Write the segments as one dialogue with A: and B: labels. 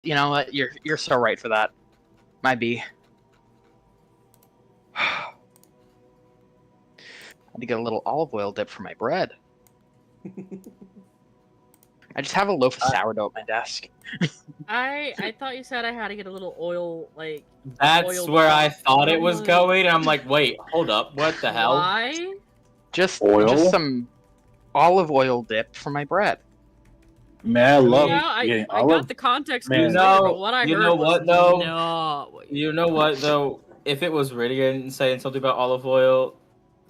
A: You know what? You're so right for that. Might be. I had to get a little olive oil dip for my bread. I just have a loaf of sourdough at my desk.
B: I thought you said I had to get a little oil, like...
C: That's
B: oil
C: where I
B: drop.
C: thought it
B: I'm
C: was
B: like,
C: going, and I'm like, wait, hold up, what the hell?
B: Why?
A: Just
D: Oil?
A: some olive oil dip for my bread.
D: Man, I love
B: Yeah, I
D: getting
B: got
D: olive.
B: the context
D: Man.
B: clues later, but what I
C: You
B: heard
C: know
B: was
C: what, though?
B: not what
C: You know what, though? If it was Ridian saying something about olive oil,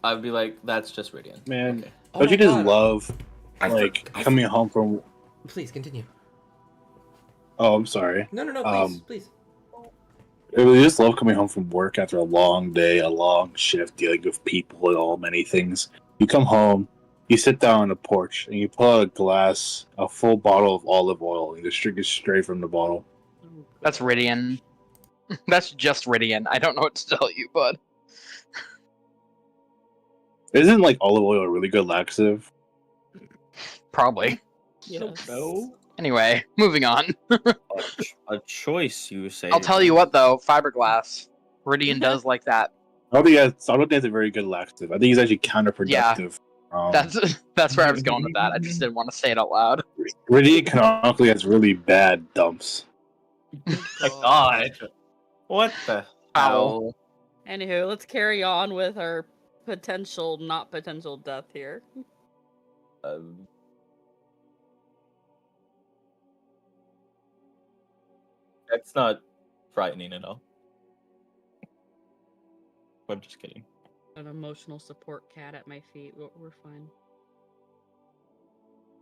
C: I'd be like, that's just Ridian.
D: Man,
C: Okay.
D: don't you just love,
E: I
D: like,
E: for- I
D: coming
E: for-
D: home from...
E: Please continue.
D: Oh, I'm sorry.
E: No, please.
D: I really just love coming home from work after a long day, a long shift, dealing with people and all many things. You come home, you sit down on the porch, and you pull out a glass, a full bottle of olive oil, and just drink it straight from the bottle.
A: That's Ridian. That's just Ridian. I don't know what to tell you, bud.
D: Isn't, like, olive oil a really good laxative?
A: Probably.
B: Yes.
C: No.
A: Anyway, moving on.
C: A choice, you say.
A: I'll tell you what, though. Fiberglass. Ridian does like that.
D: I don't think that's a very good laxative. I think it's actually counterproductive.
A: That's where I was going with that. I just didn't want to say it out loud.
D: Ridian canonically has really bad dumps.
C: My God. What the hell?
B: Anywho, let's carry on with our potential, not potential death here.
C: That's not frightening at all. I'm just kidding.
B: An emotional support cat at my feet. We're fine.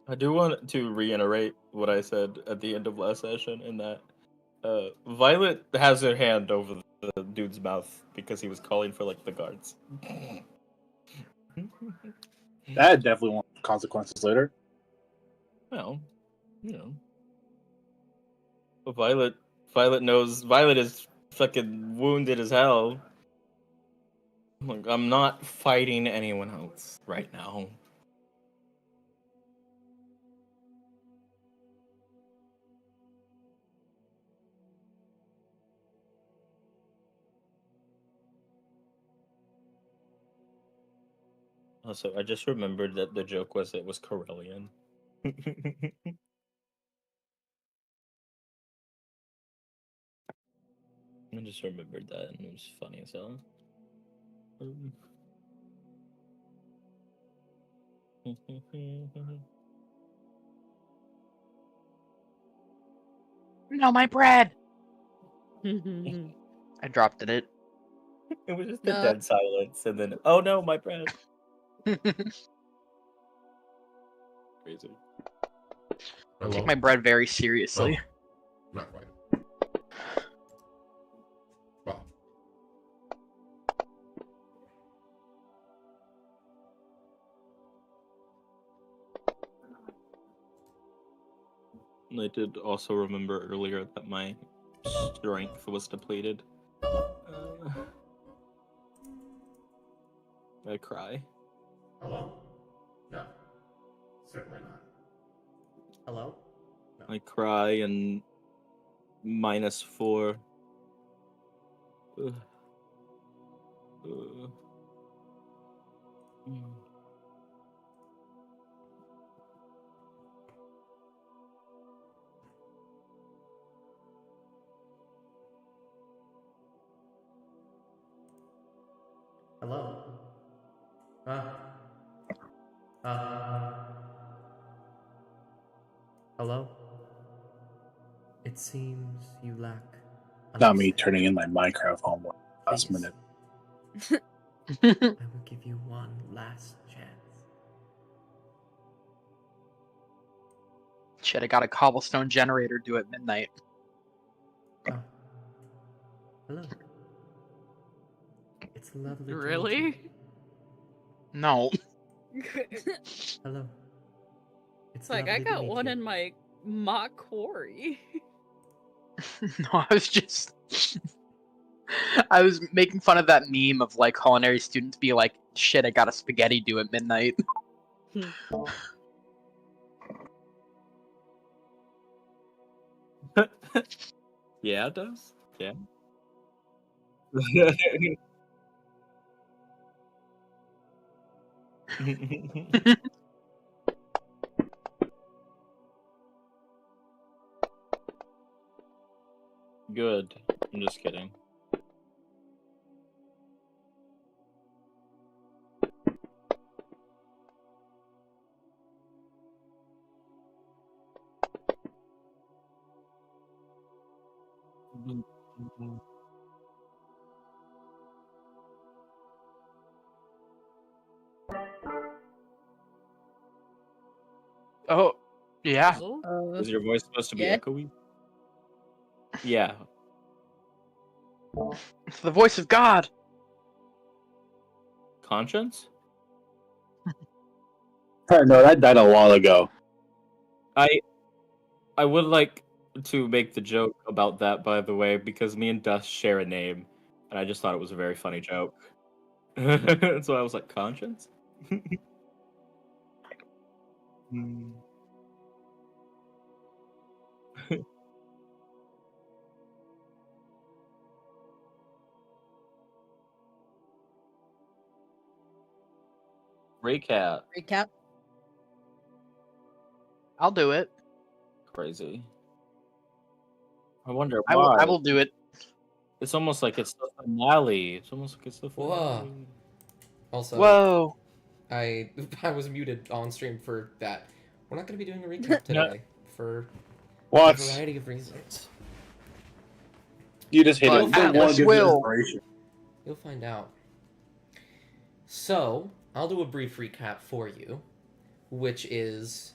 C: I do want to reiterate what I said at the end of last session in that Violet has her hand over the dude's mouth because he was calling for like the guards.
D: That definitely won't have consequences later.
C: Well, you know. But Violet knows Violet is fucking wounded as hell. Like, I'm not fighting anyone else right now. Also, I just remembered that the joke was it was Corellian. I just remembered that and it was funny as hell.
A: No, my bread! I dropped it.
C: It was just a dead silence, and then, oh no, my bread. Crazy.
A: I take my bread very seriously.
E: Oh. Not quite. Well.
C: I did also remember earlier that my strength was depleted. I cry.
E: Hello? No. Certainly not. Hello? No.
C: I cry and -4. Ugh. Ugh.
E: Hello? Hello? It seems you lack...
D: Not me turning in my Minecraft homework last minute.
E: I will give you one last chance.
A: Shit, I got a cobblestone generator due at midnight.
E: Oh. Hello. It's lovely to meet you.
B: Really?
A: No.
E: Hello. It's
B: Like, I
E: lovely to
B: got
E: meet
B: one
E: you.
B: in my mock quarry.
A: No, I was just... I was making fun of that meme of, like, culinary students be like, shit, I got a spaghetti due at midnight.
C: Yeah, it does. Yeah. Good. I'm just kidding.
A: Oh, yeah.
B: Uh,
C: Is your voice supposed to be
B: yeah.
C: echoey? Yeah.
A: It's the voice of God.
C: Conscience?
D: No, that died a while ago.
C: I would like to make the joke about that, by the way, because me and Dust share a name, and I just thought it was a very funny joke. So I was like, Conscience? Hmm. Recap.
B: Recap.
A: I'll do it.
C: Crazy. I wonder
A: I
C: why.
A: will do it.
C: It's almost like it's the finale. It's almost like it's the
F: Whoa.
C: finale.
F: Also,
A: Whoa.
F: I was muted on stream for that. We're not going to be doing a recap today for a
D: What?
F: variety of reasons.
D: You just hate
A: But
D: it. You don't want
A: Atlas
D: to give
A: will.
D: inspiration.
F: You'll find out. So, I'll do a brief recap for you, which is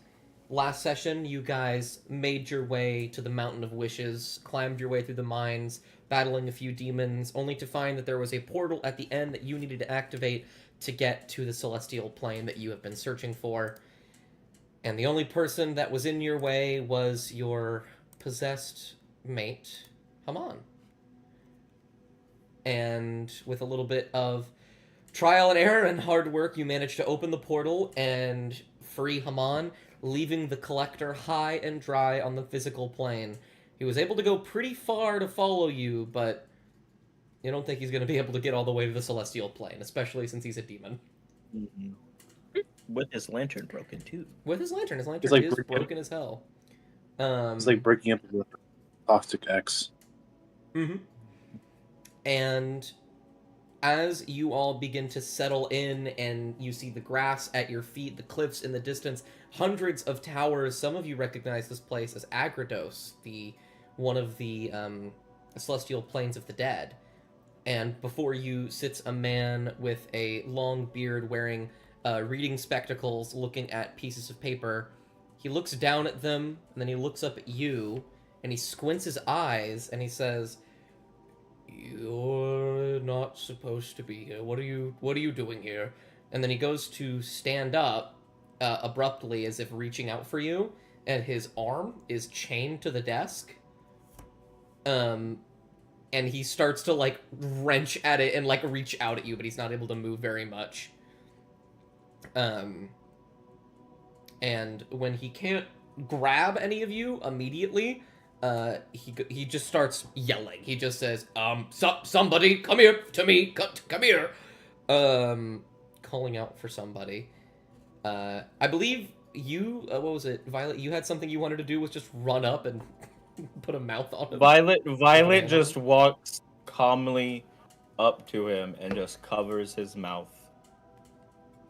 F: last session you guys made your way to the Mountain of Wishes, climbed your way through the mines, battling a few demons, only to find that there was a portal at the end that you needed to activate to get to the celestial plane that you have been searching for. And the only person that was in your way was your possessed mate, Haman. And with a little bit of trial and error and hard work, you managed to open the portal and free Haman, leaving the Collector high and dry on the physical plane. He was able to go pretty far to follow you, but you don't think he's going to be able to get all the way to the celestial plane, especially since he's a demon.
C: Mm-hmm. With his lantern broken too.
F: With his lantern is
D: like
F: broken as hell.
D: It's like breaking up with Toxic X.
F: Mm-hmm. And as you all begin to settle in and you see the grass at your feet, the cliffs in the distance, hundreds of towers, some of you recognize this place as Agrados, one of the celestial planes of the dead. And before you sits a man with a long beard wearing reading spectacles looking at pieces of paper. He looks down at them, and then he looks up at you, and he squints his eyes, and he says, "You're not supposed to be here. What are you doing here?" And then he goes to stand up abruptly as if reaching out for you, and his arm is chained to the desk. And he starts to like wrench at it and like reach out at you, but he's not able to move very much. And when he can't grab any of you immediately, he just starts yelling. He just says, somebody, come here to me, come here. Calling out for somebody. I believe you, what was it, Violet? You had something you wanted to do was just run up and put a mouth on him.
C: Violet just walks calmly up to him and just covers his mouth.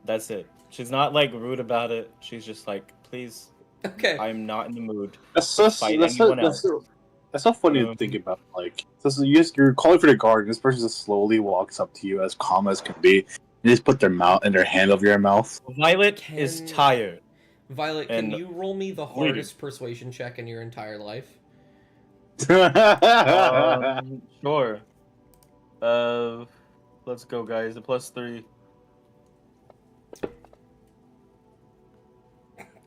C: That's it. She's not like rude about it. She's just like, please,
F: Okay.
C: I'm not in the mood
D: That's so
C: fight anyone else.
D: That's so funny to think about. Like, you're calling for the guard, and this person just slowly walks up to you, as calm as can be, and just put their mouth and their hand over your mouth.
C: Violet is tired.
F: Violet, can
C: and
F: you roll me the hardest persuasion check in your entire life?
C: Sure. Let's go, guys. The +3.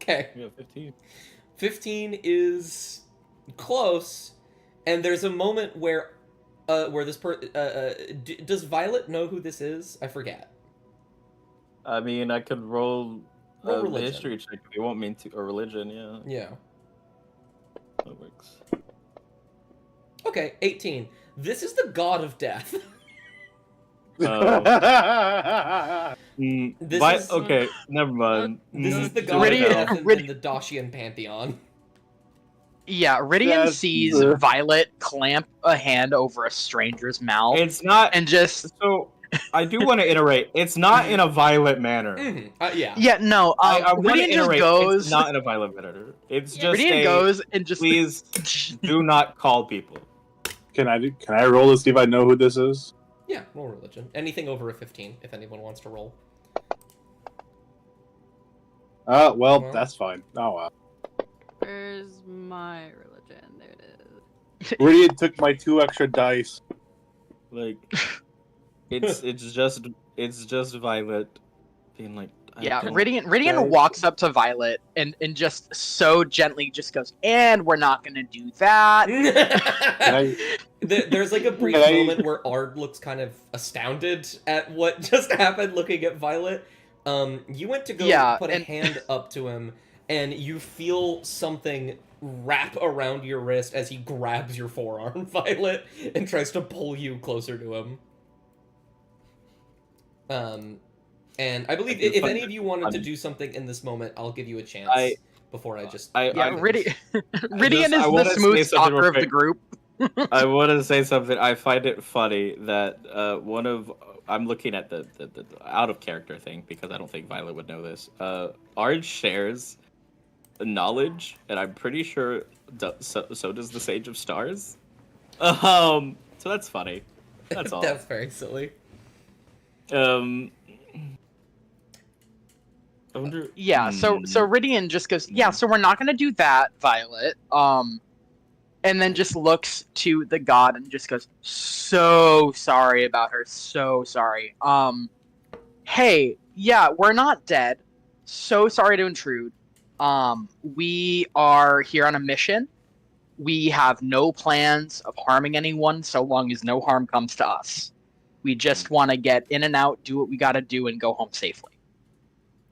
F: Okay.
C: Yeah, 15.
F: 15 is close, and there's a moment where this does Violet know who this is? I forget.
C: I mean, I could roll
F: Roll
C: a
F: religion.
C: history check if you want me to, or religion, yeah.
F: Yeah.
C: That works.
F: Okay, 18. This is the god of death. This is-
C: Okay, never mind.
F: This is the
C: Mm,
F: god of
A: Rydian-
F: death in
A: Rydian-
F: the Dacian pantheon.
A: Yeah, Rydian
D: That's
A: sees
D: the-
A: Violet clamp a hand over a stranger's mouth
C: It's not.
A: and just
C: So I do want to iterate. It's not in a violent manner.
F: Mhm, yeah.
A: yeah, no.
C: I want to
A: Rydian just
C: iterate.
A: goes.
C: It's not in a violent manner. It's just
A: Rydian
C: a,
A: goes and just
C: please do not call people.
D: Can I roll to see if I know who this is?
F: Yeah, roll religion. Anything over a 15, if anyone wants to roll.
D: Well,
F: Well.
D: that's fine. Oh wow.
B: Where's my religion? There it is.
D: Rydian took my 2 extra dice.
C: Like, it's just Violet being like. I
A: Yeah,
C: don't-
A: Rydian
D: Right.
A: walks up to Violet and just so gently just goes, and we're not gonna do that.
F: There's like a brief
D: Can I-
F: moment where Ard looks kind of astounded at what just happened looking at Violet. You went to go
A: Yeah,
F: put a
A: and-
F: hand up to him, and you feel something wrap around your wrist as he grabs your forearm, Violet, and tries to pull you closer to him. And I believe
C: I do
F: if
C: find
F: any
C: it
F: of you wanted to
C: funny.
F: do something in this moment, I'll give you a chance before I just...
A: Yeah, Rydian
C: I
A: is
C: wanna
A: the
C: say
A: smooth
C: something
A: talker
C: real
A: of the
C: quick.
A: group.
C: I want to say something. I find it funny that I'm looking at the out of character thing because I don't think Violet would know this. Arj shares knowledge, and I'm pretty sure so does the Sage of Stars. So that's funny. That's all.
F: That's very silly.
C: I wonder.
A: Yeah, so Rydian just goes, yeah, so we're not gonna do that, Violet. And then just looks to the god and just goes, so sorry about her, so sorry. Hey, yeah, we're not dead. So sorry to intrude. We are here on a mission. We have no plans of harming anyone so long as no harm comes to us. We just want to get in and out, do what we gotta do, and go home safely.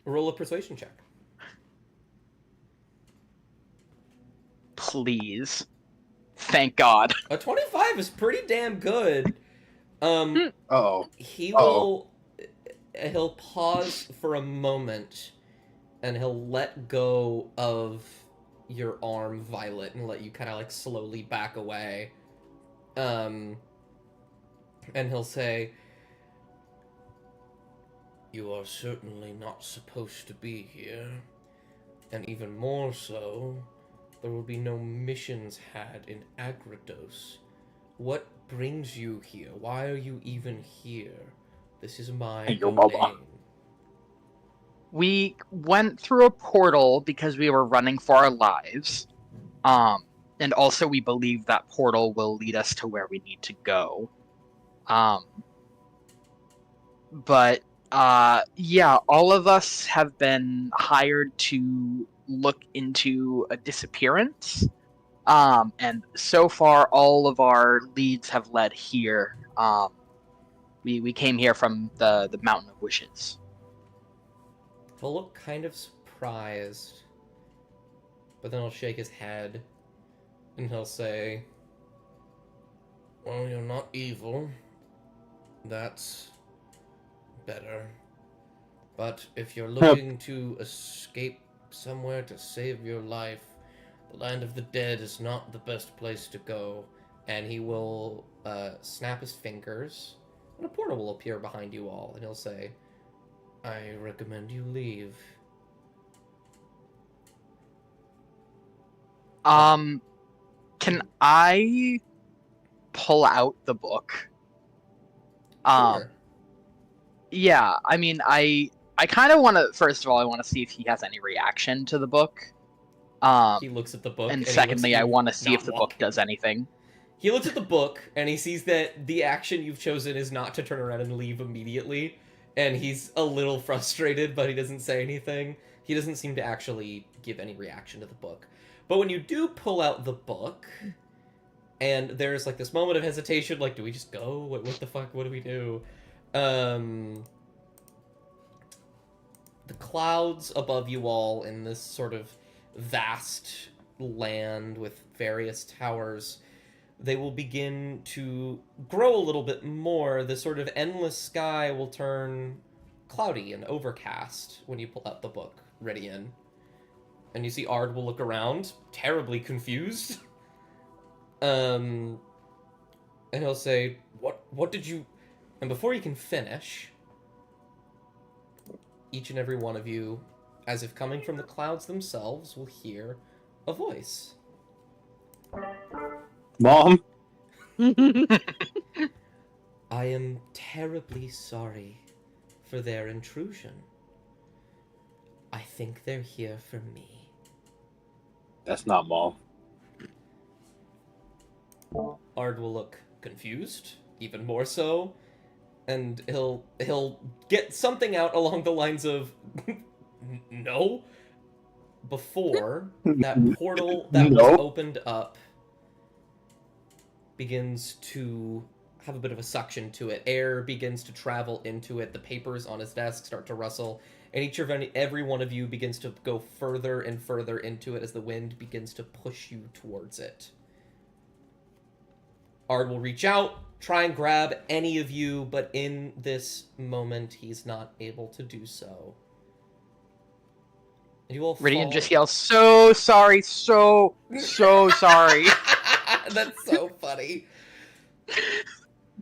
F: Roll a persuasion check.
A: Please. Thank God.
F: A 25 is pretty damn good.
D: Oh.
F: He
D: Uh-oh.
F: he'll pause for a moment and he'll let go of your arm, Violet, and let you kind of like slowly back away. And he'll say, "You are certainly not supposed to be here. And even more so, there will be no missions had in Agrados. What brings you here? Why are you even here? This is my
D: Hey, your
F: domain."
D: mama.
A: We went through a portal because we were running for our lives. And also we believe that portal will lead us to where we need to go. But yeah, all of us have been hired to look into a disappearance. And so far all of our leads have led here. We came here from the Mountain of Wishes.
F: He'll look kind of surprised, but then he'll shake his head, and he'll say, "Well, you're not evil. That's better. But if you're looking to escape somewhere to save your life, the land of the dead is not the best place to go." And he will snap his fingers, and a portal will appear behind you all, and he'll say, "I recommend you leave."
A: Can I pull out the book?
F: Sure.
A: Yeah, I mean, I kind of want to. First of all, I want to see if he has any reaction to the book.
F: He looks at the book.
A: And
F: he looks
A: secondly,
F: at
A: I
F: you
A: want to see
F: not
A: if the book
F: walking.
A: does anything.
F: He looks at the book and he sees that the action you've chosen is not to turn around and leave immediately. And he's a little frustrated, but he doesn't say anything. He doesn't seem to actually give any reaction to the book. But when you do pull out the book, and there's like this moment of hesitation, like, do we just go? What the fuck? What do we do? The clouds above you all in this sort of vast land with various towers they will begin to grow a little bit more. The sort of endless sky will turn cloudy and overcast when you pull out the book, Ridian. And you see Ard will look around, terribly confused. And he'll say, What did you... And before you can finish, each and every one of you, as if coming from the clouds themselves, will hear a voice.
D: Mom?
F: I am terribly sorry for their intrusion. I think they're here for me.
D: That's not Mom.
F: Ard will look confused, even more so, and he'll get something out along the lines of, no, before that portal that was
D: No.
F: opened up begins to have a bit of a suction to it. Air begins to travel into it. The papers on his desk start to rustle, and every one of you begins to go further and further into it as the wind begins to push you towards it. Ard will reach out, try and grab any of you, but in this moment, he's not able to do so. And you all
A: Ridian
F: fall...
A: just yells, "So sorry, so sorry."
F: That's so funny.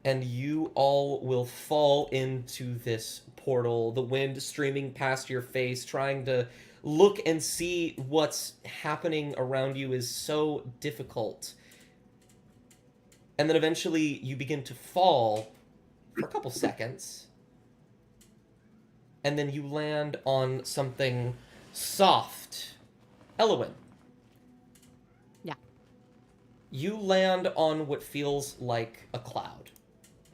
F: And you all will fall into this portal, the wind streaming past your face, trying to look and see what's happening around you is so difficult. And then eventually you begin to fall for a couple seconds. And then you land on something soft. Elowin.
B: Yeah.
F: You land on what feels like a cloud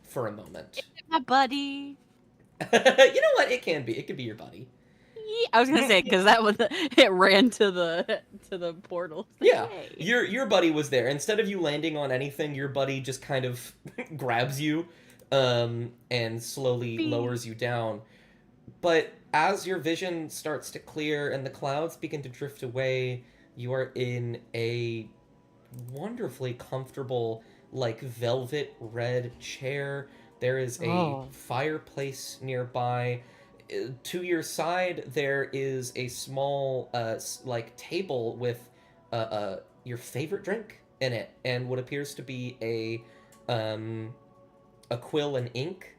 F: for a moment.
B: My buddy.
F: You know what? It can be. It could be your buddy.
B: I was gonna say because that was it ran to the portal.
F: Yeah,
B: Yay.
F: your buddy was there. Instead of you landing on anything, your buddy just kind of grabs you, and slowly
B: Beep.
F: lowers you down. But as your vision starts to clear and the clouds begin to drift away, you are in a wonderfully comfortable, like velvet red chair. There is a fireplace nearby. To your side, there is a small, like table with your favorite drink in it, and what appears to be a quill and ink.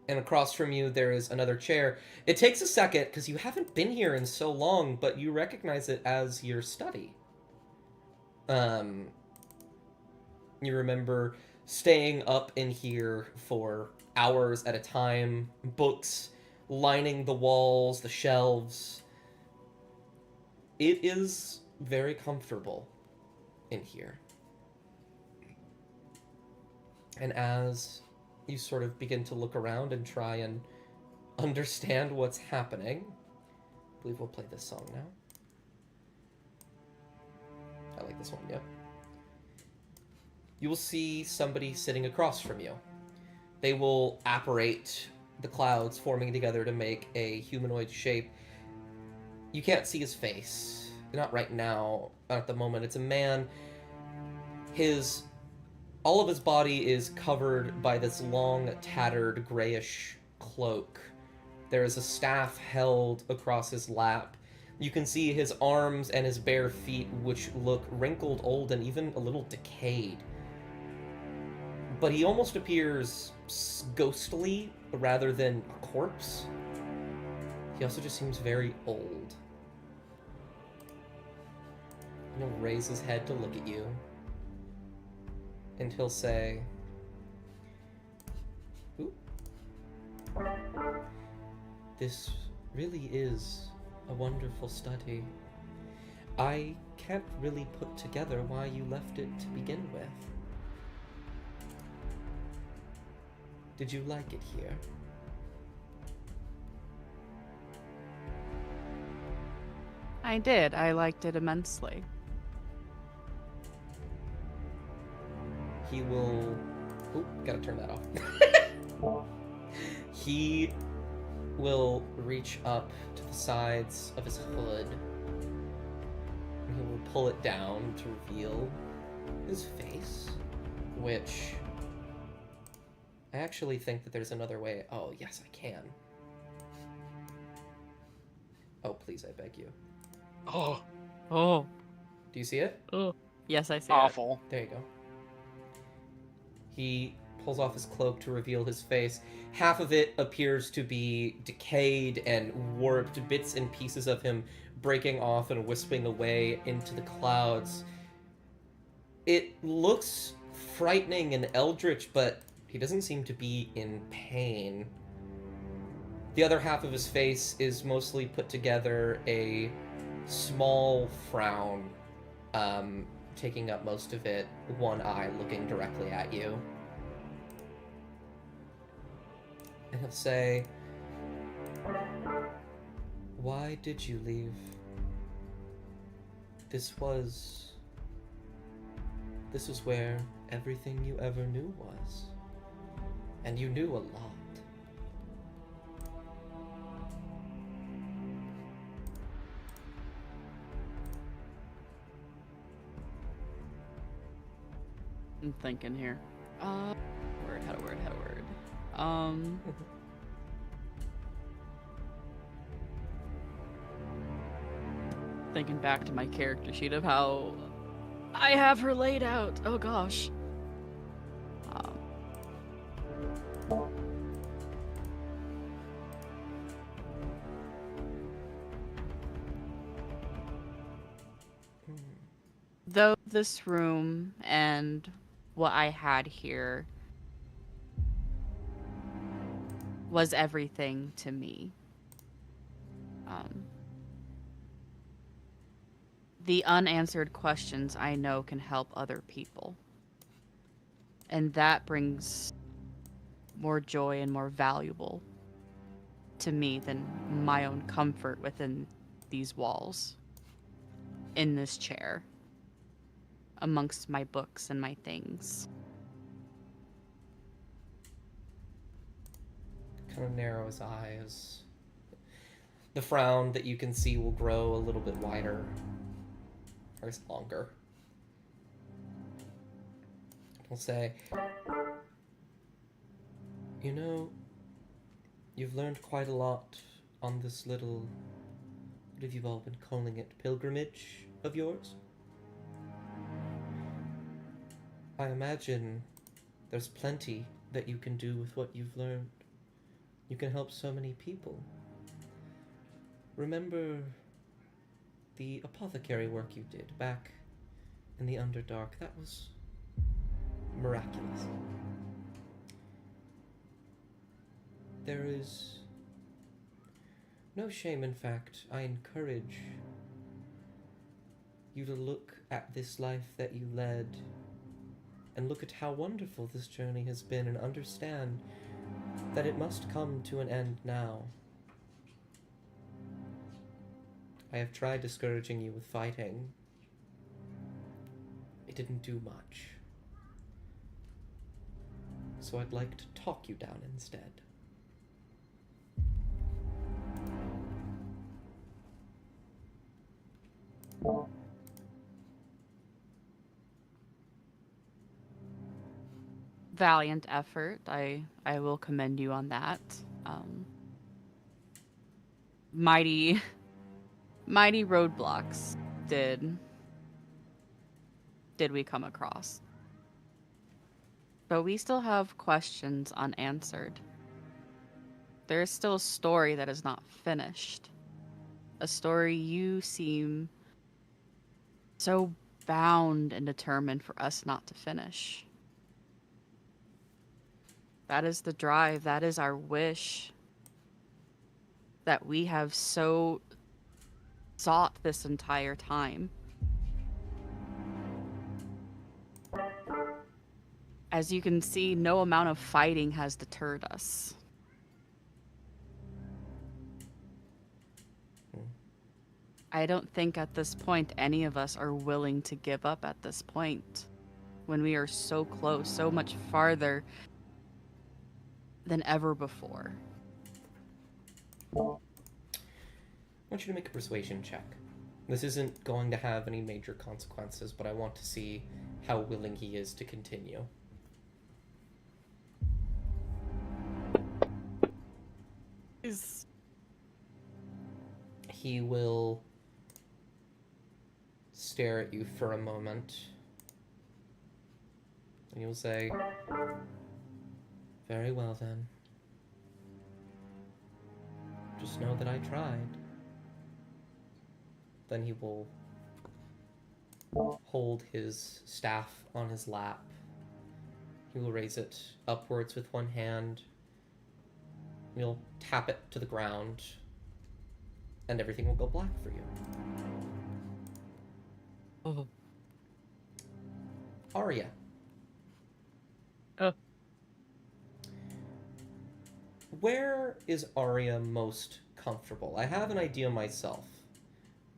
F: And across from you, there is another chair. It takes a second because you haven't been here in so long, but you recognize it as your study. You remember staying up in here for hours at a time, books lining the walls, the shelves. It is very comfortable in here. And as you sort of begin to look around and try and understand what's happening, I believe we'll play this song now. I like this one, yeah. You will see somebody sitting across from you. They will apparate the clouds forming together to make a humanoid shape. You can't see his face. Not right now, not at the moment. It's a man. All of his body is covered by this long, tattered, grayish cloak. There is a staff held across his lap. You can see his arms and his bare feet, which look wrinkled, old, and even a little decayed. But he almost appears ghostly rather than a corpse. He also just seems very old. And he'll raise his head to look at you. And he'll say, "Ooh. This really is a wonderful study. I can't really put together why you left it to begin with. Did you like it here?"
B: I did. I liked it immensely.
F: He will... Oop, gotta turn that off. He will reach up to the sides of his hood. And he will pull it down to reveal his face, which I actually think that there's another way. Oh, yes, I can. Oh, please, I beg you.
A: Oh,
B: Oh.
F: Do you see it?
B: Oh. Yes, I see.
A: awful.
F: There you go. He pulls off his cloak to reveal his face. Half of it appears to be decayed and warped, bits and pieces of him breaking off and wisping away into the clouds. It looks frightening and eldritch, but he doesn't seem to be in pain. The other half of his face is mostly put together, a small frown, taking up most of it, one eye looking directly at you. And he'll say, "Why did you leave? This was where everything you ever knew was. And you knew a lot."
B: I'm thinking here. How to word. Thinking back to my character sheet of how I have her laid out. Oh gosh. Though this room and what I had here was everything to me. The unanswered questions I know can help other people. And that brings more joy and more valuable to me than my own comfort within these walls, in this chair, amongst my books and my things.
F: Kind of narrow his eyes. The frown that you can see will grow a little bit wider. Or longer. He'll say, "You know, you've learned quite a lot on this little, what have you all been calling it, pilgrimage of yours? I imagine there's plenty that you can do with what you've learned. You can help so many people. Remember the apothecary work you did back in the Underdark? That was miraculous. There is no shame, in fact. I encourage you to look at this life that you led and look at how wonderful this journey has been and understand that it must come to an end now. I have tried discouraging you with fighting. It didn't do much. So I'd like to talk you down instead."
B: Valiant effort. I will commend you on that. Mighty roadblocks did we come across. But we still have questions unanswered. There is still a story that is not finished. A story you seem so bound and determined for us not to finish. That is the drive, that is our wish that we have so sought this entire time. As you can see, no amount of fighting has deterred us. I don't think at this point any of us are willing to give up at this point, when we are so close, so much farther than ever before.
F: I want you to make a persuasion check. This isn't going to have any major consequences, but I want to see how willing he is to continue. He will stare at you for a moment. And he will say, "Very well then. Just know that I tried." Then he will hold his staff on his lap. He will raise it upwards with one hand. He'll tap it to the ground. And everything will go black for you.
B: Oh.
F: Arya.
B: Oh.
F: Where is Arya most comfortable? I have an idea myself,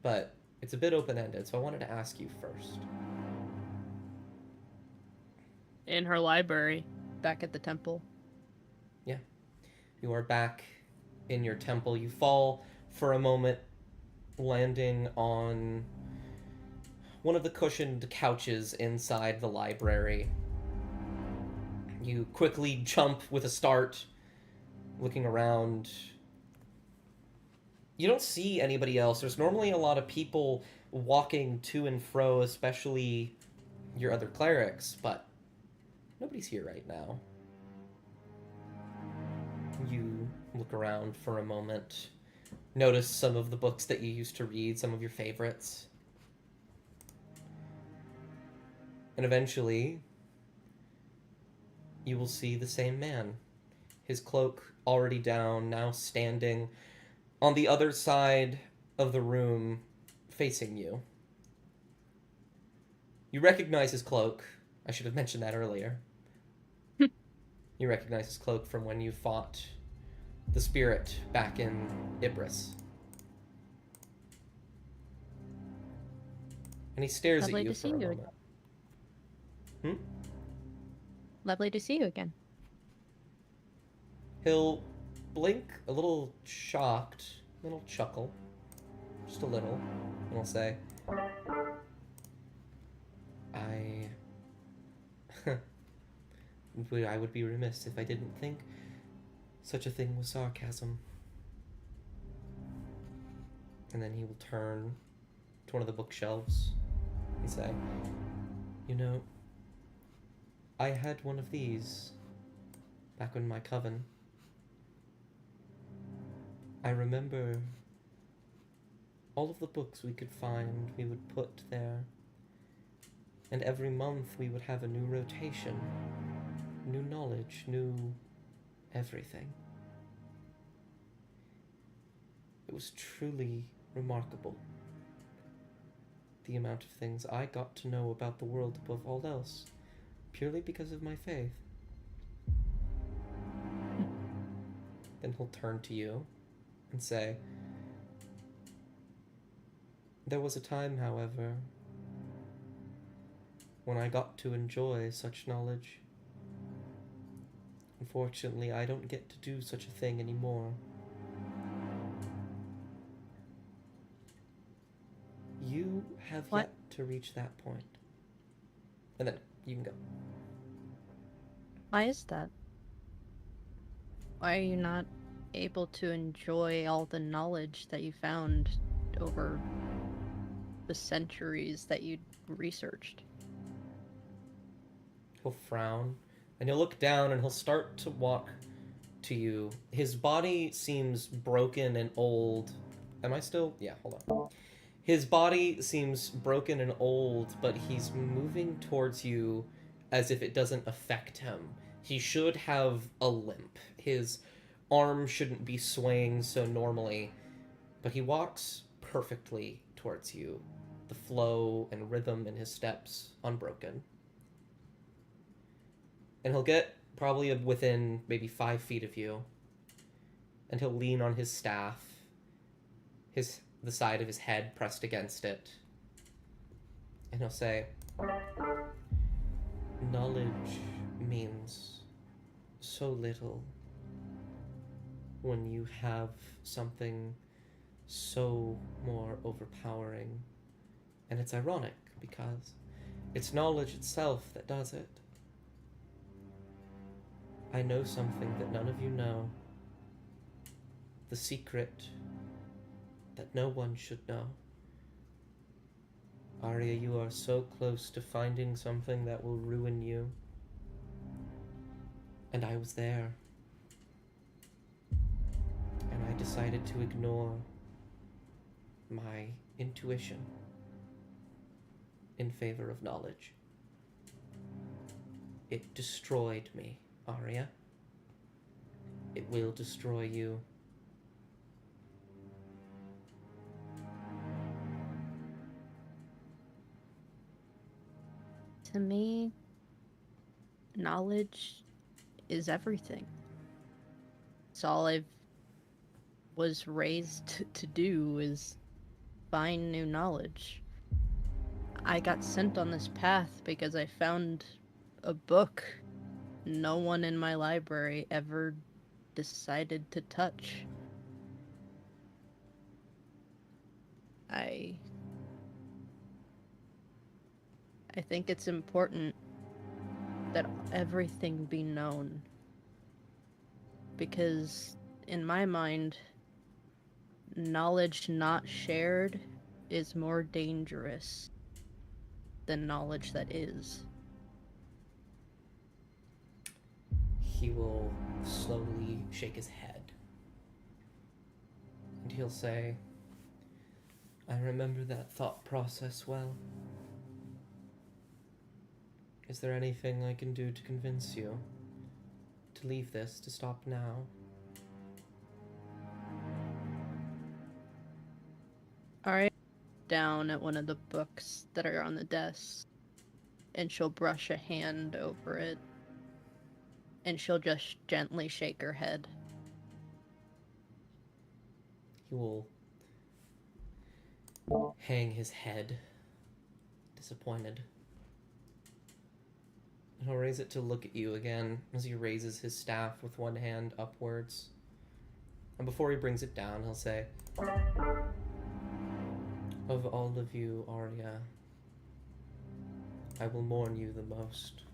F: but it's a bit open-ended, so I wanted to ask you first.
G: In her library, back at the temple.
F: Yeah. You are back in your temple. You fall for a moment, landing on one of the cushioned couches inside the library. You quickly jump with a start, looking around. You don't see anybody else. There's normally a lot of people walking to and fro, especially your other clerics, but nobody's here right now. You look around for a moment, notice some of the books that you used to read, some of your favorites. And eventually, you will see the same man. His cloak already down, now standing on the other side of the room, facing you. You recognize his cloak. I should have mentioned that earlier. You recognize his cloak from when you fought the spirit back in Ibris. And he stares
G: Lovely
F: at you
G: to
F: for
G: see
F: a
G: you
F: moment.
G: Lovely to see you again.
F: He'll blink a little shocked, a little chuckle, just a little, and he'll say, I would be remiss if I didn't think such a thing was sarcasm. And then he will turn to one of the bookshelves and say, "You know, I had one of these back in my coven. I remember all of the books we could find, we would put there. And every month we would have a new rotation, new knowledge, new everything. It was truly remarkable, the amount of things I got to know about the world above all else, purely because of my faith." Then he'll turn to you and say, "There was a time, however, when I got to enjoy such knowledge. Unfortunately, I don't get to do such a thing anymore. You have
G: What?
F: yet to reach that point." And then you can go.
G: Why is that? Why are you not able to enjoy all the knowledge that you found over the centuries that you researched?
F: He'll frown, and he'll look down, and he'll start to walk to you. His body seems broken and old. Am I still? Yeah, hold on. His body seems broken and old, but he's moving towards you as if it doesn't affect him. He should have a limp. His arm shouldn't be swaying so normally, but he walks perfectly towards you. The flow and rhythm in his steps unbroken. And he'll get probably within maybe 5 feet of you, and he'll lean on his staff, the side of his head pressed against it, and he'll say, "Knowledge means so little when you have something so more overpowering. And it's ironic because it's knowledge itself that does it. I know something that none of you know. The secret that no one should know. Arya, you are so close to finding something that will ruin you. And I was there. And I decided to ignore my intuition in favor of knowledge. It destroyed me, Arya. It will destroy you.
G: To me, knowledge is everything. It's all I was raised to do is find new knowledge. I got sent on this path because I found a book no one in my library ever decided to touch. I think it's important that everything be known. Because, in my mind, knowledge not shared is more dangerous than knowledge that is.
F: He will slowly shake his head. And he'll say, I remember that thought process well. Is there anything I can do to convince you to leave this, to stop now?
G: Alright, down at one of the books that are on the desk, and she'll brush a hand over it, and she'll just gently shake her head.
F: He will hang his head, disappointed. And he'll raise it to look at you again as he raises his staff with one hand upwards. And before he brings it down, he'll say, of all of you, Arya, I will mourn you the most.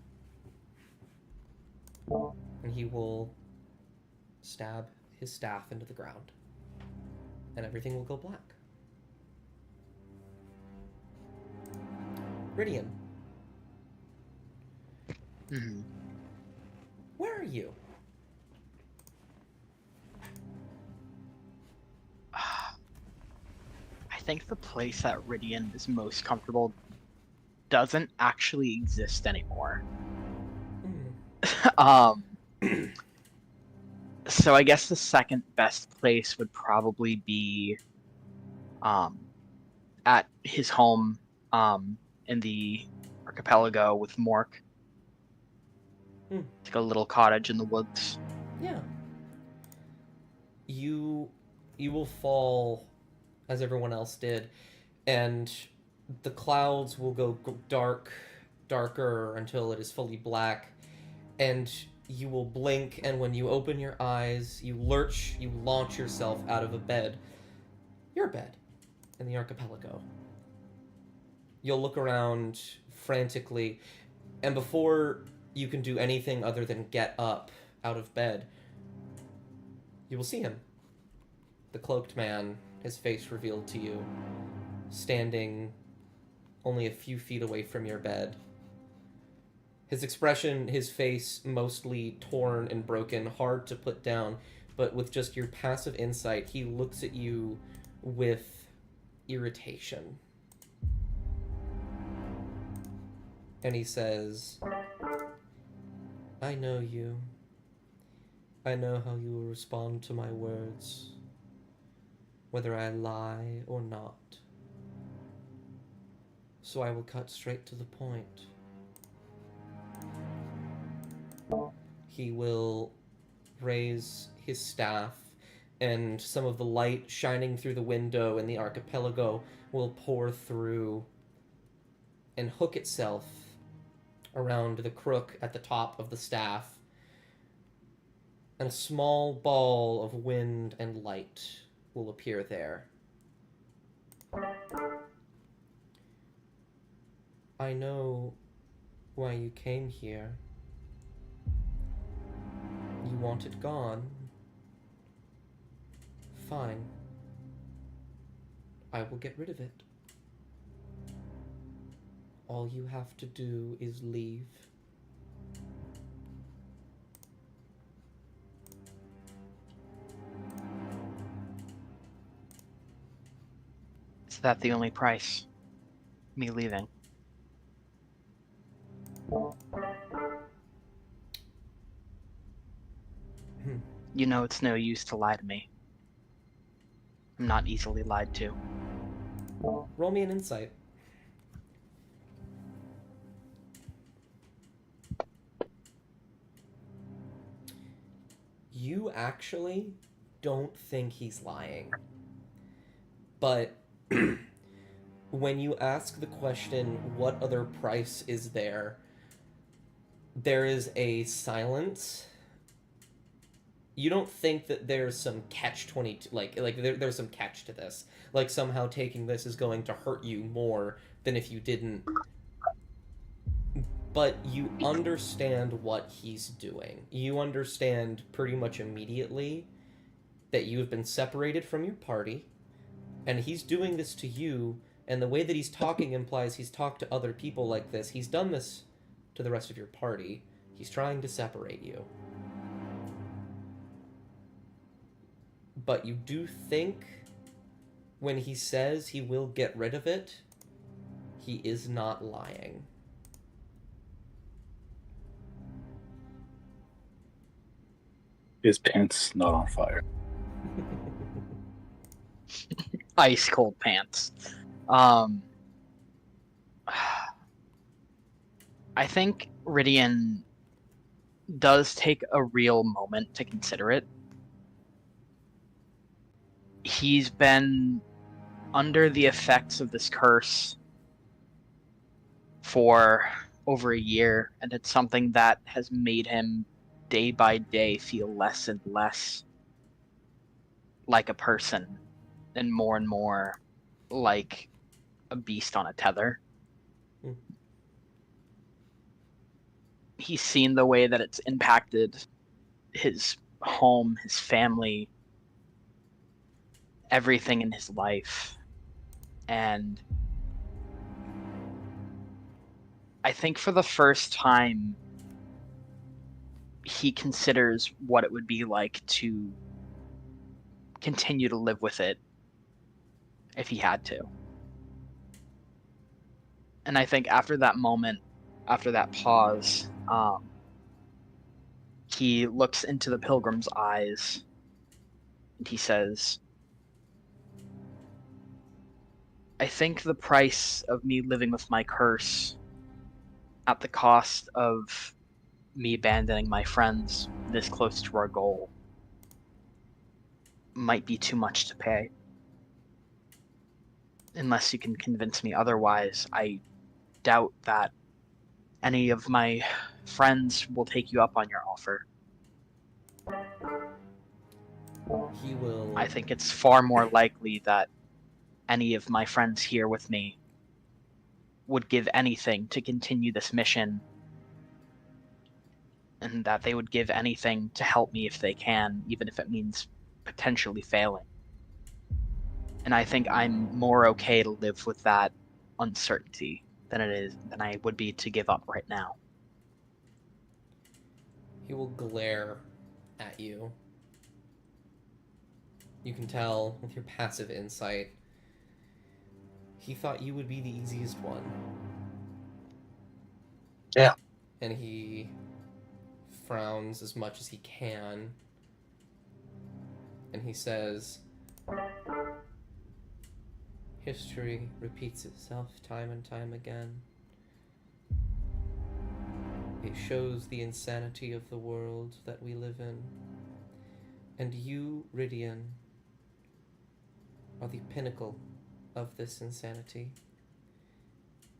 F: And he will stab his staff into the ground. And everything will go black. Ridian,
A: Mhm.
F: where are you?
A: I think the place that Ridian is most comfortable doesn't actually exist anymore.
F: Hmm.
A: So I guess the second best place would probably be at his home in the archipelago with Mork.
F: Hmm.
A: It's like a little cottage in the woods.
F: Yeah. You will fall as everyone else did, and the clouds will go darker until it is fully black, and you will blink, and when you open your eyes, you launch yourself out of a bed. Your bed in the archipelago. You'll look around frantically, and before you can do anything other than get up out of bed, you will see him. The cloaked man, his face revealed to you, standing only a few feet away from your bed. His expression, his face mostly torn and broken, hard to put down, but with just your passive insight, he looks at you with irritation. And he says, I know you. I know how you will respond to my words, whether I lie or not. So I will cut straight to the point. He will raise his staff, and some of the light shining through the window in the archipelago will pour through and hook itself around the crook at the top of the staff, and a small ball of wind and light will appear there I know why you came here. You want it gone. Fine. I will get rid of it. All you have to do is leave.
A: Is that the only price? Me leaving? You know it's no use to lie to me. I'm not easily lied to.
F: Roll me an insight. You actually don't think he's lying. But when you ask the question, what other price is there? There is a silence. You don't think that there's some catch-22, there's some catch to this. Like somehow taking this is going to hurt you more than if you didn't. But you understand what he's doing. You understand pretty much immediately that you have been separated from your party, and he's doing this to you, and the way that he's talking implies he's talked to other people like this. He's done this to the rest of your party. He's trying to separate you. But you do think when he says he will get rid of it, he is not lying.
D: His pants not on fire.
A: Ice cold pants. I think Rydian does take a real moment to consider it. He's been under the effects of this curse for over a year, and it's something that has made him day by day feel less and less like a person and more like a beast on a tether.
F: Mm.
A: He's seen the way that it's impacted his home, his family, everything in his life. And I think for the first time, he considers what it would be like to continue to live with it if he had to. And I think after that moment, after that pause, he looks into the pilgrim's eyes and he says, I think the price of me living with my curse at the cost of me abandoning my friends this close to our goal might be too much to pay. Unless you can convince me otherwise, I doubt that any of my friends will take you up on your offer.
F: He will...
A: I think it's far more likely that any of my friends here with me would give anything to continue this mission, and that they would give anything to help me if they can, even if it means potentially failing. And I think I'm more okay to live with that uncertainty than I would be to give up right now.
F: He will glare at you. You can tell with your passive insight, he thought you would be the easiest one.
D: Yeah.
F: And he frowns as much as he can. And he says, history repeats itself time and time again. It shows the insanity of the world that we live in. And you, Rydian, are the pinnacle of this insanity.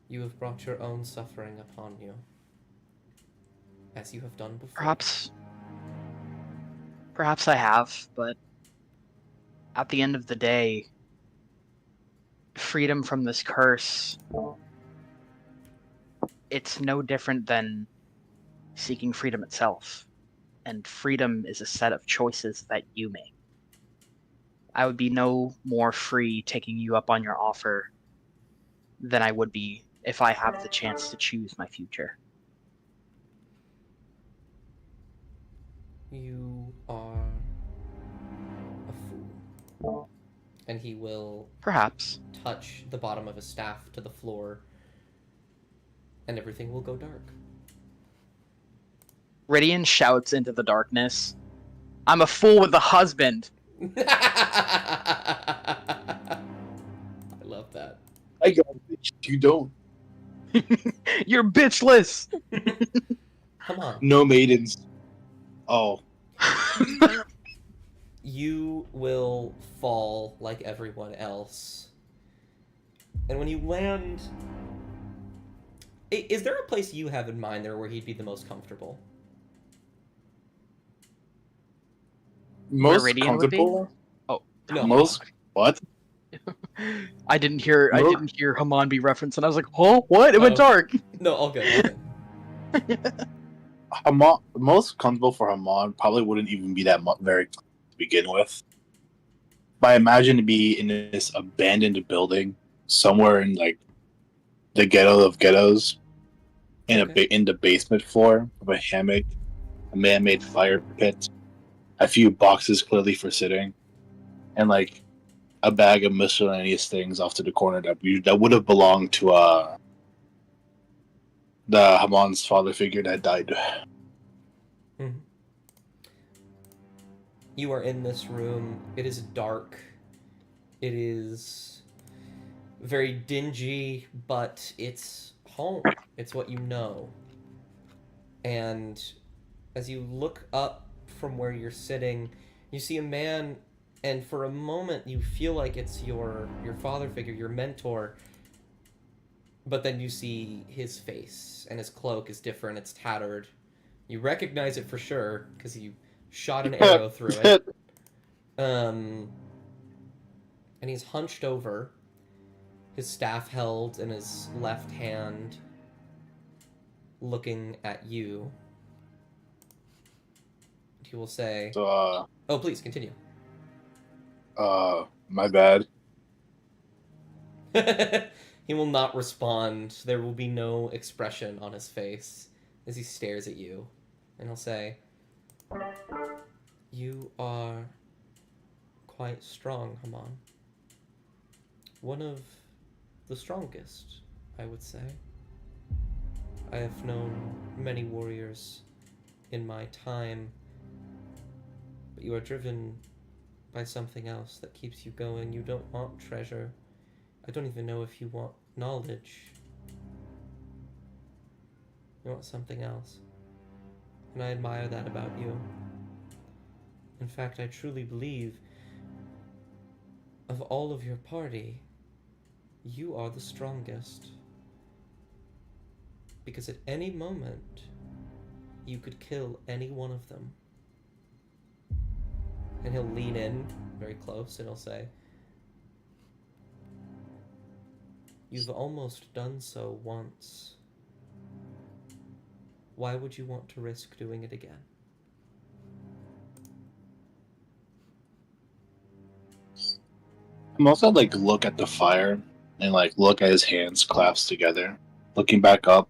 F: You have brought your own suffering upon you, as you have done before.
A: Perhaps I have, but at the end of the day, freedom from this curse, it's no different than seeking freedom itself. And freedom is a set of choices that you make. I would be no more free taking you up on your offer than I would be if I have the chance to choose my future.
F: You are a fool. And he will
A: Perhaps.
F: touch the bottom of his staff to the floor, and everything will go dark.
A: Rydian shouts into the darkness, I'm a fool with a husband!
F: I love that.
D: I got it. You don't.
A: You're bitchless!
F: Come on.
D: No maidens. Oh.
F: You will fall like everyone else. And when you land... Is there a place you have in mind there where he'd be the most comfortable?
D: Most
A: Rydian would be?
D: comfortable?
F: No.
D: Most what?
A: I didn't hear
D: Nope.
A: Haman be referenced, and I was like, oh, what? It went
F: Oh.
A: dark!
F: No, all good. All good.
D: Most comfortable for Haman probably wouldn't even be that very to begin with. But I imagine to be in this abandoned building somewhere in like the ghetto of ghettos, in the basement floor of a hammock, a man-made fire pit, a few boxes clearly for sitting, and like a bag of miscellaneous things off to the corner that would have belonged to the Haman's father figure that died.
F: Mhm. You are in this room. It is dark. It is very dingy, but it's home. It's what you know. And as you look up from where you're sitting, you see a man, and for a moment you feel like it's your father figure, your mentor. But then you see his face, and his cloak is different. It's tattered. You recognize it for sure because you shot an arrow through it. And he's hunched over, his staff held in his left hand, looking at you. He will say,
D: So,
F: "Oh, please continue."
D: my bad.
F: He will not respond. There will be no expression on his face as he stares at you, and he'll say, "You are quite strong, Haman. One of the strongest, I would say. I have known many warriors in my time, but you are driven by something else that keeps you going. You don't want treasure. I don't even know if you want knowledge. You want something else. And I admire that about you. In fact, I truly believe of all of your party, you are the strongest. Because at any moment, you could kill any one of them." And he'll lean in very close and he'll say, "You've almost done so once. Why would you want to risk doing it again?"
D: I'm also like look at the fire and like look at his hands clasped together, looking back up.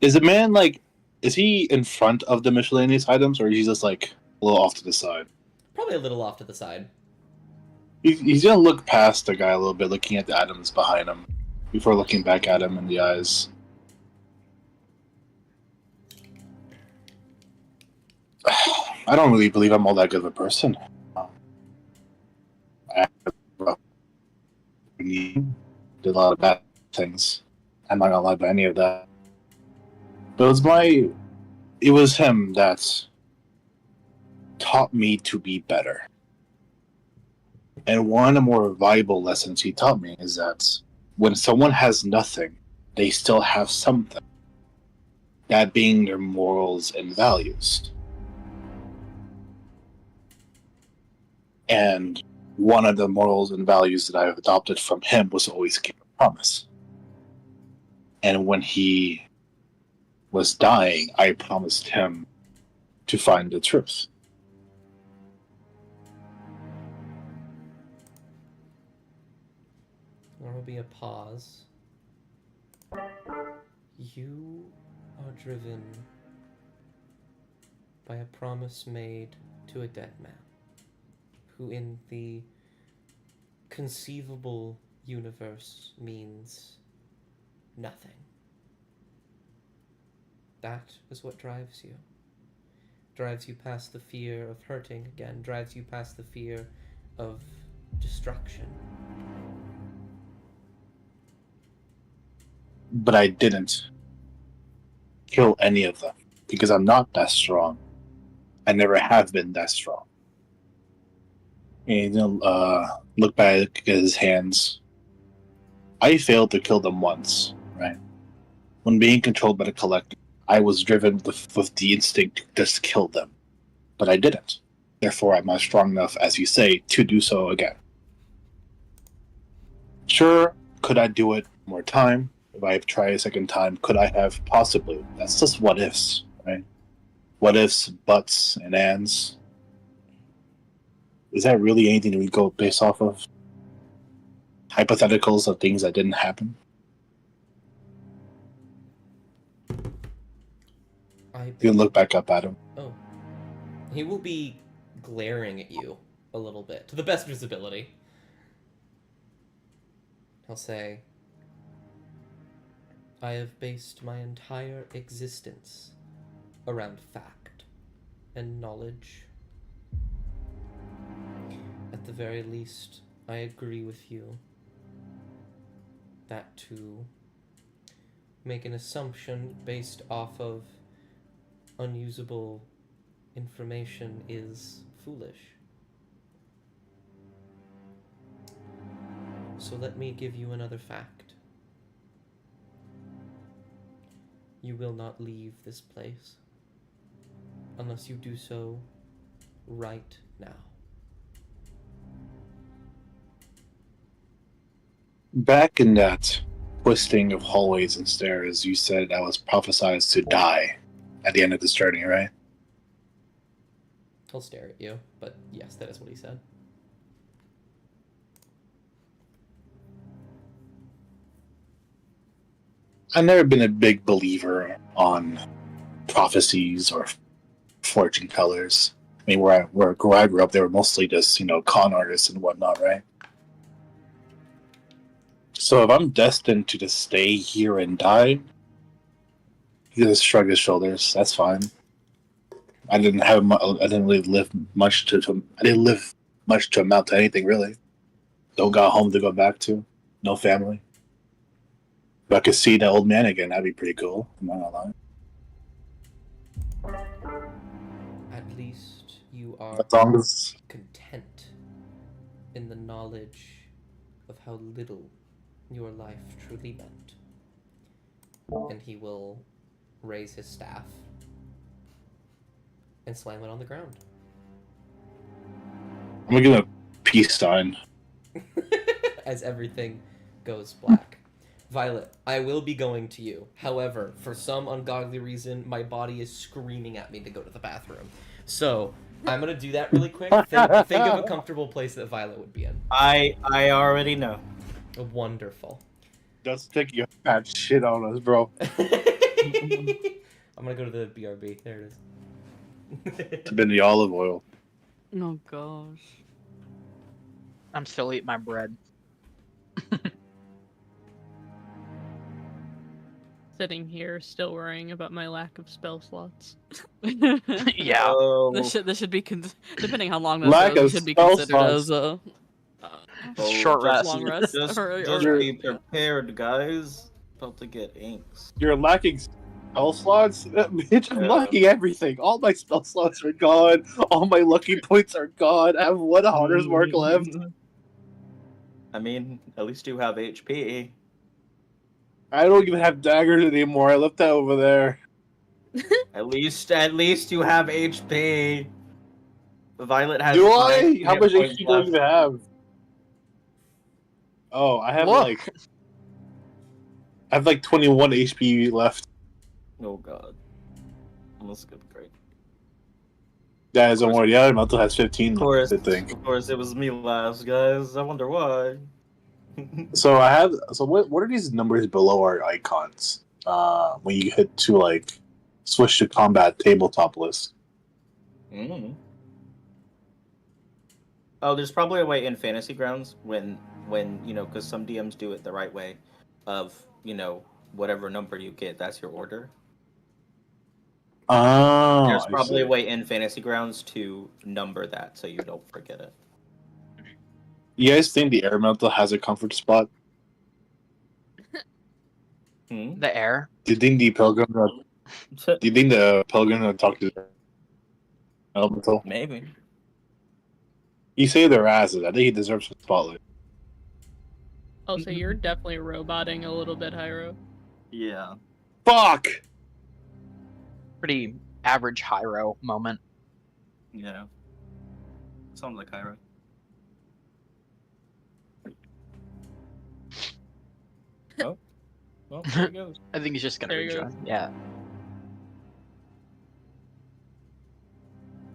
D: Is the man like? Is he in front of the miscellaneous items, or is he just like a little off to the side?
F: Probably a little off to the side.
D: He's gonna look past the guy a little bit, looking at the items behind him, before looking back at him in the eyes. I don't really believe I'm all that good of a person. I did a lot of bad things. I'm not gonna lie about any of that. But it was him that taught me to be better. And one of the more valuable lessons he taught me is that when someone has nothing, they still have something. That being their morals and values. And one of the morals and values that I've adopted from him was always keep a promise. And when he was dying, I promised him to find the truth.
F: There will be a pause. You are driven by a promise made to a dead man, who in the conceivable universe means nothing. That is what drives you. Drives you past the fear of hurting again, drives you past the fear of destruction.
D: But I didn't kill any of them because I'm not that strong. I never have been that strong. And look back at his hands. I failed to kill them once, right? When being controlled by the collective, I was driven with the instinct to just kill them. But I didn't. Therefore, I'm not strong enough, as you say, to do so again. Sure, could I do it more time? If I try a second time, could I have? Possibly. That's just what ifs, right? What ifs, buts, and ands. Is that really anything that we go based off of? Hypotheticals of things that didn't happen? You can look back up at him.
F: Oh. He will be glaring at you a little bit, to the best visibility. He'll say, I have based my entire existence around fact and knowledge. At the very least, I agree with you that to make an assumption based off of unusable information is foolish. So let me give you another fact. You will not leave this place unless you do so right now.
D: Back in that twisting of hallways and stairs, you said I was prophesied to die at the end of this journey, right?
F: He'll stare at you, but yes, that is what he said.
D: I've never been a big believer on prophecies or fortune tellers. I mean, where I grew up, they were mostly just, con artists and whatnot, right? So if I'm destined to just stay here and die, he just shrugged his shoulders. That's fine. I didn't really live much to. I didn't live much to amount to anything really. Don't got home to go back to. No family. If I could see that old man again, that'd be pretty cool. I'm not gonna lie.
F: At least you are
D: As long as
F: content in the knowledge of how little your life truly meant. And he will raise his staff and slam it on the ground.
D: I'm gonna give him a peace sign.
F: As everything goes black. Violet, I will be going to you. However, for some ungodly reason, my body is screaming at me to go to the bathroom. So, I'm gonna do that really quick. Think of a comfortable place that Violet would be in.
C: I already know.
F: Wonderful.
D: Just take your fat shit on us, bro.
F: I'm gonna go to the BRB. There it is.
D: It's been the olive oil.
B: Oh gosh.
A: I'm still eating my bread.
G: Sitting here, still worrying about my lack of spell slots.
A: Yeah.
C: Oh,
B: This should be depending how long this
D: Lack
B: goes,
D: of
B: should be
D: spell
B: considered
D: slots.
B: as a
A: Short rest.
B: long rest.
C: Just
B: or-
C: be prepared, guys. About to get inks.
D: You're lacking spell slots? Bitch, I'm
C: Yeah.
D: lacking everything. All my spell slots are gone. All my lucky points are gone. I have one hunter's mark left.
C: I mean, at least you have HP.
D: I don't even have daggers anymore. I left that over there.
C: At least you have HP. Violet has
D: Do
C: 9
D: I? How
C: hit
D: much
C: points
D: HP do I
C: left.
D: even have? Oh, I have
A: Look.
D: like 21 HP left.
C: Oh god. Almost good, great.
D: Guys, don't
C: course.
D: worry. The other Elemental has 15
C: Of
D: left,
C: course,
D: I think.
C: of course, it was me last, guys. I wonder why.
D: So I have. So what are these numbers below our icons? When you hit to like switch to combat tabletop list.
C: Mm. Oh, there's probably a way in Fantasy Grounds when you know, because some DMs do it the right way, of whatever number you get, that's your order.
D: Oh,
C: There's
D: I
C: probably
D: see.
C: a way in Fantasy Grounds to number that so you don't forget it.
D: You guys think the air elemental has a comfort spot?
C: Hmm?
A: The air.
D: Do you think the pilgrim? Do you think the pilgrim will talk to the elemental?
C: Maybe.
D: You say their asses. I think he deserves some spotlight.
H: Oh, so you're definitely roboting a little bit, Hyro.
C: Yeah.
D: Fuck.
A: Pretty average Hyro moment.
C: Yeah. Sounds like Hyro. Oh. Well, there he goes.
A: I think he's just gonna
H: There you go.
A: rejoin. Yeah.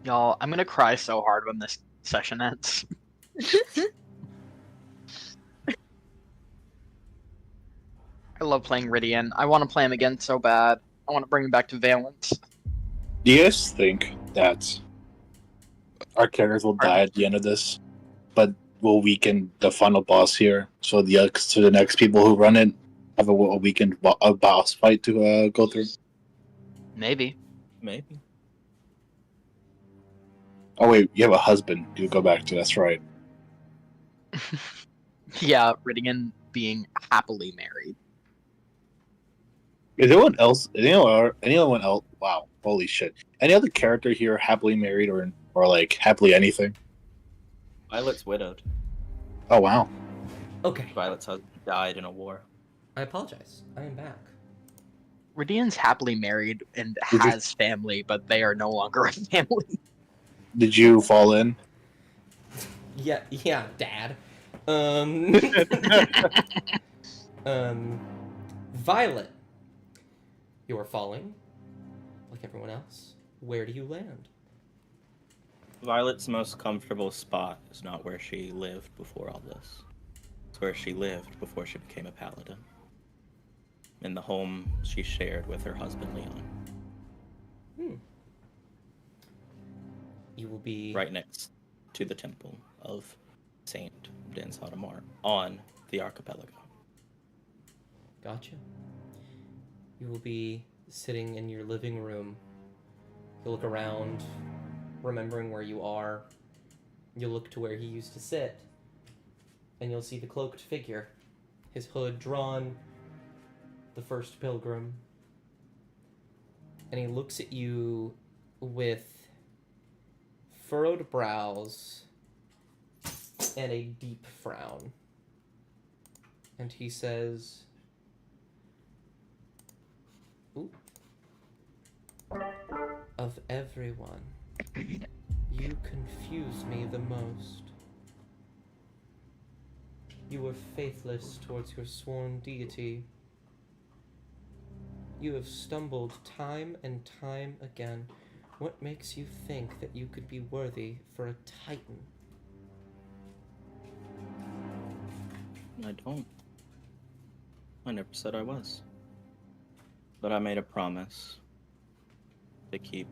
A: Y'all, I'm gonna cry so hard when this session ends. I love playing Ridian. I want to play him again so bad. I want to bring him back to Valence.
D: Do you guys think that our characters will die at the end of this, but will weaken the final boss here? So the next people who run it have a weakened boss fight to go through.
A: Maybe.
C: Maybe.
D: Oh wait, you have a husband. You go back to. That's right.
A: Yeah, Ridian being happily married.
D: Is anyone else? Anyone else? Wow, holy shit! Any other character here happily married or like happily anything?
C: Violet's widowed.
D: Oh wow.
F: Okay,
C: Violet's husband died in a war.
F: I apologize. I am back.
A: Ridian's happily married and
D: Did you-
A: has family, but they are no longer a family.
D: Did you fall in?
F: Yeah, Dad. Violet, you are falling, like everyone else. Where do you land?
C: Violet's most comfortable spot is not where she lived before all this. It's where she lived before she became a paladin. In the home she shared with her husband Leon.
F: You will be
C: Right next to the temple of Saint Dan Sotomar on the archipelago.
F: Gotcha. You will be sitting in your living room. You'll look around, remembering where you are. You'll look to where he used to sit, and you'll see the cloaked figure, his hood drawn, the first pilgrim. And he looks at you with furrowed brows and a deep frown. And he says, "Ooh. Of everyone, you confuse me the most. You were faithless towards your sworn deity. You have stumbled time and time again. What makes you think that you could be worthy for a Titan?"
C: I don't. I never said I was. But I made a promise to keep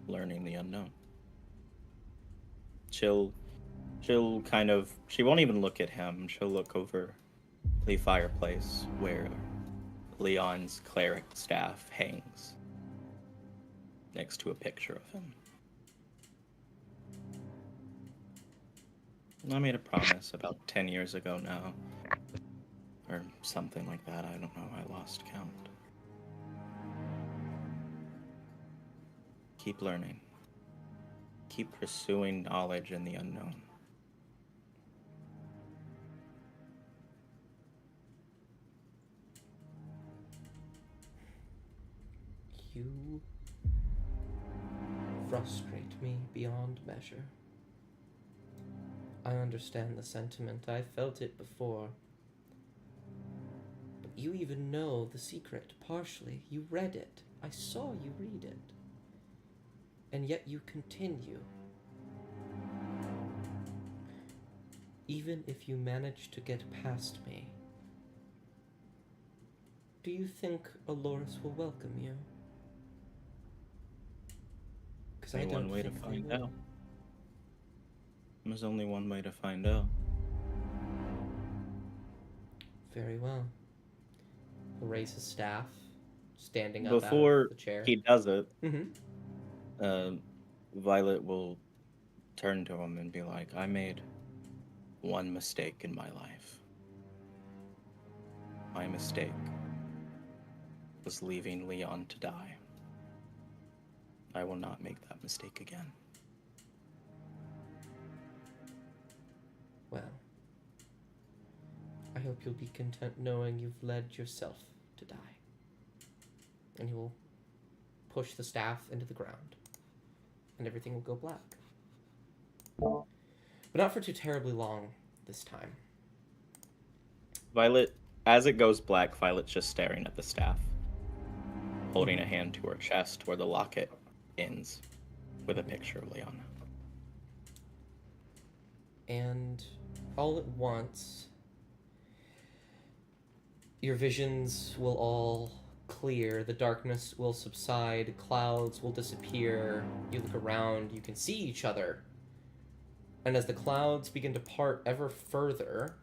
C: learning the unknown. She'll kind of, she won't even look at him. She'll look over the fireplace where Leon's cleric staff hangs next to a picture of him. I made a promise about 10 years ago now. Or something like that. I don't know. I lost count. Keep learning. Keep pursuing knowledge in the unknown.
F: You frustrate me beyond measure. I understand the sentiment. I felt it before. You even know the secret, partially. You read it. I saw you read it. And yet you continue. Even if you manage to get past me, do you think Aloris will welcome you? Because I
C: Only
F: don't
C: one way to
F: think they
C: find
F: will.
C: out. There's only one way to find out.
F: Very well. He'll raise his staff, standing up out
C: Before
F: of the chair.
C: he does it,
F: Mm-hmm.
C: Violet will turn to him and be like, I made one mistake in my life. My mistake was leaving Leon to die. I will not make that mistake again.
F: Well, I hope you'll be content knowing you've led yourself to die. And he will push the staff into the ground, and everything will go black. But not for too terribly long this time.
C: Violet, as it goes black, Violet's just staring at the staff, holding a hand to her chest where the locket ends with a picture of Leon.
F: And all at once, your visions will all clear, the darkness will subside, clouds will disappear, you look around, you can see each other. And as the clouds begin to part ever further,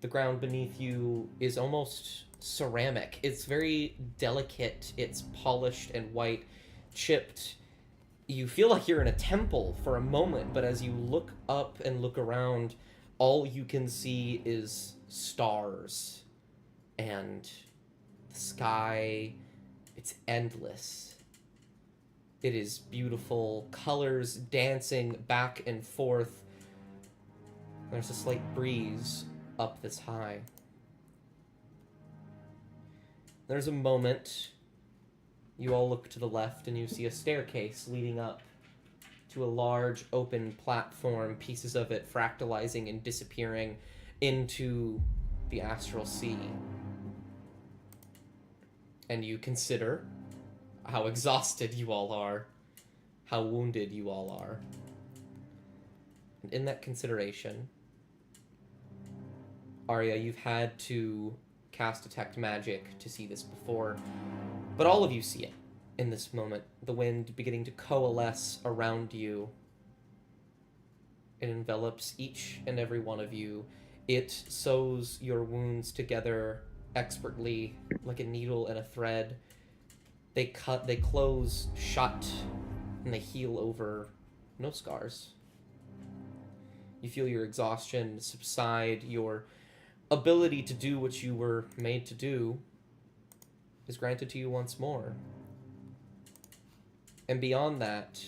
F: the ground beneath you is almost ceramic. It's very delicate, it's polished and white, chipped. You feel like you're in a temple for a moment, but as you look up and look around, all you can see is stars and the sky. It's endless. It is beautiful, colors dancing back and forth. There's a slight breeze up this high. There's a moment. You all look to the left and you see a staircase leading up to a large open platform, pieces of it fractalizing and disappearing into the astral sea. And you consider how exhausted you all are, how wounded you all are. And in that consideration, Arya, you've had to cast Detect Magic to see this before, but all of you see it in this moment. The wind beginning to coalesce around you. It envelops each and every one of you. It sews your wounds together expertly, like a needle and a thread. They close shut, and they heal over. No scars. You feel your exhaustion subside. Your ability to do what you were made to do is granted to you once more. And beyond that,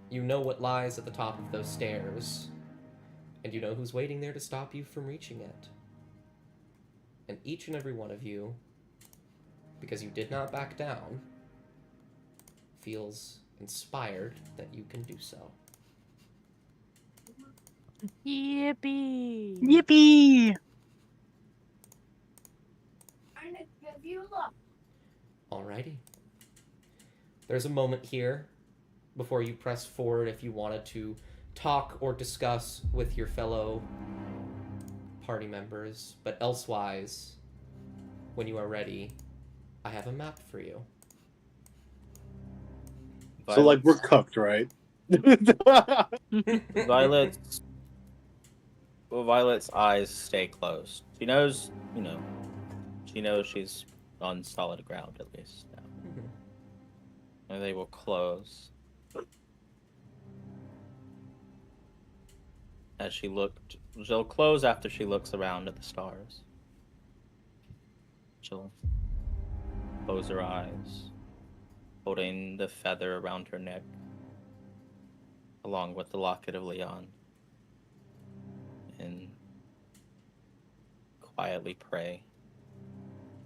F: you know what lies at the top of those stairs, and you know who's waiting there to stop you from reaching it. And each and every one of you, because you did not back down, feels inspired that you can do so.
B: Yippee!
A: Yippee!
F: Alrighty. There's a moment here before you press forward if you wanted to talk or discuss with your fellow party members, but elsewise, when you are ready, I have a map for you.
D: So, like, we're cooked, right?
C: Violet's eyes stay closed. She knows, she knows she's on solid ground at least now.
F: Mhm.
C: And they will close. She'll close after she looks around at the stars. She'll close her eyes, holding the feather around her neck, along with the locket of Leon, and quietly pray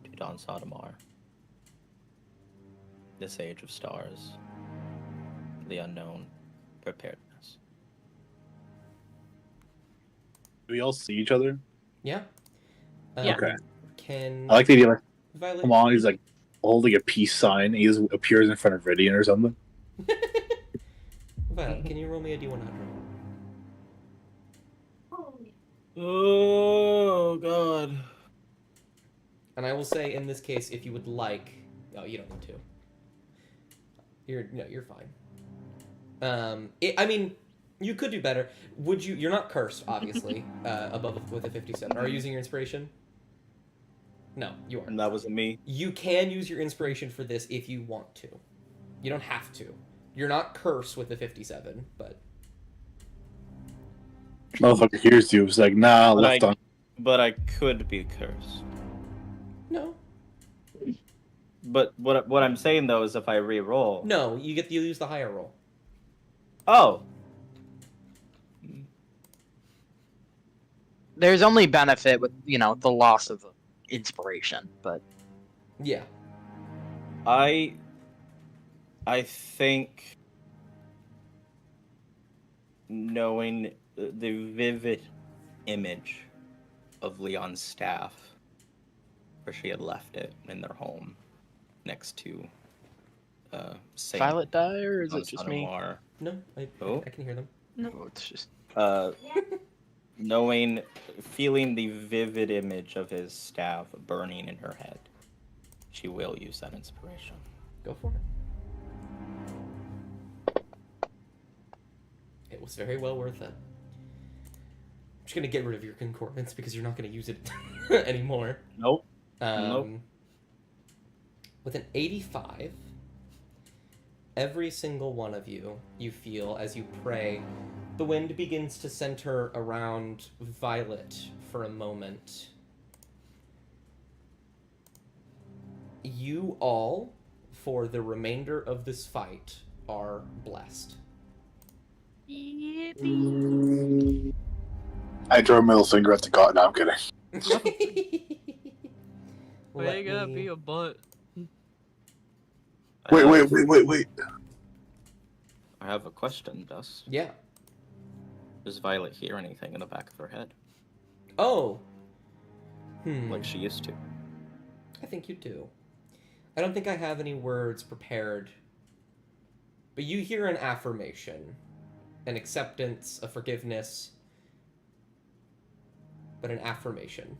C: to Don Sotomar, the Sage of Stars, the unknown preparedness.
D: Do we all see each other?
F: Yeah?
H: Yeah.
D: Okay.
F: Can
D: I like the idea, like,
F: Violet?
D: come on, he's like holding a peace sign. He just appears in front of Ridian or something.
F: Violet, can you roll me a D100?
C: Oh god.
F: And I will say, in this case, if you would like, no, you don't need to. You're fine. I mean, you could do better. Would you? You're not cursed, obviously. Above with a 57. Are you using your inspiration? No, you aren't.
C: And that wasn't me.
F: You can use your inspiration for this if you want to. You don't have to. You're not cursed with a 57, but
D: Motherfucker hears you. It's like, nah,
C: But
D: left on.
C: But I could be cursed.
F: no,
C: But what I'm saying though is if I re-roll.
F: no. You use the higher roll.
C: Oh.
A: There's only benefit with, the loss of inspiration, but
F: Yeah.
C: I think knowing the vivid image of Leon's staff, where she had left it in their home next to Saint
A: Violet die, or is it just me?
C: Anwar.
F: No, I can hear them.
A: No, it's just
C: Feeling the vivid image of his staff burning in her head, she will use that inspiration.
F: Go for it. It was very well worth it. I'm just gonna get rid of your concordance because you're not gonna use it anymore.
C: Nope.
F: Nope. With an 85, every single one of you feel as you pray, the wind begins to center around Violet for a moment. You all, for the remainder of this fight, are blessed.
D: I throw a middle finger at the god. No, I'm kidding.
F: Let
H: Way gotta
F: me-
H: be a butt.
D: Wait.
C: I have a question, Dust.
F: Yeah.
C: Does Violet hear anything in the back of her head,
F: Oh.
C: like she used to?
F: I think you do. I don't think I have any words prepared. But you hear an affirmation, an acceptance, a forgiveness, but an affirmation.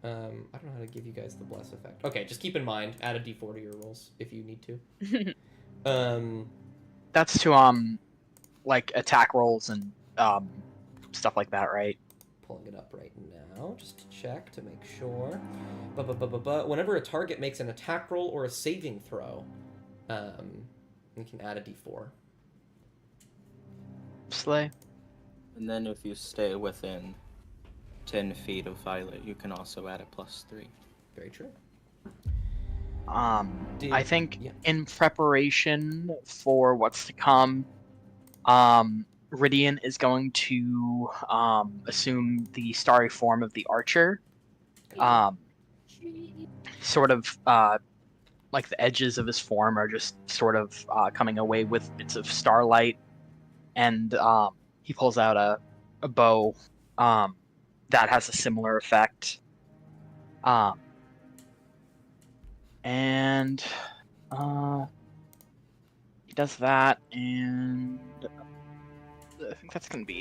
F: I don't know how to give you guys the bless effect. Okay, just keep in mind, add a d4 to your rolls if you need to.
A: that's to like attack rolls and stuff like that, right?
F: Pulling it up right now, just to check to make sure. Whenever a target makes an attack roll or a saving throw, you can add a d4.
A: Slay.
C: And then if you stay within 10 feet of Violet, you can also add a +3.
F: Very true.
A: I think
F: yeah.
A: in preparation for what's to come, Ridian is going to assume the starry form of the archer. Sort of like the edges of his form are just sort of coming away with bits of starlight, and he pulls out a bow that has a similar effect. And he does that, and I think that's gonna be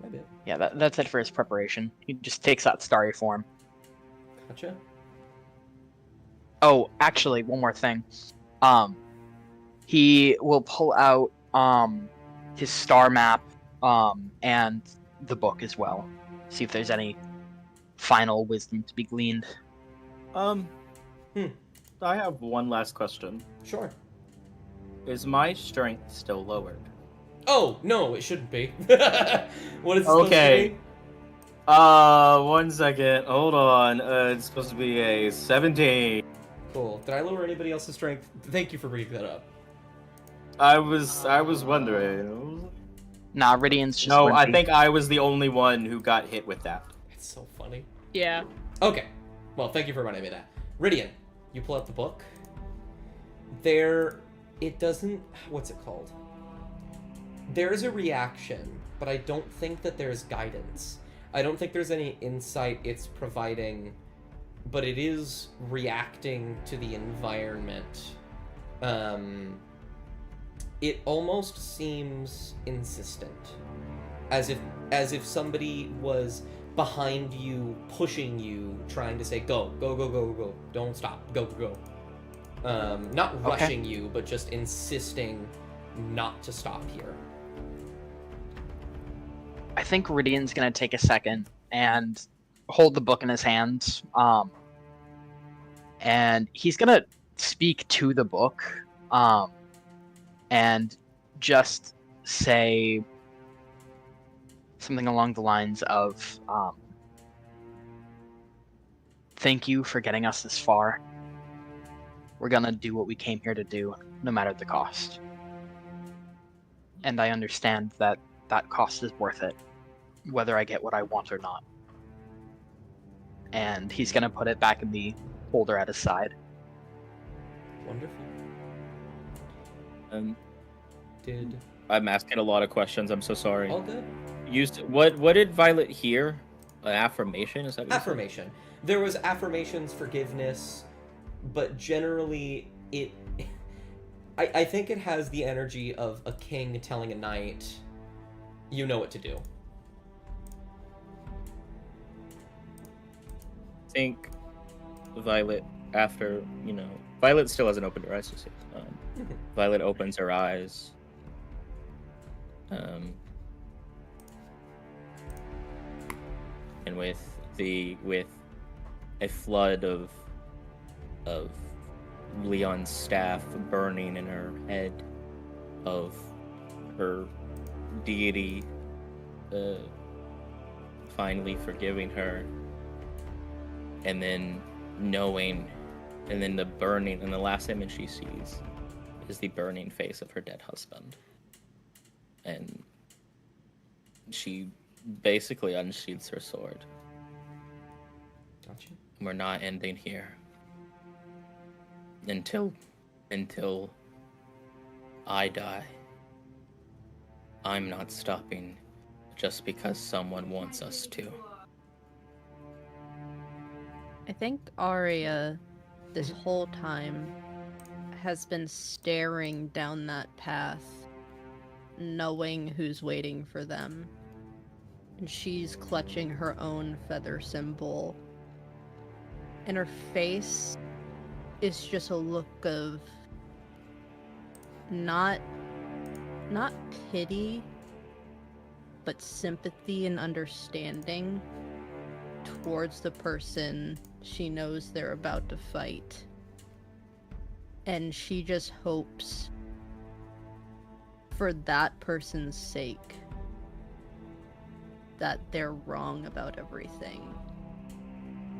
F: Maybe.
A: yeah. That's it for his preparation. He just takes that starry form.
F: Gotcha.
A: Oh, actually, one more thing. He will pull out his star map and the book as well. See if there's any final wisdom to be gleaned.
C: I have one last question.
F: Sure.
C: Is my strength still lowered?
F: Oh, no, it shouldn't be. What is it supposed to
C: Okay.
F: be?
C: 1 second. Hold on. It's supposed to be a 17.
F: Cool. Did I lower anybody else's strength? Thank you for bringing that up.
C: I was wondering.
A: Nah, Ridian's just.
C: No, I
A: wimpy.
C: think I was the only one who got hit with that.
F: It's so funny.
H: Yeah.
F: Okay. Well, thank you for reminding me of that. Ridian, you pull out the book. There, it doesn't. What's it called? There's a reaction, but I don't think that there's guidance. I don't think there's any insight it's providing, but it is reacting to the environment. It almost seems insistent, as if somebody was behind you, pushing you, trying to say go, go, go, go, go, don't stop, go, go, go. Not rushing you, but just insisting not to stop here.
A: I think Rydian's gonna take a second and hold the book in his hands. And he's gonna speak to the book, and just say something along the lines of, thank you for getting us this far. We're gonna do what we came here to do, no matter the cost. And I understand that that cost is worth it, whether I get what I want or not. And he's gonna put it back in the holder at his side.
F: Wonderful.
C: Did I'm asking a lot of questions. I'm so sorry.
F: All good.
C: What did Violet hear? An affirmation? Is that what
F: Affirmation. There was affirmations, forgiveness, but generally it. I think it has the energy of a king telling a knight, "You know what to do."
C: I think Violet, after Violet still hasn't opened her eyes to see. Violet opens her eyes. And with a flood of Leon's staff burning in her head, of her deity finally forgiving her, and then knowing, and then the burning, and the last image she sees is the burning face of her dead husband. And she basically unsheathes her sword.
F: Gotcha.
C: We're not ending here. Until I die. I'm not stopping just because someone wants us to.
G: I think Arya, this whole time, has been staring down that path, knowing who's waiting for them. And she's clutching her own feather symbol. And her face is just a look of not pity, but sympathy and understanding towards the person she knows they're about to fight. And she just hopes, for that person's sake, that they're wrong about everything.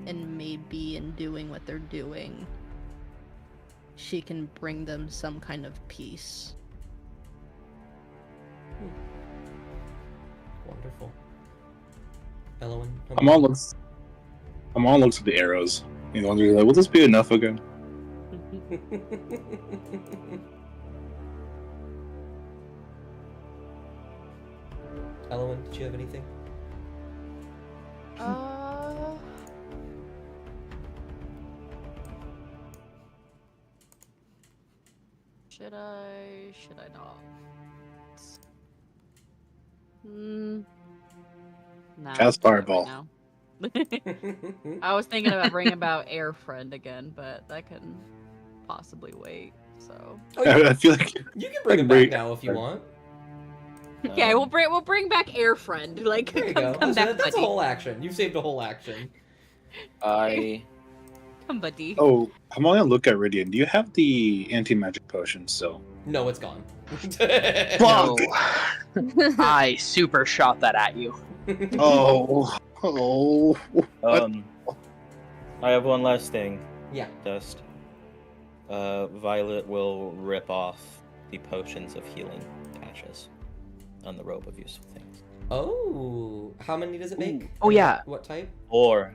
G: And maybe in doing what they're doing, she can bring them some kind of peace.
F: Wonderful. Elowen?
D: Amon looks at the arrows. You know, like, will this be enough again?
F: Elowen, did you have anything?
B: Should I not? Nah,
D: Cast Fireball.
B: now. I was thinking about bringing about Air Friend again, but that couldn't possibly wait. So
F: Oh,
D: I feel like
F: you can bring it back now if you want.
B: okay, we'll bring back Air Friend. Like,
F: There you
B: come
F: go.
B: back,
F: That's a
B: buddy.
F: whole action. You've saved a whole action.
B: Come, buddy.
D: I'm gonna look at Rydian. Do you have the anti-magic potion still?
F: No, it's gone.
A: No. I super shot that at you.
D: Oh.
C: I have one last thing.
F: Yeah.
C: Just Violet will rip off the potions of healing patches on the robe of useful things.
F: Oh, how many does it make?
A: Oh, yeah.
F: What type?
C: Or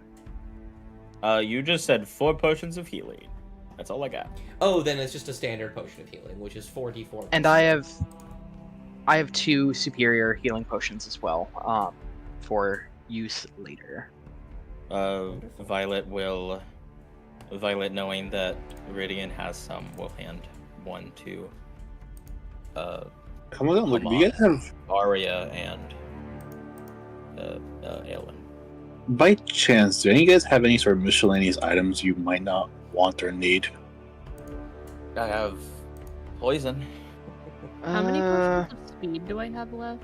C: you just said 4 potions of healing. That's all I got.
F: Oh, then it's just a standard potion of healing, which is 4d4.
A: And I have I have 2 superior healing potions as well, for use later.
C: Violet, knowing that Ridian has some, will hand one to
D: Come on, look, you guys have,
C: Arya and Aelin.
D: by chance, do any of you guys have any sort of miscellaneous items you might not want or need?
C: I have poison.
H: How many potions of speed do I have left?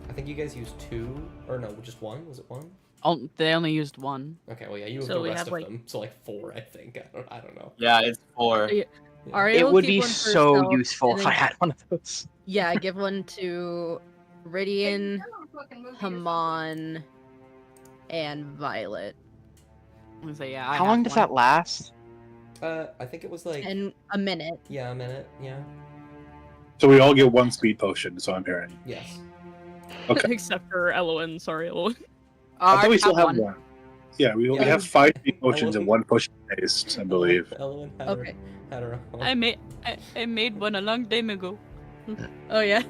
F: I think you guys used 2, or no, just 1. Was it 1?
B: Oh, they only used 1.
F: Okay, well, yeah, you have
H: So
F: the
H: we
F: rest
H: have,
F: of
H: like-
F: them, so like 4, I think. I don't know.
C: Yeah, it's 4.
H: Yeah. Arya
A: It
H: will
A: would
H: keep
A: be
H: one for
A: so
H: herself,
A: useful
H: and
A: if
H: then-
A: I had one of those.
G: Yeah, give one to Ridian, Hamon, and Violet.
B: I was like, yeah,
A: How long does that last?
F: I think it was like,
G: And a minute.
F: yeah, a minute, yeah.
D: So we all get 1 speed potion, so I'm hearing.
F: Yes.
D: Okay.
H: Except for Elowen, sorry, Elowen.
D: I thought we still have one. Yeah, we
F: Yeah.
D: have 5 speed potions and 1 potion paste, I believe.
F: Ellen had
G: Okay.
F: had her own.
B: I made one a long time ago.
G: Oh yeah.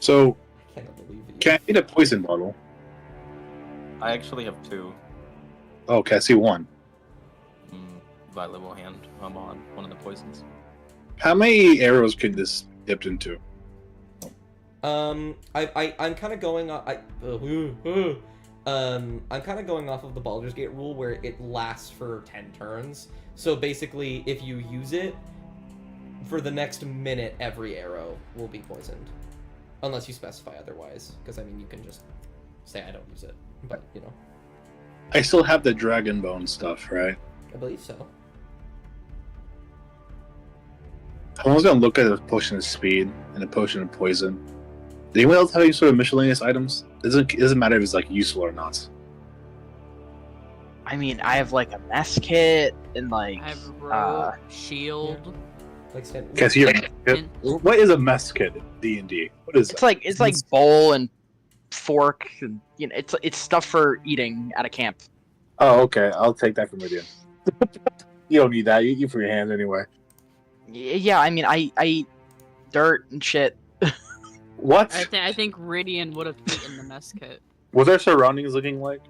D: So,
F: I cannot believe it.
D: can I get a poison bottle?
C: I actually have 2.
D: Oh, okay, I see 1.
C: Violet will hand Hamon one of the poisons.
D: How many arrows could this dipped into?
F: I'm kind of going off. I'm kind of going off of the Baldur's Gate rule where it lasts for 10 turns. So basically, if you use it for the next minute, every arrow will be poisoned, unless you specify otherwise. Because I mean, you can just say I don't use it, but you know,
D: I still have the dragon bone stuff, right?
F: I believe so.
D: I was gonna look at a potion of speed and a potion of poison. Does anyone else have any sort of miscellaneous items? It doesn't matter if it's like useful or not.
A: I mean, I have like a mess kit and like
B: I have rope, shield.
F: Like stand-
D: Okay, so you're,
B: And-
D: what is a mess kit in D&D? What is
A: it's
D: that?
A: like bowl and fork and you know it's stuff for eating at a camp.
D: Oh, okay. I'll take that from Lydia. You don't need that. You eat for your hands anyway.
A: Yeah, I mean, I eat dirt and shit.
D: What?
B: I think Ridian would have eaten the mess kit.
D: What are surroundings looking like?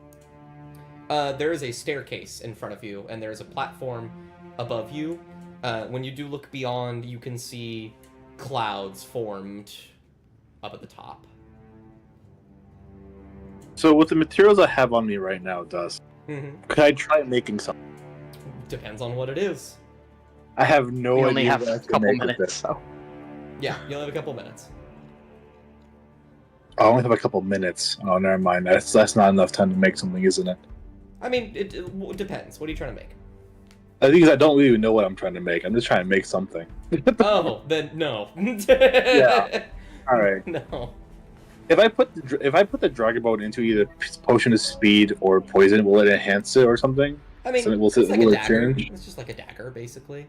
F: There is a staircase in front of you, and there is a platform above you. When you do look beyond, you can see clouds formed up at the top.
D: So with the materials I have on me right now, Dust, could I try making something?
F: Depends on what it is.
D: I have no
A: We
D: idea.
A: only have
D: what I
A: a
D: can
A: couple
D: make with
A: minutes,
D: this.
A: so
F: Yeah, you'll have a couple minutes.
D: I only have a couple minutes. Oh, never mind. That's not enough time to make something, isn't it?
F: I mean, it depends. What are you trying to make?
D: I think I don't really know what I'm trying to make. I'm just trying to make something.
F: Oh, then no.
D: Yeah. All right.
F: No.
D: If I put the dragon boat into either potion of speed or poison, will it enhance it or something?
F: I mean,
D: So it will-
F: it's like
D: will
F: a
D: it
F: dagger.
D: change?
F: It's just like a dagger, basically.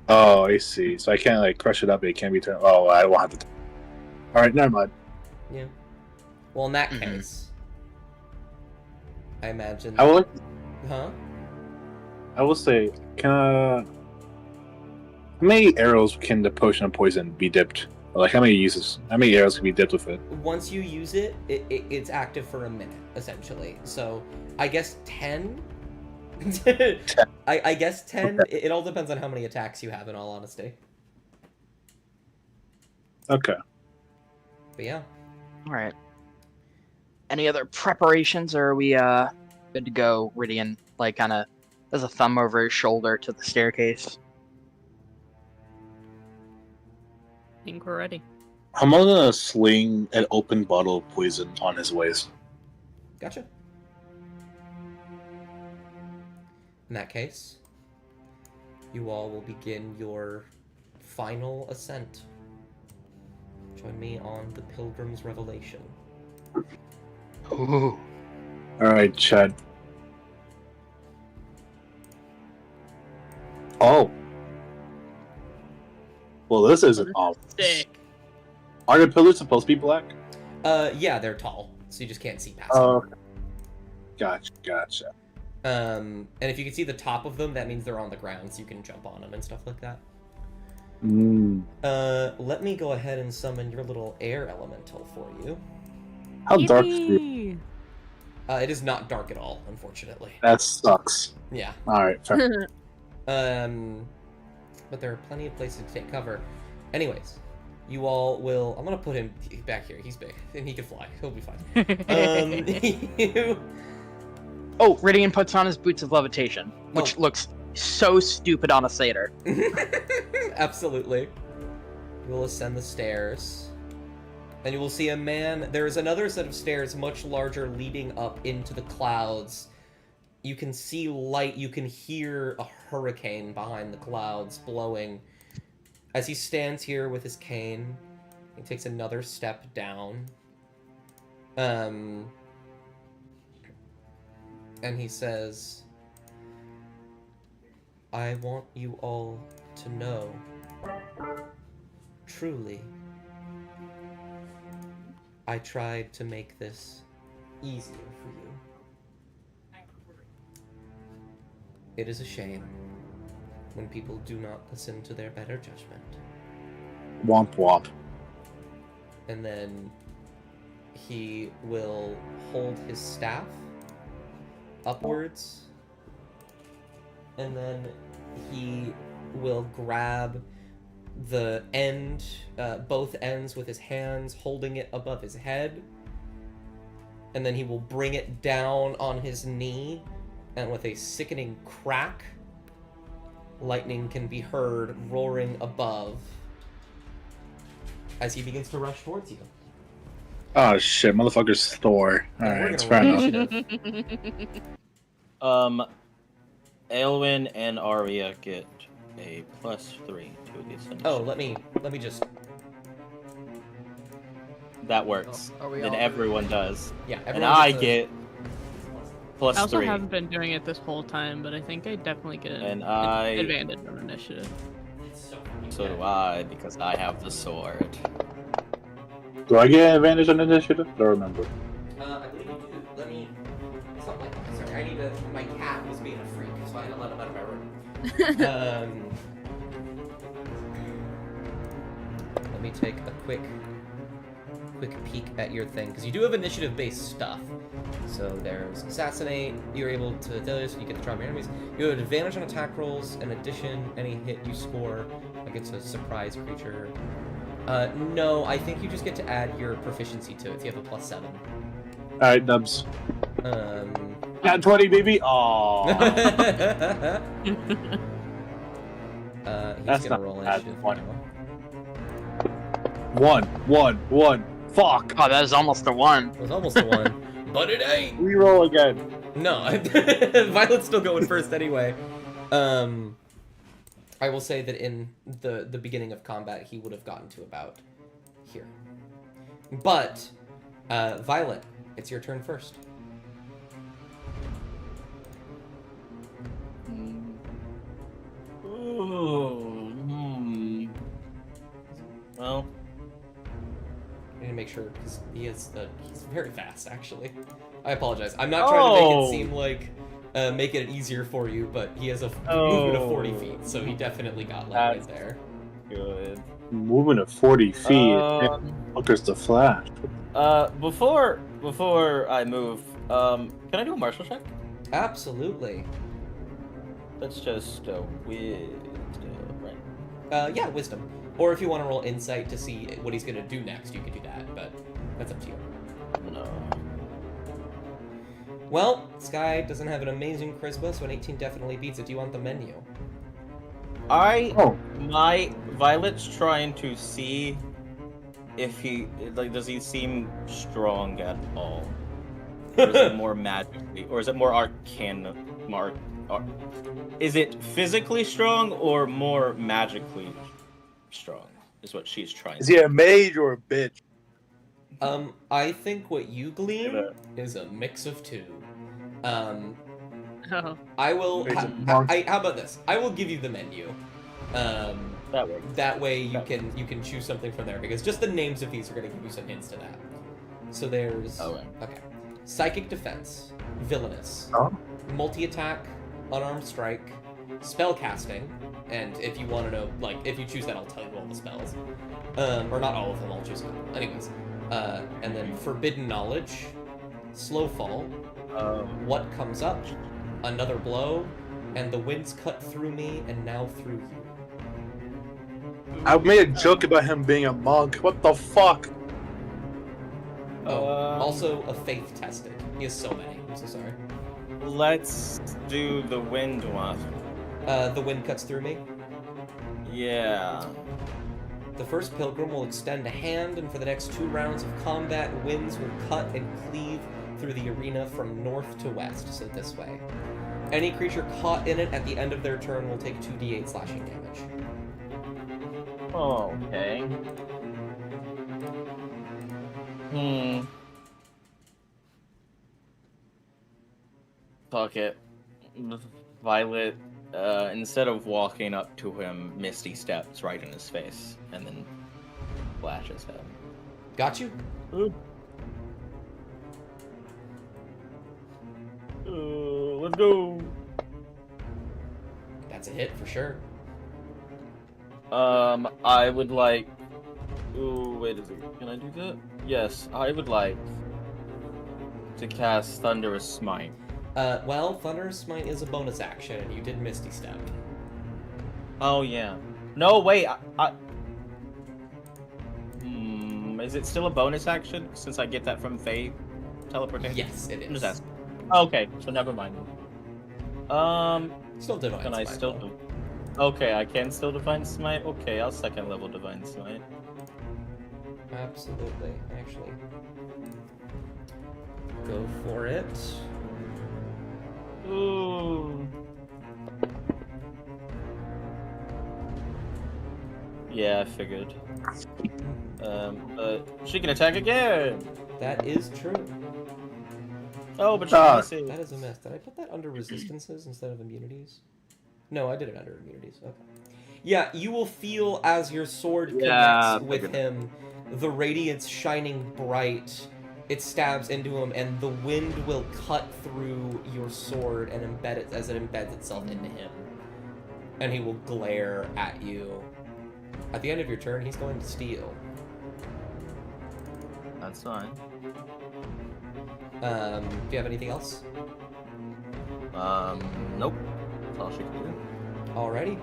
D: Oh, I see. So I can't like crush it up. It can't be turned. Oh, I won't have to. All right, never mind.
F: Yeah. Well, in that
A: Mhm.
F: case, I imagine.
D: I will.
F: Huh?
D: I will say, how many arrows can the potion of poison be dipped? Or, like how many uses? How many arrows can be dipped with it?
F: Once you use it, it's active for a minute, essentially. So, I guess 10? I guess 10.
D: Okay.
F: It all depends on how many attacks you have, in all honesty.
D: Okay.
F: But yeah.
A: all right. Any other preparations, or are we good to go? Ridian, like, kind of has a thumb over his shoulder to the staircase.
H: I think we're ready.
D: I'm gonna sling an open bottle of poison on his waist.
F: Gotcha. In that case, you all will begin your final ascent. Join me on the Pilgrim's Revelation.
A: Ooh.
D: All right, Chad. Oh. Well, this isn't obvious.
H: Sick.
D: Are the pillars supposed to be black?
F: Yeah, they're tall, so you just can't see past them.
D: Oh. Gotcha.
F: And if you can see the top of them, that means they're on the ground, so you can jump on them and stuff like that. Let me go ahead and summon your little air elemental for you.
D: How dark is it?
B: Yippee!
F: It is not dark at all, unfortunately.
D: That sucks.
F: Yeah.
D: Alright, fair.
F: But there are plenty of places to take cover. Anyways, you all will... I'm gonna put him back here. He's big, and he can fly. He'll be fine.
A: Oh, Ridian puts on his boots of levitation, which looks so stupid on a satyr.
F: Absolutely. You will ascend the stairs. And you will see a man... There is another set of stairs, much larger, leading up into the clouds. You can see light. You can hear a hurricane behind the clouds blowing. As he stands here with his cane, he takes another step down. And he says, I want you all to know, truly, I tried to make this easier for you. It is a shame when people do not listen to their better judgment.
D: Womp womp.
F: And then he will hold his staff upwards, and then he will grab the end, both ends with his hands, holding it above his head, and then he will bring it down on his knee, and with a sickening crack, lightning can be heard roaring above as he begins to rush towards you.
D: Oh shit, motherfucker's Thor.
F: And we're
D: Alright, it's
F: gonna
D: fair
F: roll
D: enough.
F: initiative.
C: Aelwyn and Arya get a +3 to this initiative.
F: Oh, let me just...
C: That works.
A: Are we
C: Then
A: all-
C: everyone does.
F: Yeah,
C: And
F: everyone
C: I
F: gets a-
C: get +3.
H: I also haven't been doing it this whole time, but I think I definitely get
C: And
H: an
C: I-
H: advantage on initiative.
C: So do I, because I have the sword.
D: Do I get an advantage on initiative? I don't remember.
F: I believe you do. Let me... Something like that. Sorry, I need to... My cat was being a freak, so I had to let him out of my room. Let me take a quick peek at your thing, because you do have initiative-based stuff. So there's Assassinate, you're able to do this, you get to charm your enemies. You have an advantage on attack rolls. In addition, any hit you score, like it's a surprise creature. No, I think you just get to add your proficiency to it. You have a +7.
D: Alright, Dubs. Got 20, baby! Aww.
F: He's
D: That's
F: gonna
D: not
F: roll
D: bad.
F: initiative
D: One.
F: now.
D: 1. Fuck!
A: Oh, that was almost a 1.
F: It was almost a 1, but it ain't!
D: Reroll again.
F: No, Violet's still going first anyway. I will say that in the beginning of combat, he would have gotten to about here. But, Violet, it's your turn first.
C: Well,
F: I need to make sure, because he's very fast, actually. I apologize. I'm not trying to make it seem like, make it easier for you, but he has a movement of 40 feet, so he definitely got leeway there.
C: good.
D: Moving at 40 feet. Fucker's the Flash.
C: Before I move, can I do a martial check?
F: Absolutely.
C: That's just wisdom, right?
F: Yeah, wisdom. Or if you want to roll insight to see what he's going to do next, you can do that, but that's up to you.
C: No.
F: Well, this guy doesn't have an amazing charisma, so an 18 definitely beats it. Do you want the menu?
C: My Violet's trying to see if he, like, does he seem strong at all? Or is it more magically, or is it more is it physically strong or more magically strong? Is what she's trying.
D: Is he a mage or a bitch?
F: I think what you glean is a mix of two.
H: Oh.
F: I will.
D: Mix of
F: How
D: monk.
F: about this? I will give you the menu.
C: That works.
F: That way you can choose something from there, because just the names of these are going to give you some hints to that. So there's
C: Okay.
F: Psychic Defense, Villainous,
D: Oh.
F: Multi-Attack, Unarmed Strike, spell casting, and if you want to know, like, if you choose that, I'll tell you all the spells. Or not all of them, I'll choose them. Anyways. And then Forbidden Knowledge, Slow Fall, What Comes Up, Another Blow, and The Winds Cut Through Me and Now Through You.
D: I made a joke about him being a monk. What the fuck?
F: Also a faith tested. He has so many. I'm so sorry.
C: Let's do the wind one.
F: The Wind Cuts Through Me.
C: Yeah.
F: The first pilgrim will extend a hand, and for the next 2 rounds of combat, winds will cut and cleave through the arena from north to west, so this way. Any creature caught in it at the end of their turn will take 2d8 slashing damage.
C: Okay. Fuck it. Violet, instead of walking up to him, Misty steps right in his face and then flashes him.
F: Got you?
C: Let's go.
F: That's a hit for sure.
C: I would like. Ooh, wait a second. Can I do that? Yes, I would like to cast Thunderous Smite.
F: Well, Thunderous Smite is a bonus action, and you did Misty Step.
C: Oh yeah. No, wait. Is it still a bonus action since I get that from Faye teleportation?
F: Yes, it
C: I'm
F: is.
C: just asking. Okay, so never mind.
F: Still Divine
C: Can I
F: Smite,
C: still?
F: though.
C: Okay, I can still Divine Smite. Okay, I'll second level Divine Smite.
F: Absolutely, actually. Go for it.
C: Ooh. Yeah, I figured. But she can attack again.
F: That is true.
C: Oh, but she's missing.
F: That is a miss. Did I put that under resistances instead of immunities? No, I did it under immunities. Okay. Yeah, you will feel as your sword connects with him, the radiance shining bright. It stabs into him, and the wind will cut through your sword and embed it as it embeds itself into him. And he will glare at you. At the end of your turn, he's going to steal.
C: That's fine.
F: Do you have anything else?
C: Nope. That's all she can do.
F: Alrighty.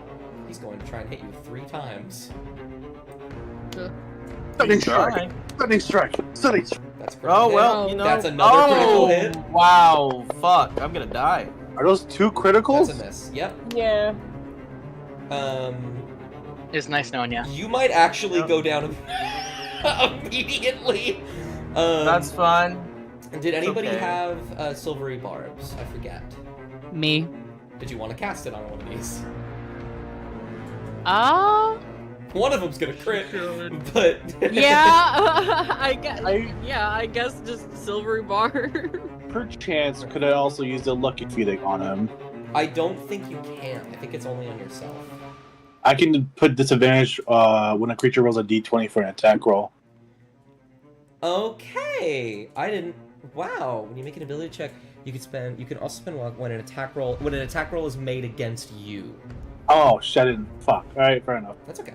F: He's going to try and hit you 3 times.
D: Stunning strike! Stunning strike! Stunning strike!
F: That's a critical
C: Oh, well,
F: hit.
C: you know.
F: That's another critical
C: Oh,
F: hit.
C: wow. Fuck. I'm gonna die.
D: Are those 2 criticals?
F: That's a miss. Yep.
C: Yeah.
A: It's nice knowing you.
F: You might actually go down immediately.
C: That's fine.
F: Did anybody
C: okay.
F: have silvery barbs? I forget.
B: Me.
F: Did you want to cast it on one of these? One of them's gonna crit, but
H: Yeah, I guess just silvery bar.
D: Perchance, could I also use the Lucky Feeding on him?
F: I don't think you can. I think it's only on yourself.
D: I can put disadvantage when a creature rolls a d20 for an attack roll.
F: Okay, I didn't. Wow, when you make an ability check, you can also spend when an attack roll is made against you.
D: Oh, shit, I didn't. Fuck. Alright, fair enough.
F: That's okay.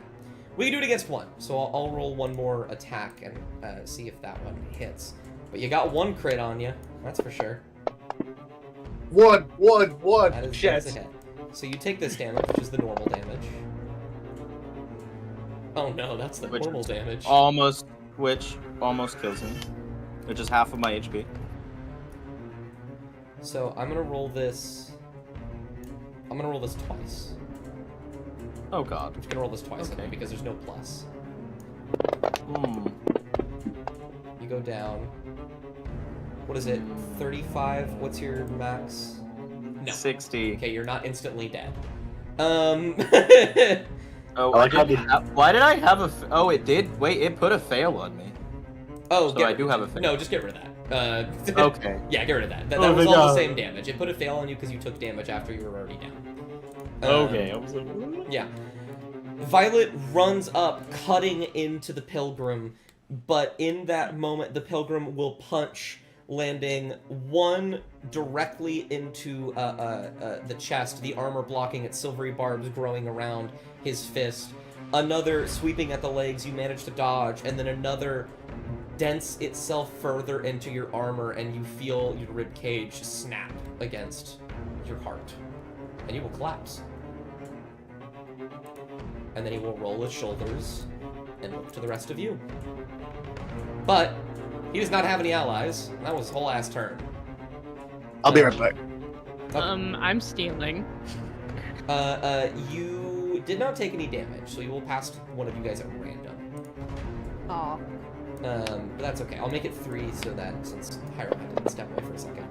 F: We can do it against one, so I'll roll one more attack and see if that one hits. But you got 1 crit on you, that's for sure.
D: One.
F: That is a hit. So you take this damage, which is the normal damage. Oh no, that's the normal damage.
C: Which almost kills me. Which is half of my HP.
F: So I'm gonna roll this. I'm gonna roll this twice.
C: Oh god.
F: I'm just gonna roll this twice
C: Okay.
F: because there's no plus.
C: Hmm.
F: You go down. What is it? 35? What's your max? No.
C: 60.
F: Okay, you're not instantly dead.
C: Oh,
D: I like how
C: why did I have a? Oh, it did. Wait, it put a fail on me.
F: Oh,
C: So I do have a fail.
F: No, just get rid of that.
C: Okay.
F: Yeah, get rid of that. That
D: Oh
F: was
D: my
F: all the
D: God.
F: same damage. It put a fail on you because you took damage after you were already down.
C: Okay. I was like,
F: Yeah. Violet runs up, cutting into the pilgrim, but in that moment, the pilgrim will punch landing one directly into the chest, the armor blocking it, silvery barbs growing around his fist. Another sweeping at the legs, you manage to dodge, and then another dents itself further into your armor, and you feel your rib cage snap against your heart, and you will collapse. And then he will roll his shoulders and look to the rest of you. But he does not have any allies. That was his whole ass turn.
A: I'll be right back.
H: I'm stealing.
F: You did not take any damage, so you will pass one of you guys at random.
G: Aw.
F: But that's okay. I'll make it 3 so that since Hiram had to step away for a second.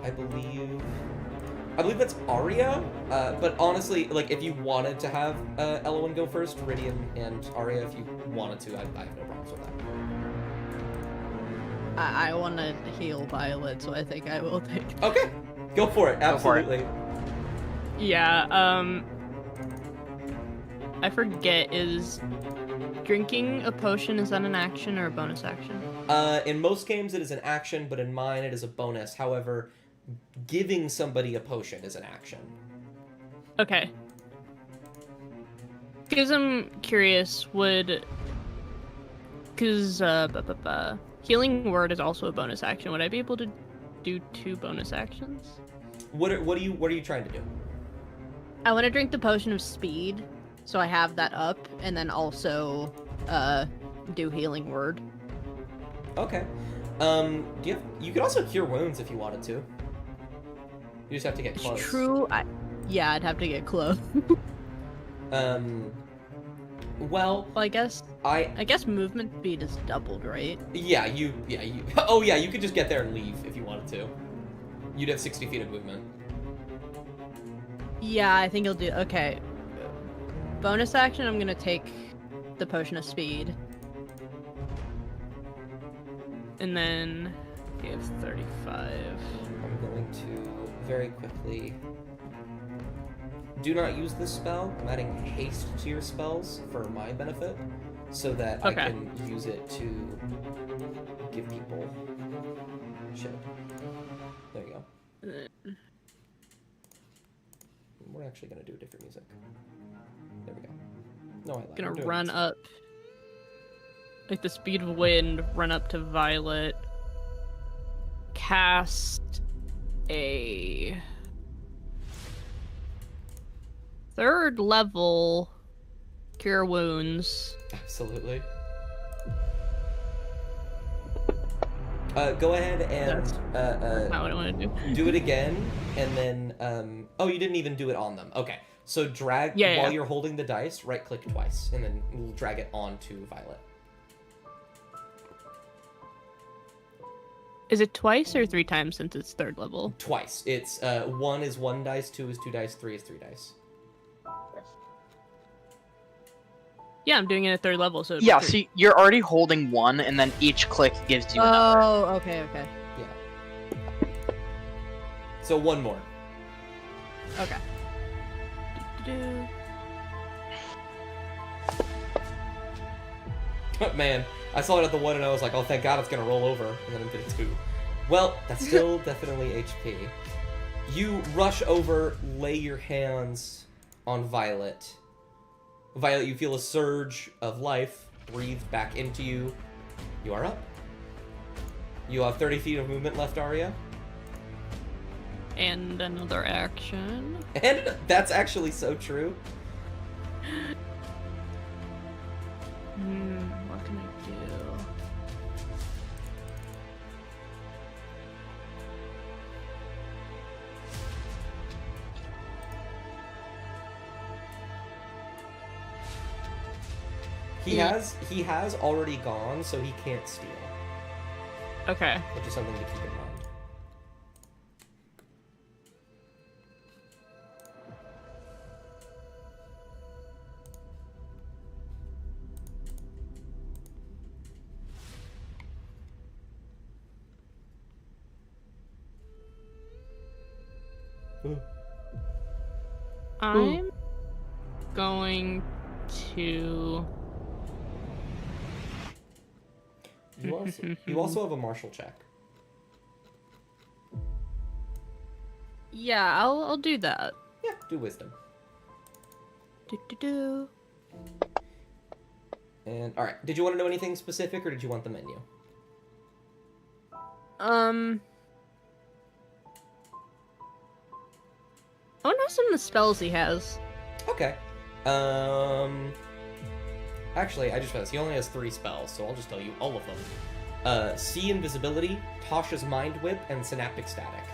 F: I believe that's Arya. But honestly, like if you wanted to have Elowen go first, Ridian and Arya, if you wanted to, I have no problems with that.
G: I want to heal Violet, so I think I will take.
F: Okay, go for it.
A: Go for it.
F: Absolutely.
H: Yeah, I forget, is drinking a potion, is that an action or a bonus action?
F: In most games it is an action, but in mine it is a bonus. However, giving somebody a potion is an action.
H: Okay. Because I'm curious, because healing word is also a bonus action. Would I be able to do 2 bonus actions?
F: What are you trying to do?
G: I want to drink the potion of speed, so I have that up, and then also do healing word.
F: Okay. You could also cure wounds if you wanted to. You just have to get
G: It's
F: close.
G: true. Yeah, I'd have to get close.
F: Well,
G: Well, I guess
F: I
G: movement speed is doubled, right?
F: yeah, you oh yeah, you could just get there and leave if you wanted to. You'd have 60 feet of movement.
G: Yeah, I think I'll do. Okay. Bonus action, I'm gonna take the potion of speed.
H: And then give 35.
F: I'm going to very quickly. Do not use this spell. I'm adding haste to your spells for my benefit, so that
H: Okay.
F: I can use it to give people shit. There you go. We're actually gonna do different music. There we go. No, I lied.
H: Gonna
F: We're doing
H: run
F: this.
H: up, like the speed of wind, run up to Violet, cast a 3rd level cure wounds.
F: Absolutely. Go ahead and
H: Not what I want to do.
F: do it again, and then oh, you didn't even do it on them. Okay, so drag
H: Yeah,
F: while
H: yeah.
F: you're holding the dice, right click twice, and then we'll drag it onto Violet.
H: Is it twice or 3 times since it's 3rd level?
F: Twice. It's 1 is 1 dice, 2 is 2 dice, 3 is 3 dice.
H: Yeah, I'm doing it at 3rd level, so it'd be
A: Yeah,
H: 3.
A: see, you're already holding one, and then each click gives you another.
G: Oh, okay.
F: Yeah. So one more.
G: Okay.
F: Man, I saw it at the 1 and I was like, oh, thank God it's gonna roll over, and then I did a 2. Well, that's still definitely HP. You rush over, lay your hands on Violet. Violet, you feel a surge of life breathe back into you. You are up. You have 30 feet of movement left, Arya.
H: And another action.
F: And that's actually so true.
H: What can I do?
F: He has already gone, so he can't steal,
H: Okay.
F: which is something to keep in mind.
H: I'm going to.
F: You also have a martial check.
H: Yeah, I'll do that.
F: Yeah, do wisdom.
H: Do.
F: And alright, did you want to know anything specific or did you want the menu?
H: I want to know some of the spells he has.
F: Okay. Actually, I just realized he only has 3 spells, so I'll just tell you all of them. See Invisibility, Tasha's Mind Whip, and Synaptic Static.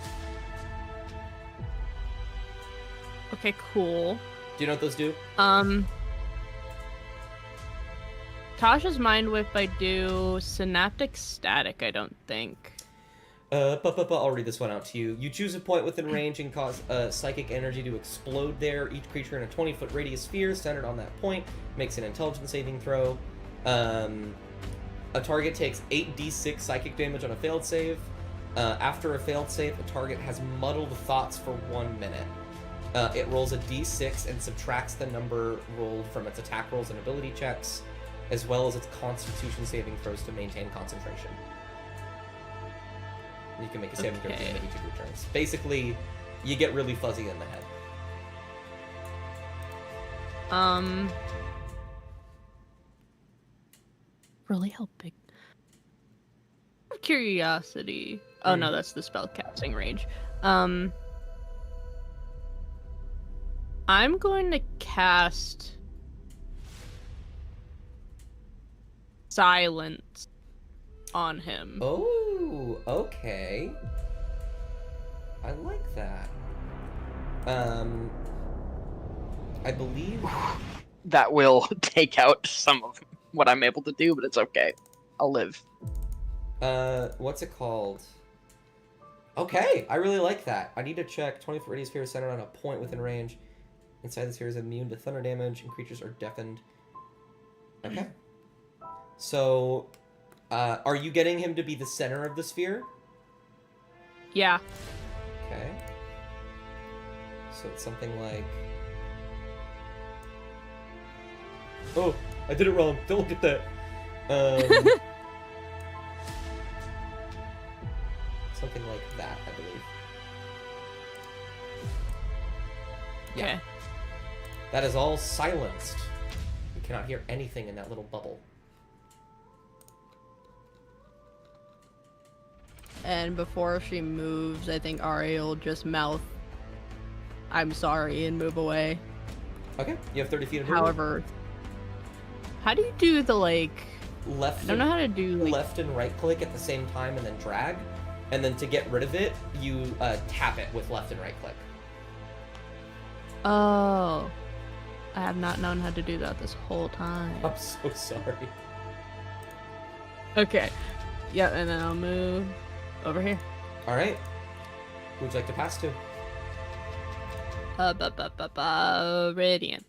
H: Okay, cool.
F: Do you know what those do?
H: Tasha's Mind Whip I do. Synaptic Static I don't think.
F: I'll read this one out to you. You choose a point within range and cause psychic energy to explode there. Each creature in a 20-foot radius sphere centered on that point makes an intelligence saving throw. A target takes 8d6 psychic damage on a failed save. After a failed save, a target has muddled thoughts for 1 minute. It rolls a d6 and subtracts the number rolled from its attack rolls and ability checks, as well as its constitution saving throws to maintain concentration. You can make a saving throw at the end of each of your turns. Basically, you get really fuzzy in the head.
H: Really how big? Curiosity. Oh no, that's the spell casting range. I'm going to cast Silence on him.
F: Oh, okay. I like that. I believe
A: That will take out some of what I'm able to do, but it's okay. I'll live.
F: what's it called? Okay, I really like that. I need to check 20-foot radius sphere centered on a point within range. Inside the sphere is immune to thunder damage, and creatures are deafened. Okay. So, are you getting him to be the center of the sphere?
H: Yeah.
F: Okay. So it's something like... Oh, I did it wrong. Don't look at that. Something like that, I believe. Yeah.
H: Okay.
F: That is all silenced. You cannot hear anything in that little bubble.
G: And before she moves, I think Ari will just mouth, "I'm sorry," and move away.
F: Okay, you have 30 feet of movement.
G: However,
H: How do you do the, like...
F: Left
H: I don't know how to do, like...
F: left and right click at the same time and then drag. And then to get rid of it, you tap it with left and right click.
H: Oh. I have not known how to do that this whole time.
F: I'm so sorry.
H: Okay. Yeah, and then I'll move over here.
F: Alright. Who would you like to pass to?
H: Radiant.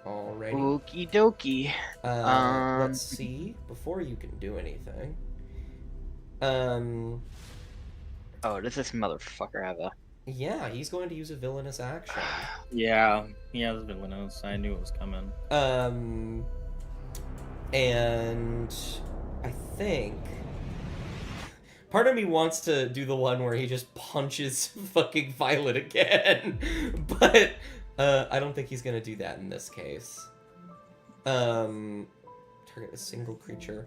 F: Alrighty.
A: Okie dokie.
F: Let's see. Before you can do anything.
A: Oh, does this motherfucker have a...
F: Yeah, he's going to use a villainous action.
C: Yeah, he has villainous. I knew it was coming.
F: And I think part of me wants to do the one where he just punches fucking Violet again, but I don't think he's gonna do that in this case. Target a single creature.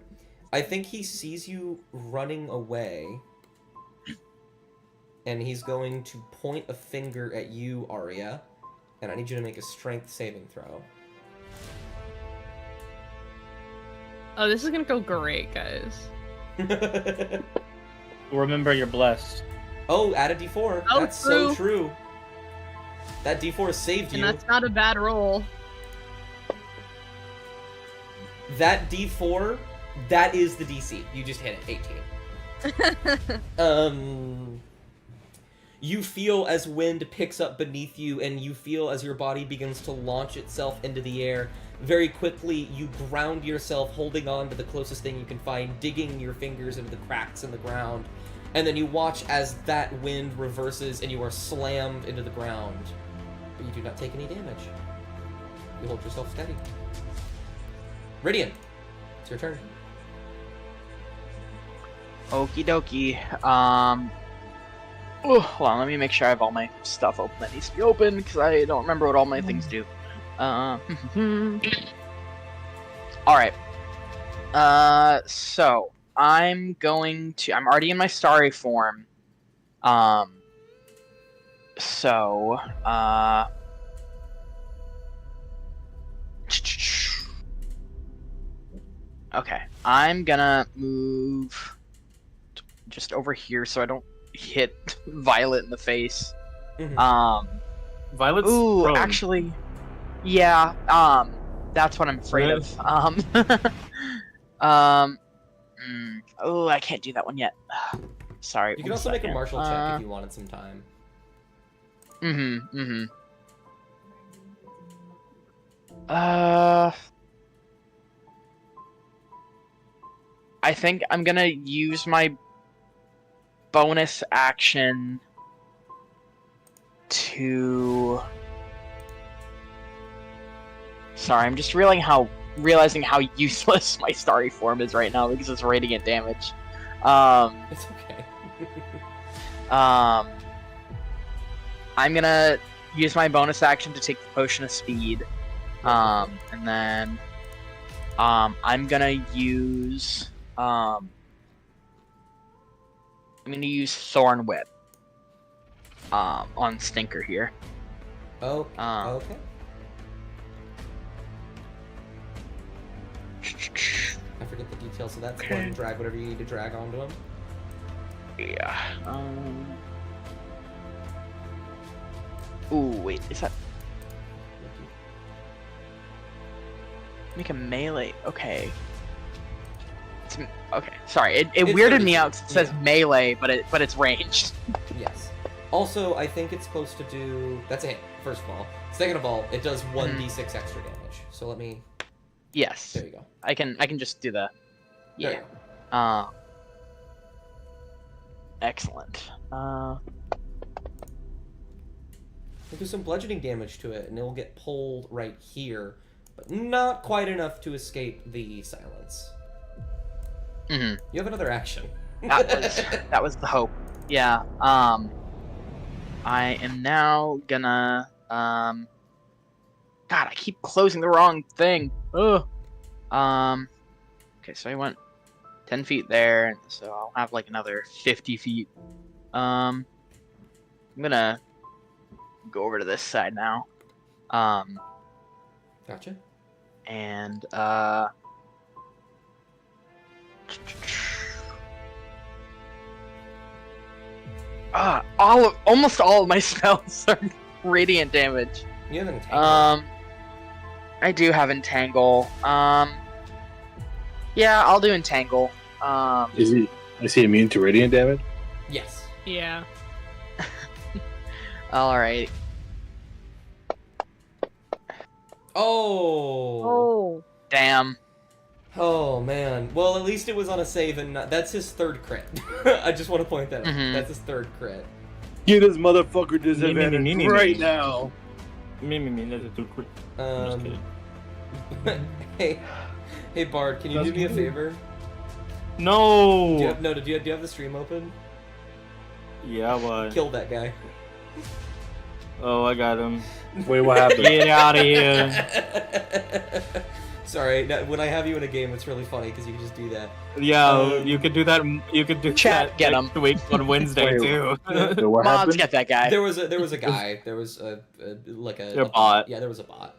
F: I think he sees you running away, and he's going to point a finger at you, Arya, and I need you to make a strength saving throw.
H: Oh, this is gonna go great, guys.
C: Remember, you're blessed.
F: Oh, add a d4.
H: Oh,
F: That's
H: true.
F: so true. That d4 saved
H: And
F: you.
H: that's not a bad roll.
F: That d4, that is the DC. You just hit it, 18. You feel as wind picks up beneath you, and you feel as your body begins to launch itself into the air. Very quickly, you ground yourself, holding on to the closest thing you can find, digging your fingers into the cracks in the ground. And then you watch as that wind reverses and you are slammed into the ground. But you do not take any damage. You hold yourself steady. Ridian, it's your turn.
A: Okie dokie. Hold on, let me make sure I have all my stuff open that needs to be open, because I don't remember what all my things do. Alright. So, I'm already in my starry form. So, okay, I'm gonna move just over here so I don't hit Violet in the face.
F: Mhm.
C: Violet's
A: Ooh,
C: prone.
A: actually, yeah, that's what I'm afraid
C: Yeah.
A: of. Oh, I can't do that one yet. Sorry.
F: You can
A: one
F: also make a
A: second.
F: martial check if you wanted some time.
A: I think I'm gonna use my bonus action to. Sorry, I'm just realizing how useless my starry form is right now because it's radiant damage.
F: It's okay.
A: I'm gonna use my bonus action to take the potion of speed. And then I'm gonna use Thorn Whip on Stinker here.
F: Oh, okay. I forget the details, so that's
A: Okay.
F: one. Drag whatever you need to drag onto him.
A: Yeah. Ooh, wait, is that make a melee? Okay. Okay, sorry. It
F: It's
A: weirded
F: 30
A: me out 'cause it says
F: yeah.
A: melee, but it's ranged.
F: Yes. Also, I think it's supposed to do. That's a hit, first of all. Second of all, it does 1d6 extra damage. So let me.
A: Yes.
F: There you go.
A: I can just do the.
F: There
A: Yeah.
F: you go.
A: Excellent.
F: We'll do some bludgeoning damage to it, and it will get pulled right here, but not quite enough to escape the silence.
A: Mhm.
F: You have another action.
A: That was the hope. Yeah. I am now gonna God, I keep closing the wrong thing. Ugh. Okay, so I went 10 feet there, so I'll have like another 50 feet. I'm gonna go over to this side now.
F: Gotcha.
A: And almost all of my spells are radiant damage.
F: You have entangle.
A: I do have entangle. Yeah, I'll do entangle.
D: Is he immune to radiant damage?
F: Yes.
H: Yeah.
A: All right.
F: Oh.
A: Damn.
F: Oh man. Well, at least it was on a save, and that's his third crit. I just want to point that out.
A: Mhm.
F: That's his third crit.
D: Get this motherfucker disadvantage
C: Me.
D: right now.
C: Me, that's a too quick. I'm just kidding.
F: hey, Bard, can you do me a favor?
C: No!
F: Do you have the stream open?
C: Yeah, what?
F: Kill that guy.
C: Oh, I got him.
D: Wait, what happened?
C: Get out of here.
F: Sorry, when I have you in a game, it's really funny because you can just do that.
C: Yeah, you could do that. You could do
A: Chat,
C: that
A: get
C: next week on Wednesday
D: Wait,
C: too.
D: Wait, what
A: Mods,
D: happened?
A: get that guy.
F: There was a guy. There was a
C: bot.
F: Yeah, there was a bot.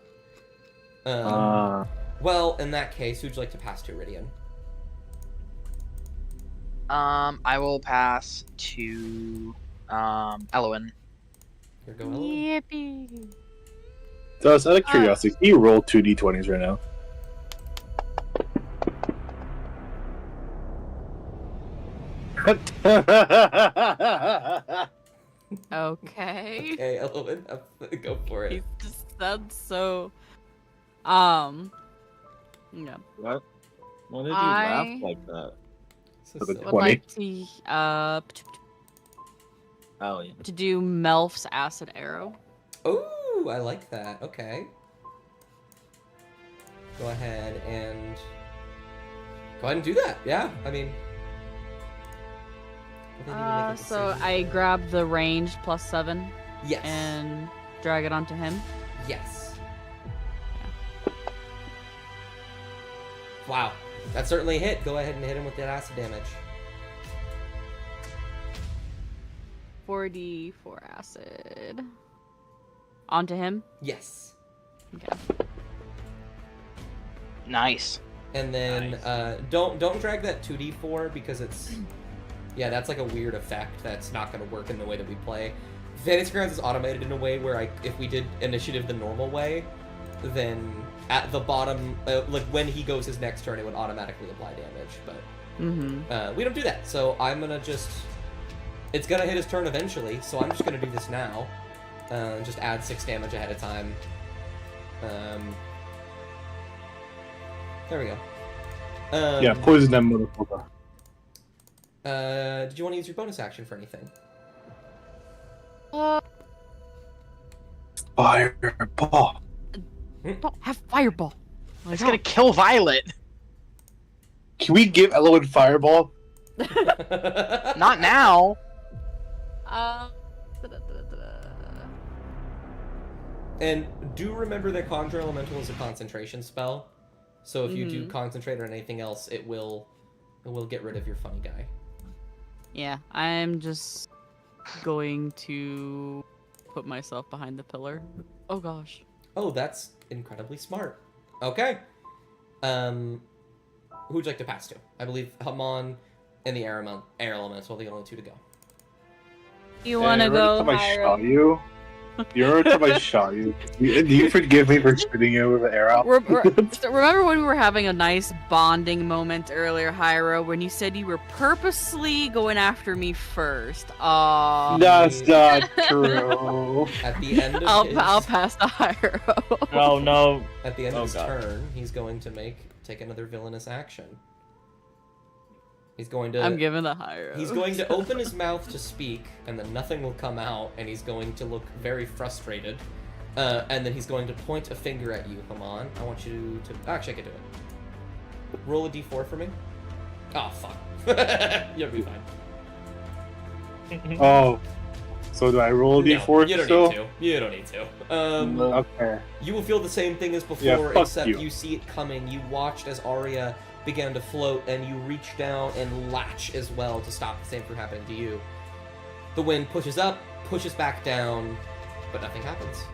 F: Well, in that case, who'd you like to pass to, Iridian?
A: I will pass to Elwyn.
F: Here, go, Ellen.
H: Yippee.
D: So, out of curiosity, can you roll 2 d20s right now?
B: Okay.
F: Okay, Ellen, go for
B: He
F: it.
B: just said so. Yeah.
C: What? Why did you
B: I-
C: laugh like that?
F: So
D: For the
F: silly.
B: Would
D: 20.
B: like to
C: Oh yeah.
B: to do Melf's acid arrow.
F: Ooh, I like that. Okay. Go ahead and do that. Yeah, I mean, They need to make a
B: So
F: decision.
B: I grab the range +7
F: Yes.
B: and drag it onto him.
F: Yes. Wow. That's certainly a hit. Go ahead and hit him with that acid damage.
B: 4d4 acid. Onto him.
F: Yes.
B: Okay.
A: Nice.
F: And then don't drag that 2d4 because it's that's like a weird effect that's not going to work in the way that we play. Fantasy Grounds is automated in a way where if we did initiative the normal way, then at the bottom, like when he goes his next turn, it would automatically apply damage. But we don't do that, so I'm gonna just. It's gonna hit his turn eventually, so I'm just gonna do this now. Just add 6 damage ahead of time. There we go.
D: Yeah, poison that motherfucker.
F: Did you want to use your bonus action for anything?
D: Fireball.
B: Don't have fireball.
A: It's gonna kill Violet.
D: Can we give Elowen fireball?
A: Not now.
F: And do remember that Conjure Elemental is a concentration spell. So if you do concentrate on anything else, it will get rid of your funny guy.
B: Yeah, I'm just going to put myself behind the pillar. Oh gosh.
F: Oh, that's incredibly smart. Okay. Who'd you like to pass to? I believe Hamon and the air elemental are the only two to go.
B: You wanna go
D: Every time I
B: higher?
D: shot you, every time I shot you, do you forgive me for shooting you with an arrow?
B: So remember when we were having a nice bonding moment earlier, Hyro, when you said you were purposely going after me first?
D: That's not true.
F: At the end of
B: I'll pass to Hyro.
C: Oh no.
F: At the end of his
C: God.
F: turn, he's going to take another villainous action. He's going to.
B: I'm giving the Hyro.
F: He's going to open his mouth to speak, and then nothing will come out, and he's going to look very frustrated. And then he's going to point a finger at you, Hamon. I want you to. Actually, I can do it. Roll a d4 for me. Oh, fuck. You'll be fine.
D: Oh, so do I roll a
F: No,
D: d4
F: you don't
D: still?
F: need to. You don't need to.
D: Okay.
F: You will feel the same thing as
D: Yeah,
F: before,
D: fuck
F: except
D: you.
F: you see it coming. You watched as Arya began to float, and you reach down and latch as well to stop the same from happening to you. The wind pushes up, pushes back down, but nothing happens.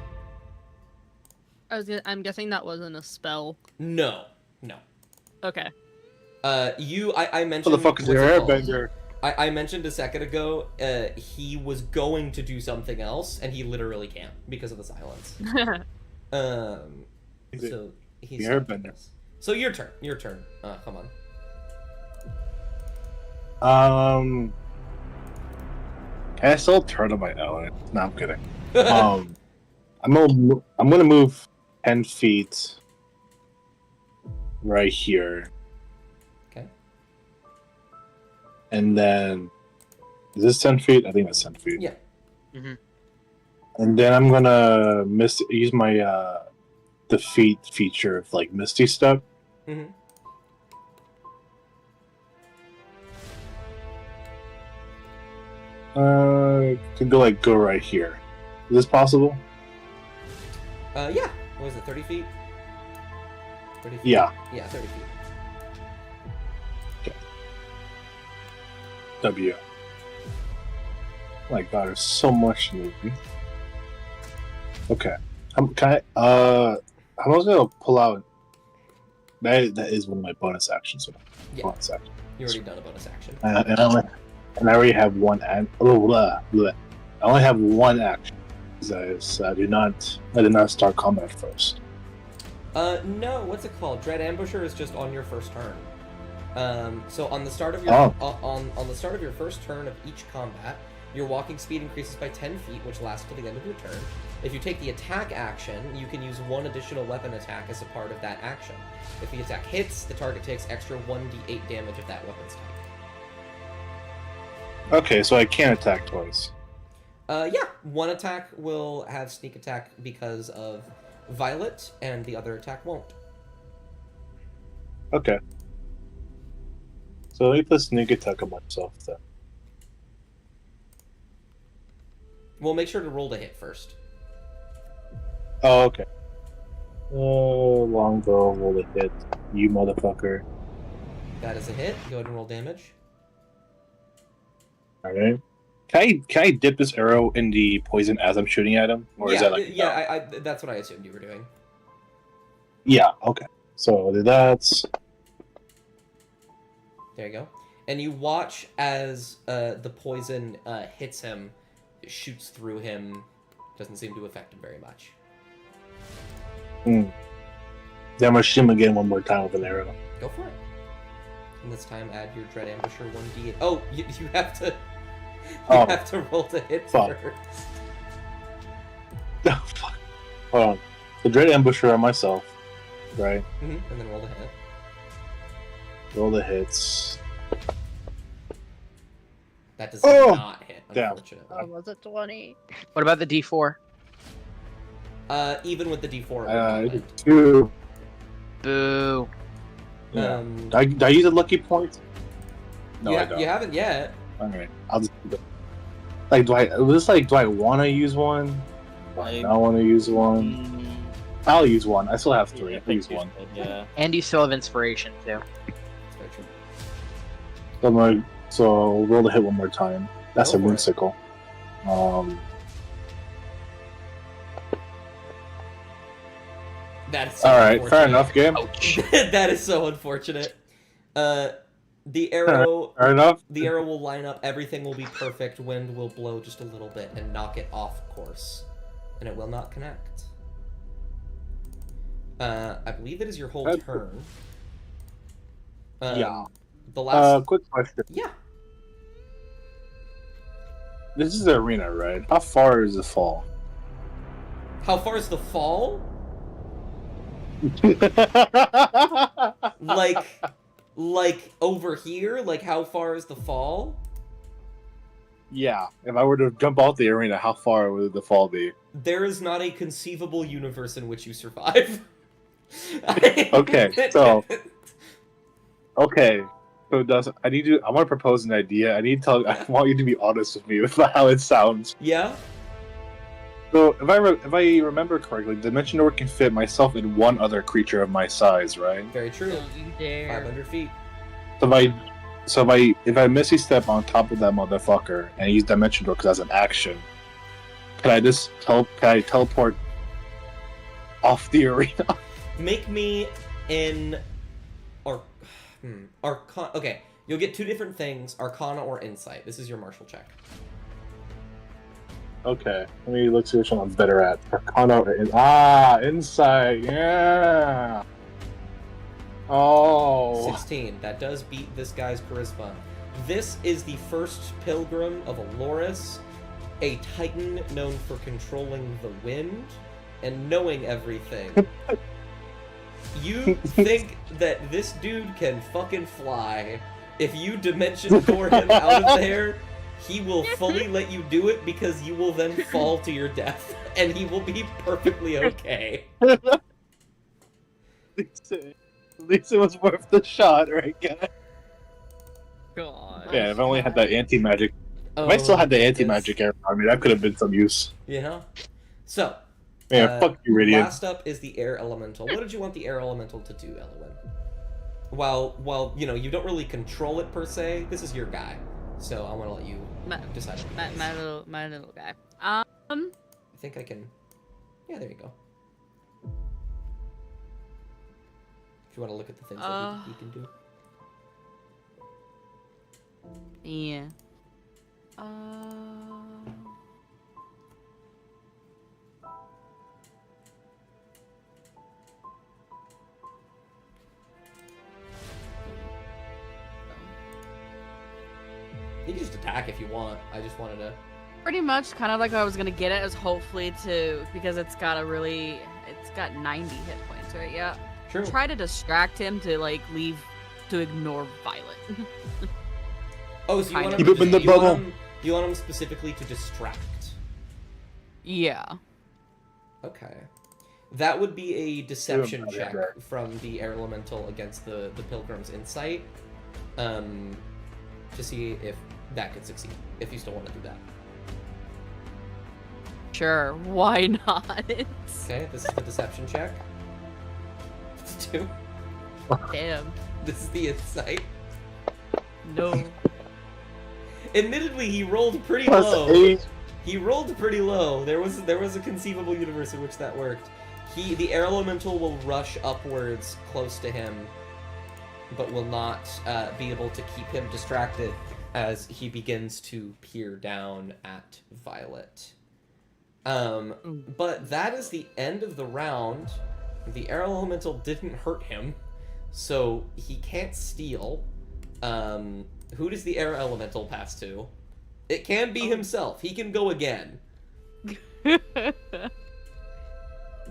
H: I'm guessing that wasn't a spell.
F: No.
H: Okay.
F: I mentioned.
D: What the fuck is
F: what's
D: your
F: it called?
D: airbender?
F: I mentioned a second ago, he was going to do something else, and he literally can't because of the silence. So he's
D: The airbender.
F: So your turn. Come on.
D: Can I still turn on my Ellen? No, I'm kidding. I'm gonna move 10 feet right here.
F: Okay.
D: And then is this 10 feet? I think that's 10 feet.
F: Yeah.
D: And then I'm gonna use my defeat feature of like Misty Step.
F: Mm-hmm.
D: Could go right here. Is this possible?
F: Yeah. What was it? 30 feet. 30 feet.
D: Yeah.
F: Yeah, 30 feet.
D: W. Oh my god, there's so much movie. Okay. I'm gonna pull out. That is one of my bonus actions. So
F: Yeah.
D: bonus action.
F: You already done a bonus action.
D: And I already have one. I only have one action. Because I did not start combat first.
F: No. What's it called? Dread Ambusher is just on your first turn. So on the start of your on the start of your first turn of each combat, your walking speed increases by 10 feet, which lasts till the end of your turn. If you take the attack action, you can use one additional weapon attack as a part of that action. If the attack hits, the target takes extra 1d8 damage of that weapon's type.
D: Okay, so I can't attack twice.
F: Yeah, one attack will have sneak attack because of Violet, and the other attack won't.
D: Okay. So let me put sneak attack on myself then.
F: Well, make sure to roll to hit first.
D: Oh, okay. Longbow, roll a hit. You motherfucker.
F: That is a hit. Go ahead and roll damage.
D: Alright. Can I dip this arrow in the poison as I'm shooting at him? Or is that like
F: I that's what I assumed you were doing.
D: Yeah, okay. So that's
F: There you go. And you watch as the poison hits him, shoots through him, doesn't seem to affect him very much.
D: Then I'm gonna shoot him again one more time with an arrow.
F: Go for it. And this time add your Dread Ambusher 1d8. Oh, you have to have to roll to hit
D: Fuck.
F: first.
D: Oh, fuck. Hold on. The Dread Ambusher on myself, right?
F: And then roll to hit.
D: Roll the hits.
F: That does
D: Oh!
F: not hit,
D: Damn.
F: unfortunately.
G: Or was it 20?
A: What about the D4?
F: Even with the d4. it would not.
D: 2.
A: Boo.
D: Yeah.
F: Um,
D: Did I use a lucky point? No, I don't.
F: you haven't yet.
D: Alright, I'll just do it. Like, do I want to use one? Do I not want to use one?
C: Mm,
D: I'll use one. I still have 3.
C: I
D: I'll
C: think
D: use
C: you
D: one.
C: should, yeah.
A: And you still have inspiration too.
F: That's very true.
D: So, so roll the hit one more time. That's
F: Go
D: a
F: for it.
D: moonsicle.
F: That's so
D: Alright, fair
F: unfortunate.
D: enough, game.
A: Ouch.
F: That is so unfortunate. The arrow
D: Fair enough.
F: the arrow will line up, everything will be perfect, wind will blow just a little bit and knock it off course. And it will not connect. I believe it is your whole
D: That's-
F: turn.
D: Yeah.
F: The last
D: Quick question.
F: Yeah.
D: This is the arena, right? How far is the fall?
F: How far is the fall? Like over here? Like how far is the fall?
D: Yeah. If I were to jump out the arena, how far would the fall be?
F: There is not a conceivable universe in which you survive.
D: Okay, so- Okay. So I want to propose an idea. I want you to be honest with me with how it sounds.
F: Yeah?
D: So if I remember correctly, Dimension Door can fit myself and one other creature of my size, right?
F: Very true.
B: You dare.
F: 500 feet.
D: So if I Misty Step on top of that motherfucker and use Dimension Door because that's an action, can I teleport off the arena?
F: Make me an Arcana. Okay, you'll get 2 different things: Arcana or Insight. This is your martial check.
D: Okay, let me look see which one I'm better at. Arcana or Insight, yeah. Oh,
F: 16. That does beat this guy's charisma. This is the first pilgrim of Aloris, a titan known for controlling the wind and knowing everything. You think that this dude can fucking fly. If you dimension door him out of there, he will fully let you do it because you will then fall to your death. And he will be perfectly okay.
D: At least it was worth the shot, right, guys?
B: God.
D: Yeah, if I only had that anti-magic.
F: Oh,
D: If I still had the
F: goodness.
D: anti-magic arrow, I mean, that could have been some use.
F: Yeah. So,
D: Yeah, fuck you, Radiant.
F: last up is the air elemental. What did you want the air elemental to do, Elowen? While you don't really control it per se, this is your guy. So I want to let you decide.
B: My little guy.
F: I think I can. Yeah, there you go. If you want to look at the things that he can do.
B: Yeah.
F: You can just attack if you want. I just wanted to.
B: Pretty much, kind of like what I was gonna get at is hopefully because it's got 90 hit points, right? Yeah.
F: True.
B: Try to distract him to ignore Violet.
F: Oh, so you
B: Kind
F: want
B: of.
F: him
D: Keep him in the bubble.
F: You want him specifically to distract.
B: Yeah.
F: Okay. That would be a deception
D: Yeah,
F: check
D: right.
F: from the air elemental against the pilgrim's insight. To see if that could succeed. If you still want to do that.
B: Sure, why not?
F: Okay, this is the deception check. It's 2.
B: Damn.
F: This is the insight.
B: No.
F: Admittedly, he rolled pretty
D: Plus
F: low.
D: 8.
F: He rolled pretty low. There was a conceivable universe in which that worked. The air elemental will rush upwards close to him, but will not be able to keep him distracted as he begins to peer down at Violet. But that is the end of the round. The air elemental didn't hurt him, so he can't steal. Who does the air elemental pass to? It can be himself. He can go again.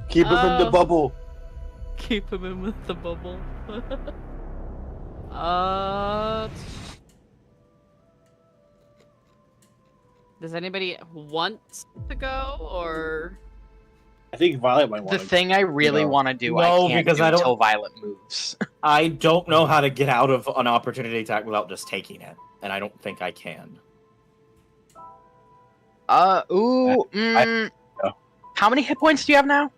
D: Keep him in the
B: Oh.
D: bubble.
B: Keep him in with the bubble. Does anybody want to go, or
D: I think Violet might want
A: The
D: to.
A: thing I really
D: No.
A: want to do,
C: No,
A: I can't
C: because
A: do
C: I don't-
A: until Violet moves.
C: I don't know how to get out of an opportunity attack without just taking it, and I don't think I can.
D: no.
A: How many hit points do you have now?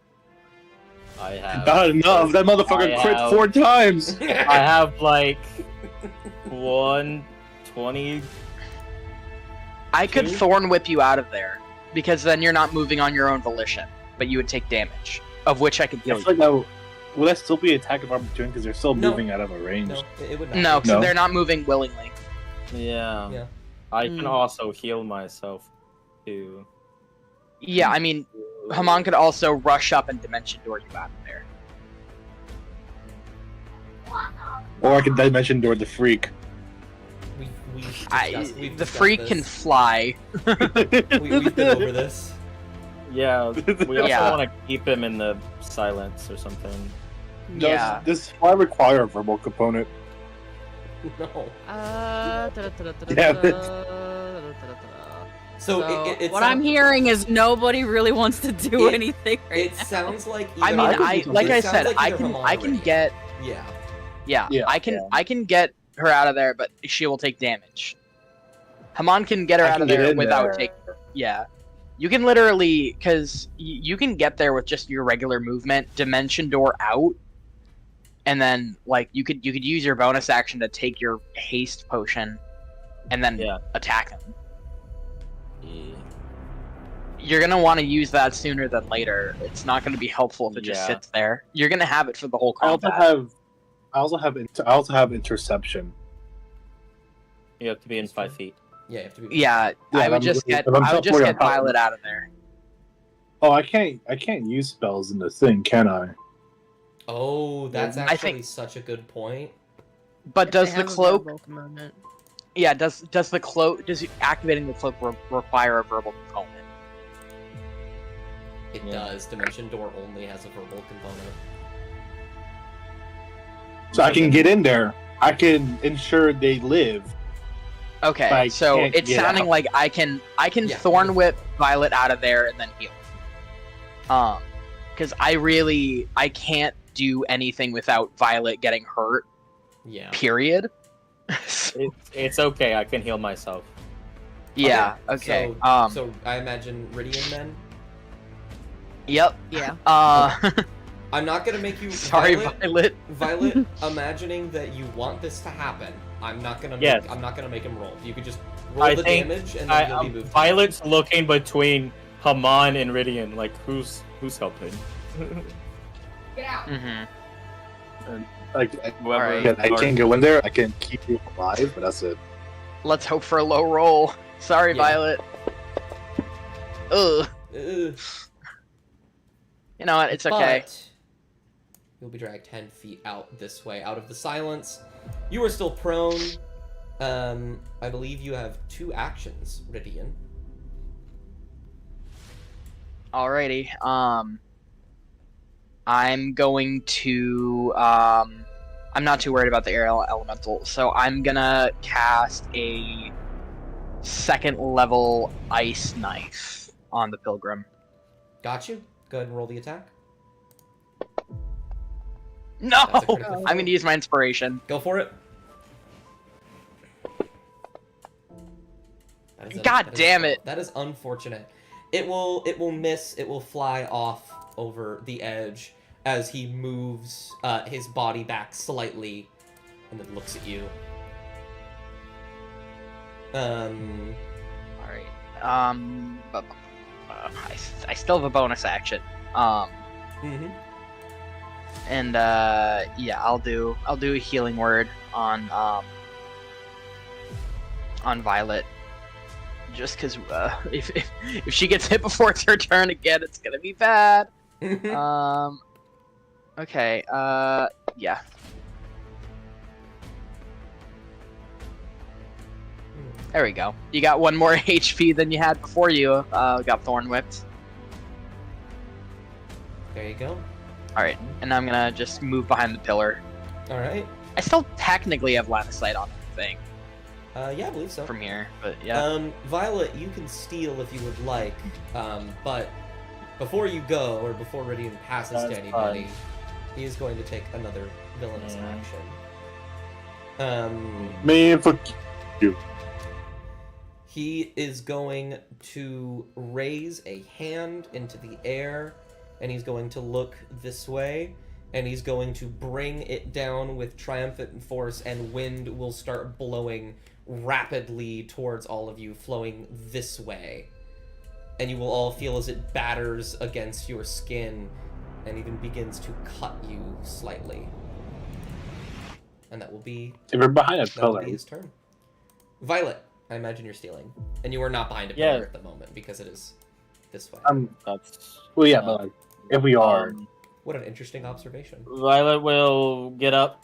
C: I have.
D: Not enough. That motherfucker
C: I
D: crit
C: have-
D: 4 times.
C: I have like 120.
A: I could
C: Two?
A: Thorn Whip you out of there, because then you're not moving on your own volition, but you would take damage, of which I could
D: I
A: heal
D: feel
A: you.
D: like that will that still be attack of opportunity because they're still
F: No.
D: moving out of a range?
F: No, it would not.
A: No,
F: be.
A: because
D: No.
A: they're not moving willingly.
C: Yeah.
F: Yeah.
C: I can
B: Hmm.
C: also heal myself too.
A: Yeah, I mean, Haman could also rush up and Dimension Door you out of there.
D: Or I could dimension door the freak.
F: We've
A: The
F: discussed
A: freak
F: this.
A: can fly.
F: We've been over this.
C: Yeah, we also
A: Yeah.
C: want to keep him in the silence or something.
A: Yeah.
D: Does fly require a verbal component?
F: No.
D: Damn it.
F: So,
B: So
F: it
B: what I'm hearing is nobody really wants to do
F: It-
B: anything right
F: It
B: now.
F: sounds like.
A: I mean,
F: either-
A: I
D: could do
A: like
F: it
A: I
F: sounds
A: said,
F: like
A: I
F: either
A: can
F: Haman
A: I
F: or
A: can
F: Raven.
A: get
F: Yeah.
A: yeah,
D: Yeah,
A: I can
D: yeah.
A: I can get her out of there, but she will take damage. Haman can get her
D: I
A: out
D: can
A: of
D: get
A: there
D: in
A: without
D: there.
A: taking. Yeah, you can literally because you can get there with just your regular movement, Dimension Door out, and then like you could use your bonus action to take your haste potion, and then
C: Yeah.
A: attack him. You're gonna want to use that sooner than later. It's not gonna be helpful if it just
C: Yeah.
A: sits there. You're gonna have it for the whole
D: I also
A: combat.
D: have interception.
C: You have to be in 5 feet.
F: Yeah, you have to be.
A: Yeah,
D: Yeah,
A: I would
D: I'm-
A: just get
D: if I'm
A: I would just
D: teleporting
A: get
D: on top of
A: Violet
D: it.
A: out of there.
D: Oh, I can't use spells in the thing, can I?
F: Oh, that's
A: I
F: actually
A: think-
F: such a good point.
A: But
G: If
A: does
G: they
A: the
G: have a
A: cloak?
G: verbal component.
A: Yeah, does the cloak? Does activating the cloak require a verbal component?
F: It
C: Yeah.
F: does. Dimension Door only has a verbal component.
D: So I can get in there. I can ensure they live.
A: Okay,
D: I
A: so
D: can't
A: it's
D: get
A: sounding
D: out.
A: like I can
F: Yeah.
A: Thorn Whip Violet out of there and then heal. Because I can't do anything without Violet getting hurt.
F: Yeah.
A: Period.
C: It's okay. I can heal myself.
A: Yeah. Okay.
F: So I imagine Ridian then.
A: Yep.
B: Yeah.
F: I'm not gonna make you.
A: Sorry,
F: Violet.
A: Violet.
F: Violet, imagining that you want this to happen. I'm not gonna.
C: Yes.
F: I'm not gonna make him roll. You could just roll
C: I
F: the
C: think
F: damage and then you'll be moved.
C: Violet's looking between Haman and Ridian, like who's helping?
A: hmm
D: Like
C: Whoever-
D: I can't go in there. I can keep you alive, but that's it.
A: Let's hope for a low roll. Sorry,
F: Yeah.
A: Violet. Ugh.
F: Ugh.
A: You know what? It's okay.
F: But you'll be dragged 10 feet out this way, out of the silence. You are still prone. I believe you have 2 actions, Ridian.
A: Alrighty. I'm going to. I'm not too worried about the air elemental, so I'm gonna cast a 2nd level ice knife on the pilgrim.
F: Got you. Go ahead and roll the attack.
A: No,
F: That's a critical
A: I'm
F: fail.
A: gonna use my inspiration.
F: Go for it. That is
A: God damn it.
F: That is unfortunate. It will miss. It will fly off over the edge as he moves his body back slightly, and then looks at you.
A: All right. I still have a bonus action.
F: Mhm.
A: And yeah, I'll do a healing word on Violet, just because if she gets hit before it's her turn again, it's gonna be bad. Okay. Yeah. There we go. You got 1 more HP than you had before you got thorn whipped.
F: There you go.
A: All right, and I'm gonna just move behind the pillar.
F: All right.
A: I still technically have line of sight on the thing
F: Yeah, I believe so.
A: from here, but yeah.
F: Violet, you can steal if you would like, but before you go, or before Rydian passes
C: That's
F: to anybody,
C: fine.
F: he is going to take another villainous
C: Mm.
F: action.
D: Man, fuck you.
F: He is going to raise a hand into the air, and he's going to look this way, and he's going to bring it down with triumphant force, and wind will start blowing rapidly towards all of you, flowing this way. And you will all feel as it batters against your skin and even begins to cut you slightly. And that will be
D: If we're behind a
F: that will
D: pillar,
F: be his turn. Violet, I imagine you're stealing. And you are not behind a
C: Yeah.
F: pillar at the moment because it is this way.
C: That's
D: well, yeah, but like, if we are,
F: What an interesting observation.
C: Violet will get up.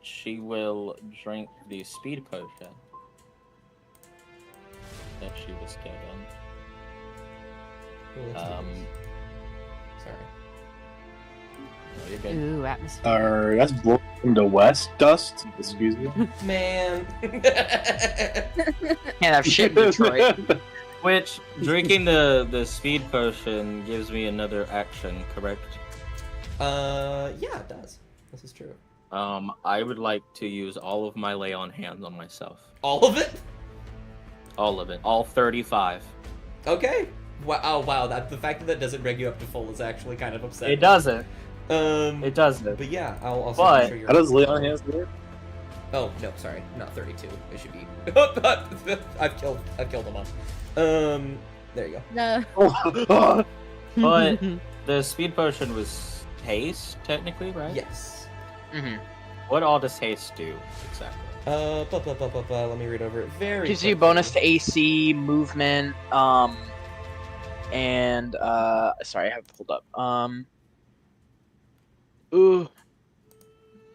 C: She will drink the speed potion that she was given.
F: Ooh, let's do this. Sorry.
C: No, you're good.
B: Ooh, atmosphere.
D: that's blowing from the west dust. Excuse me.
F: Man.
A: Can't have shit in Detroit.
C: Which drinking the speed potion gives me another action, correct?
F: Yeah, it does. This is true.
C: I would like to use all of my lay on hands on myself.
F: All of it?
C: All of it. All 35.
F: Okay. Wow, oh, wow. The fact that doesn't bring you up to full is actually kind of upsetting.
C: It doesn't.
F: Um,
C: It doesn't.
F: But yeah, I'll also
C: But-
F: make sure you're.
D: How does Leon Hands work?
F: Oh no, sorry, not 32. It should be. I've killed them all. There you go.
G: No.
C: But the speed potion was haste, technically, right?
F: Yes.
A: Mm-hmm.
C: What all does haste do exactly?
F: Let me read over it very.
A: Gives you
F: quickly.
A: bonus to AC, movement, and sorry, I have it pulled up. Ooh,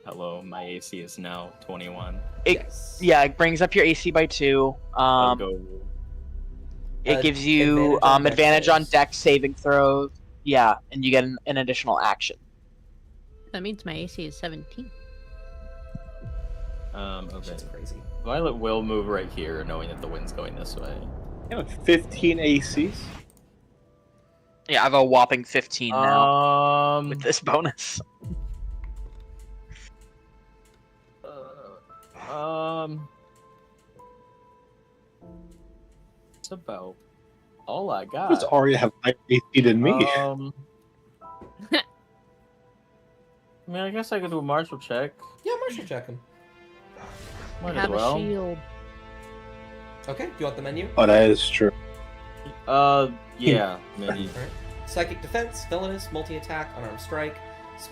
C: Hello, my AC is now 21.
F: Yes.
A: yeah, it brings up your AC by 2.
C: I'll go.
A: It gives you advantage on dex saving throws. Yeah, and you get an additional action.
G: That means my AC is 17.
C: Okay.
F: Shit's crazy.
C: Violet will move right here, knowing that the wind's going this way.
D: You have 15 ACs.
A: Yeah, I have a whopping 15 now with
C: Um,
A: this bonus.
C: It's about all I got.
D: Does Arya have higher AC than me?
C: I mean, I guess I could do a martial check.
F: Yeah, Marshall check him.
C: Might as
G: Have
C: well.
G: a shield.
F: Okay. Do you want the menu?
D: Oh, that is true.
C: Yeah. Maybe.
F: Alright. Psychic defense, villainous, multi-attack, unarmed strike.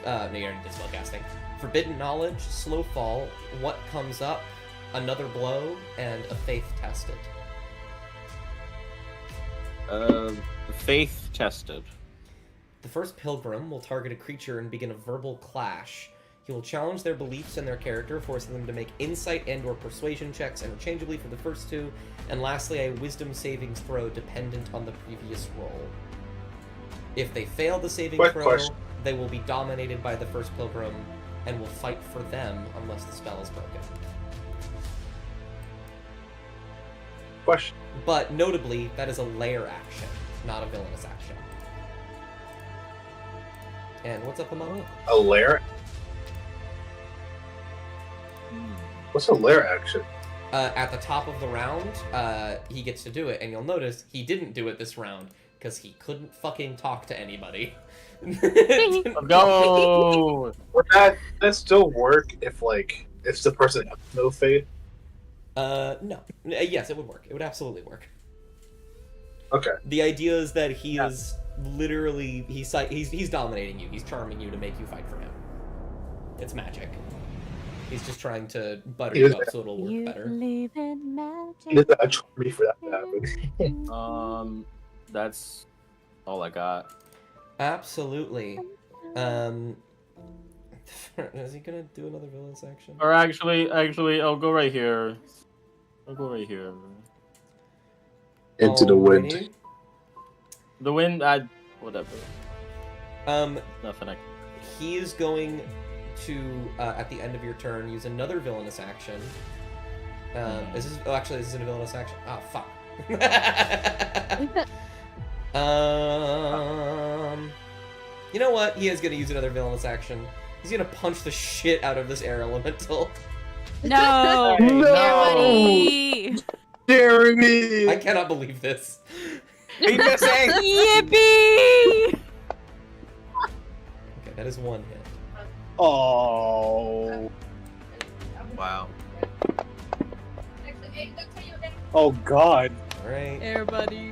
F: No, you already did spellcasting. Forbidden knowledge, slow fall, what comes up, another blow, and a faith tested.
C: Faith tested.
F: The first pilgrim will target a creature and begin a verbal clash. He will challenge their beliefs and their character, forcing them to make insight and/or persuasion checks interchangeably for the first 2, and lastly, a wisdom savings throw dependent on the previous roll. If they fail the saving
D: Quick
F: throw,
D: question.
F: they will be dominated by the first pilgrim and will fight for them unless the spell is broken.
D: Question.
F: But notably, that is a lair action, not a villainous action. And what's up among?
D: A lair? What's a lair action?
F: At the top of the round, he gets to do it, and you'll notice he didn't do it this round because he couldn't fucking talk to anybody.
C: Let's go.
D: Would that still work if the person has no faith?
F: No. Yes, it would work. It would absolutely work.
D: Okay.
F: The idea is that he is literally he's dominating you. He's charming you to make you fight for him. It's magic. He's just trying to butter you up so it'll work better.
B: Believe in magic.
D: He doesn't have to charm me for that to happen.
C: That's all I got.
F: Absolutely. Is he gonna do another villainous action?
C: Or actually, I'll go right here.
D: Into the wind.
F: Alrighty.
C: The wind, whatever. Nothing.
F: He is going to at the end of your turn use another villainous action. This isn't a villainous action. Oh fuck. You know what? He is gonna use another villainous action. He's gonna punch the shit out of this air elemental.
B: No!
D: No! Jeremy!
F: I cannot believe this.
B: Yippee!
F: Okay, that is one hit.
D: Oh.
C: Wow.
D: Oh God.
F: Alright,
G: Air buddy.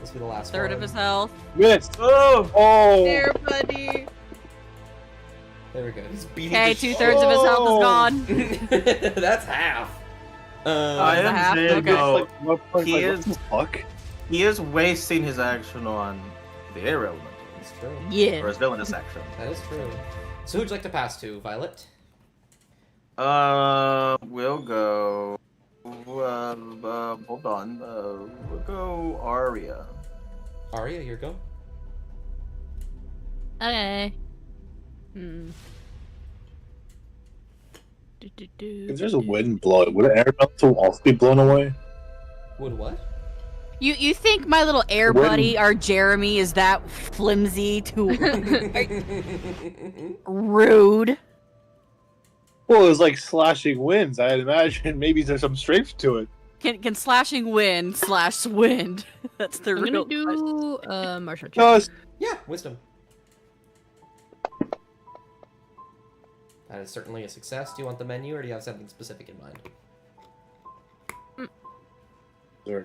F: this will be the last
B: Third
F: one.
B: of his health.
D: Missed.
C: Oh!
D: Oh.
G: Air buddy.
F: There we go. He's beating
B: Okay,
F: the
B: 2/3 of his health is gone.
F: shit- That's half.
C: I am
B: half?
C: saying
B: Okay.
C: though,
D: What
C: He is-
D: the fuck?
C: he is wasting his action on the air element,
F: That's true.
C: or
B: Yeah.
C: his villainous action.
F: That is true. So who'd you like to pass to, Violet?
C: We'll go. Hold on. We'll go Arya.
F: Arya, your go.
H: Okay.
D: If there's a wind blowing, would an air elemental also be blown away?
F: Would what?
B: You think my little air
D: When-
B: buddy, our Jeremy, is that flimsy to rude?
D: Well, it's like slashing winds. I'd imagine maybe there's some strength to it.
B: Can slashing wind slash wind? That's the
H: I'm
B: real
H: gonna
B: question.
H: do martial check.
D: No, it's
F: Yeah, wisdom. That is certainly a success. Do you want the menu, or do you have something specific in mind?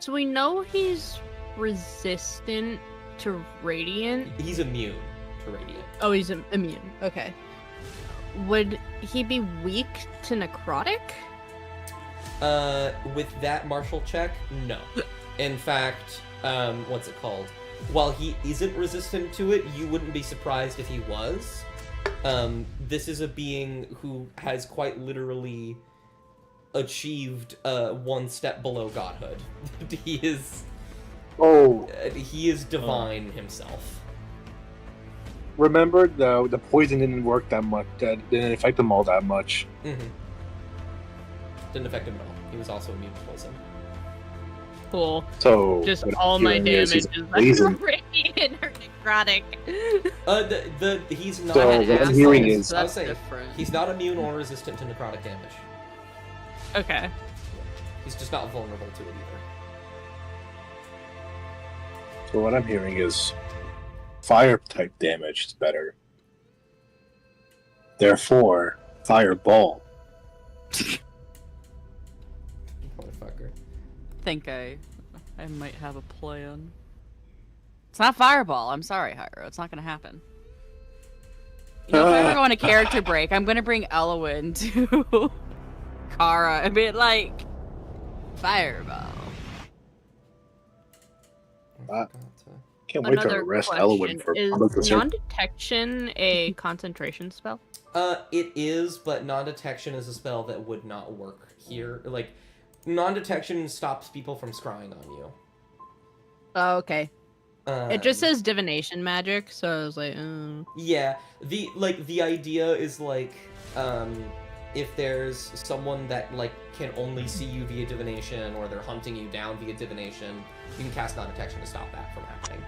H: So we know he's resistant to radiant.
F: He's immune to radiant.
H: Oh, he's immune. Okay. Would he be weak to necrotic?
F: With that martial check, no. In fact, what's it called? While he isn't resistant to it, you wouldn't be surprised if he was. This is a being who has quite literally achieved one step below godhood. He is divine himself.
D: remember the poison didn't work that much. That didn't affect them all that much.
F: Mm-hmm. Didn't affect him at all. He was also immune to poison.
H: Cool.
D: So
H: Just
D: what
H: all
D: I'm
H: my
D: hearing
H: damage
D: is
H: is
D: he's
H: like
D: poison.
H: radiant or necrotic.
F: He's not.
D: So what I'm hearing is
F: I would
B: That's
F: say
B: different.
F: he's not immune or resistant to necrotic damage.
H: Okay.
F: He's just not vulnerable to it either.
D: So what I'm hearing is fire type damage is better. Therefore, fireball.
F: Motherfucker.
B: Think I might have a plan. It's not fireball. I'm sorry, Hyro. It's not gonna happen. You know, if I ever go on a character break, I'm gonna bring Elwyn to Kara and be like, fireball.
D: Can't wait to
H: Another
D: arrest
H: question.
D: Elwyn for
H: Is
D: public concern.
H: non-detection a concentration spell?
F: It is, but non-detection is a spell that would not work here. Like, non-detection stops people from scrying on you.
H: Oh, okay. It just
F: Um,
H: says divination magic, so I was like,
F: Yeah, the idea is like, if there's someone that like can only see you via divination, or they're hunting you down via divination, you can cast non-detection to stop that from happening.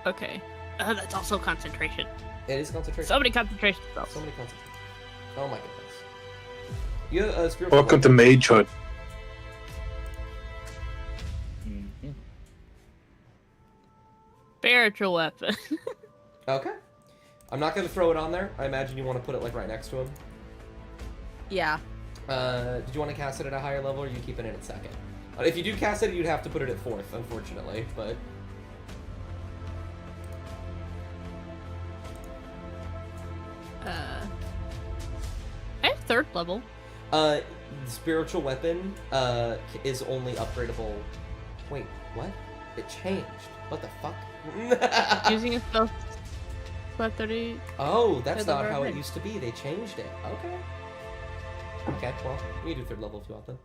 H: okay. That's also concentration.
F: It is concentration.
H: So many concentration spells.
F: So many concentration. Oh my goodness. You spiritual.
D: Welcome to Magehood.
H: Spiritual weapon.
F: Okay. I'm not gonna throw it on there. I imagine you want to put it like right next to him.
G: Yeah.
F: Did you want to cast it at a higher level, or are you keeping it at second? If you do cast it, you'd have to put it at fourth, unfortunately. But
H: I have third level.
F: the spiritual weapon is only upgradable. Wait, what? It changed. What the fuck?
H: Using a spell slot 30.
F: Oh, that's
H: Third level
F: not how it
H: already.
F: used to be. They changed it. Okay. Okay, well, you can do third level if you want then.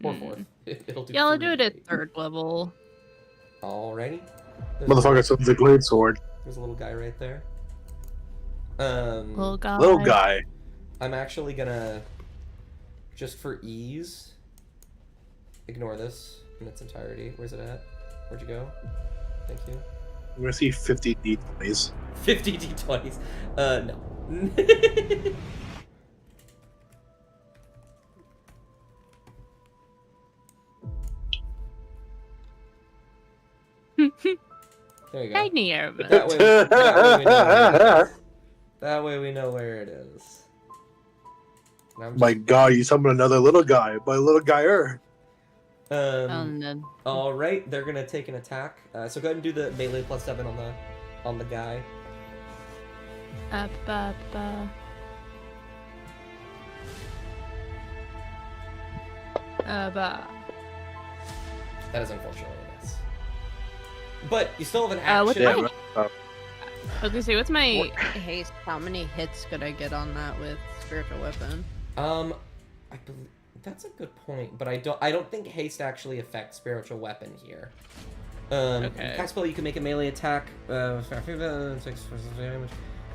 F: Or fourth. It'll do
H: Yeah, I'll
F: three,
H: do it at
F: eight.
H: third level.
F: Alrighty.
D: Motherfucker sounds a great sword.
F: There's a little guy right there.
H: Little guy.
D: Little guy.
F: I'm actually gonna, just for ease, ignore this in its entirety. Where's it at? Where'd you go? Thank you.
D: I'm gonna see 50 D20s.
F: 50 d20s. No. There you go.
H: Tiny Arabic.
F: That way, that way we know where it is. That way we know where it is. And I'm
D: My god, you summoned another little guy. My little guyer.
B: And
F: All right, they're gonna take an attack. So go ahead and do the melee +7 on the guy. That is unfortunately a miss. But you still have an
H: what's
F: action.
H: my- I was gonna say, what's my...
G: Haste, how many hits could I get on that with spiritual weapon?
F: I believe that's a good point, but I don't think haste actually affects spiritual weapon here.
H: Okay.
F: Cast spell, you can make a melee attack. 6 damage.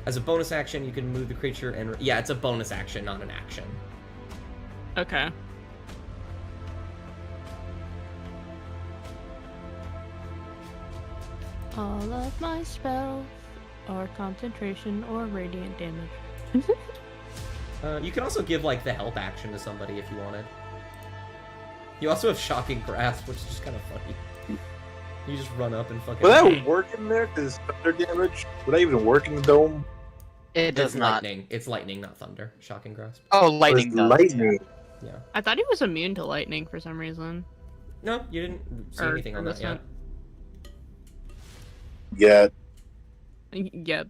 F: As a bonus action, you can move the creature and yeah, it's a bonus action, not an action.
H: Okay. All of my spells are concentration or radiant damage.
F: You can also give like the help action to somebody if you wanted. You also have shocking grasp, which is just kind of funny. You just run up and fucking.
D: Would that work in there? Because thunder damage? Would that even work in the dome?
A: It does
F: It's
A: not.
F: lightning. It's lightning, not thunder. Shocking grasp.
A: Oh, lightning
D: It's
A: does.
D: lightning.
F: Yeah.
H: I thought he was immune to lightning for some reason.
F: No, you didn't see
H: Or-
F: anything
H: or
F: on that
H: this
F: yet.
H: one.
D: Yeah.
H: Yep.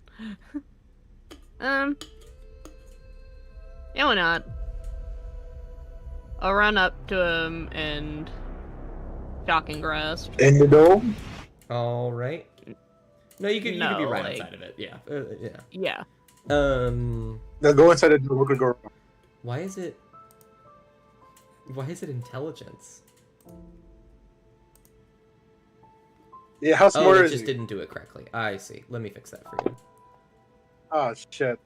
H: Yeah, why not? I'll run up to him and shocking grasp.
D: In the dome?
F: All right. No, you can be
H: No,
F: right
H: like-
F: outside of it. Yeah. Yeah.
H: Yeah.
D: Now go inside the door. What could go wrong?
F: Why is it intelligence?
D: Yeah, how
F: Oh,
D: smart
F: it
D: is
F: just
D: he?
F: didn't do it correctly. I see. Let me fix that for you.
D: Oh, shit.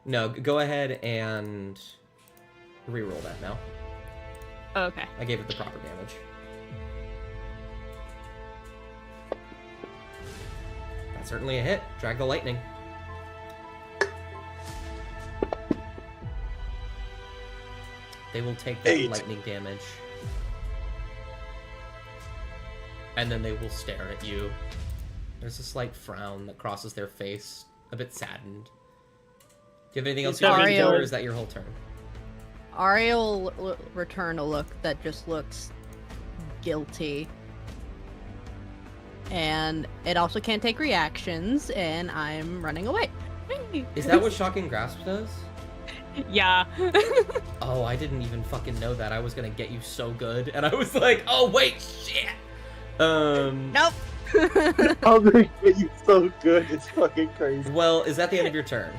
F: No, go ahead and reroll that now.
H: Okay.
F: I gave it the proper damage. That's certainly a hit. Drag the lightning. They will take that
D: 8.
F: lightning damage. And then they will stare at you. There's a slight frown that crosses their face, a bit saddened. Do you have anything else you want to do,
G: Ariel-
F: or is that your whole turn?
G: Arya will return a look that just looks guilty. And it also can't take reactions, and I'm running away.
F: Is that what Shocking Grasp does?
H: Yeah.
F: Oh, I didn't even fucking know that. I was gonna get you so good, and I was like, oh wait, shit.
G: Nope.
D: I'm gonna get you so good. It's fucking crazy.
F: Well, is that the end of your turn?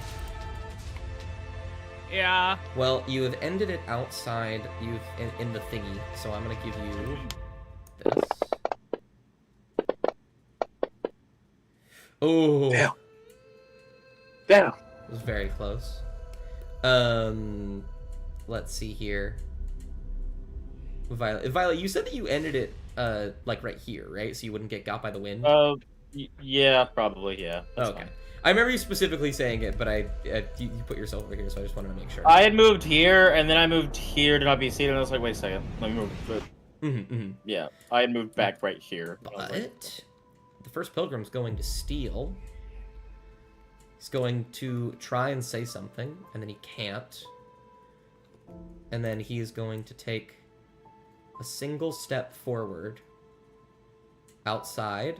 H: Yeah.
F: Well, you have ended it outside. You've in the thingy, so I'm gonna give you this. Oh,
D: Damn. Damn.
F: it was very close. Let's see here. Violet, you said that you ended it like right here, right? So you wouldn't get got by the wind.
C: Yeah, probably, yeah. That's
F: Okay.
C: fine.
F: I remember you specifically saying it, but you put yourself over here, so I just wanted to make sure.
C: I had moved here, and then I moved here to not be seen, and I was like, wait a second, let me move. Yeah, I had moved back right here.
F: But the first pilgrim's going to steal. He's going to try and say something, and then he can't. And then he is going to take a single step forward outside.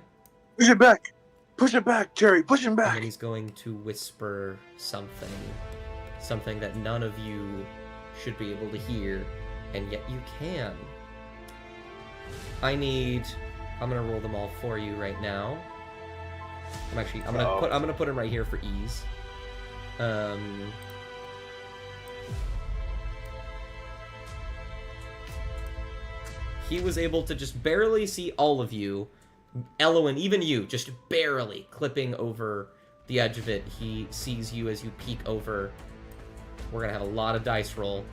D: Push it back! Push it back, Jerry! Push him
F: And
D: back!
F: then he's going to whisper something. Something that none of you should be able to hear, and yet you can. I'm gonna roll them all for you right now. I'm gonna put him right here for ease. He was able to just barely see all of you. Elwyn, even you, just barely clipping over the edge of it. He sees you as you peek over. We're gonna have a lot of dice roll.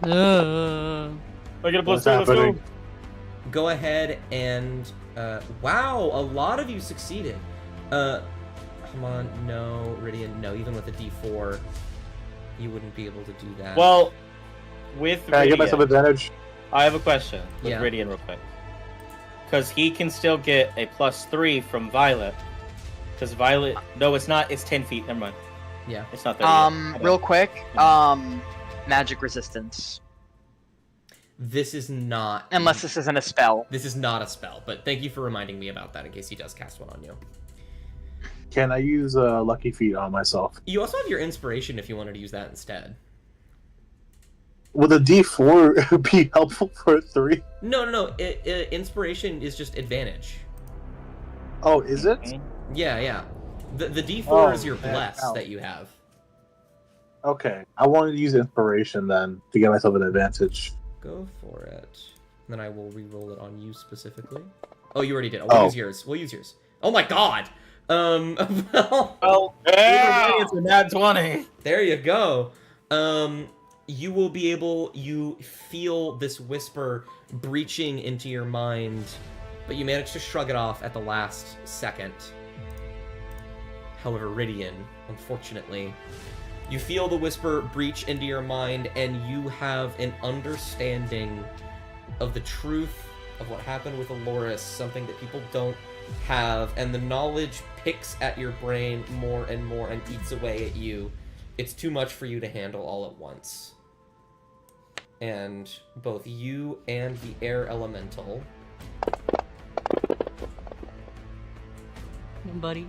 C: I get a plus
D: What's
C: 2, let's go.
D: happening?
F: Go ahead and wow, a lot of you succeeded. Come on, no, Rydian, no. Even with a D4, you wouldn't be able to do that.
C: Well, with
D: Can I give myself
C: Rydian,
D: advantage?
C: I have a question with
F: Yeah.
C: Rydian real quick. Because he can still get a plus 3 from Violet. Because Violet... No, it's not. It's 10 feet. Never mind.
F: yeah.
C: It's not there yet.
A: Real quick, magic resistance.
F: This is not.
A: Unless this isn't a spell.
F: This is not a spell, but thank you for reminding me about that in case he does cast one on you.
D: Can I use a lucky feet on myself?
F: You also have your inspiration if you wanted to use that instead.
D: Would a D4 be helpful for a 3?
F: No. Inspiration is just advantage.
D: Oh, is it?
C: Mhm.
F: Yeah. The D4
D: Oh,
F: is your
D: man,
F: bless
D: ow.
F: that you have.
D: Okay. I wanted to use inspiration then to get myself an advantage.
F: Go for it. Then I will re-roll it on you specifically. Oh, you already did.
D: Oh.
F: We'll use yours. Oh my god! Well,
C: Well, it's a nat 20.
F: there you go. You will be able... You feel this whisper breaching into your mind, but you manage to shrug it off at the last second. However, Rydian, unfortunately, you feel the whisper breach into your mind, and you have an understanding of the truth of what happened with Aloris, something that people don't have, and the knowledge picks at your brain more and more and eats away at you. It's too much for you to handle all at once. And both you and the air elemental...
B: Come on, buddy.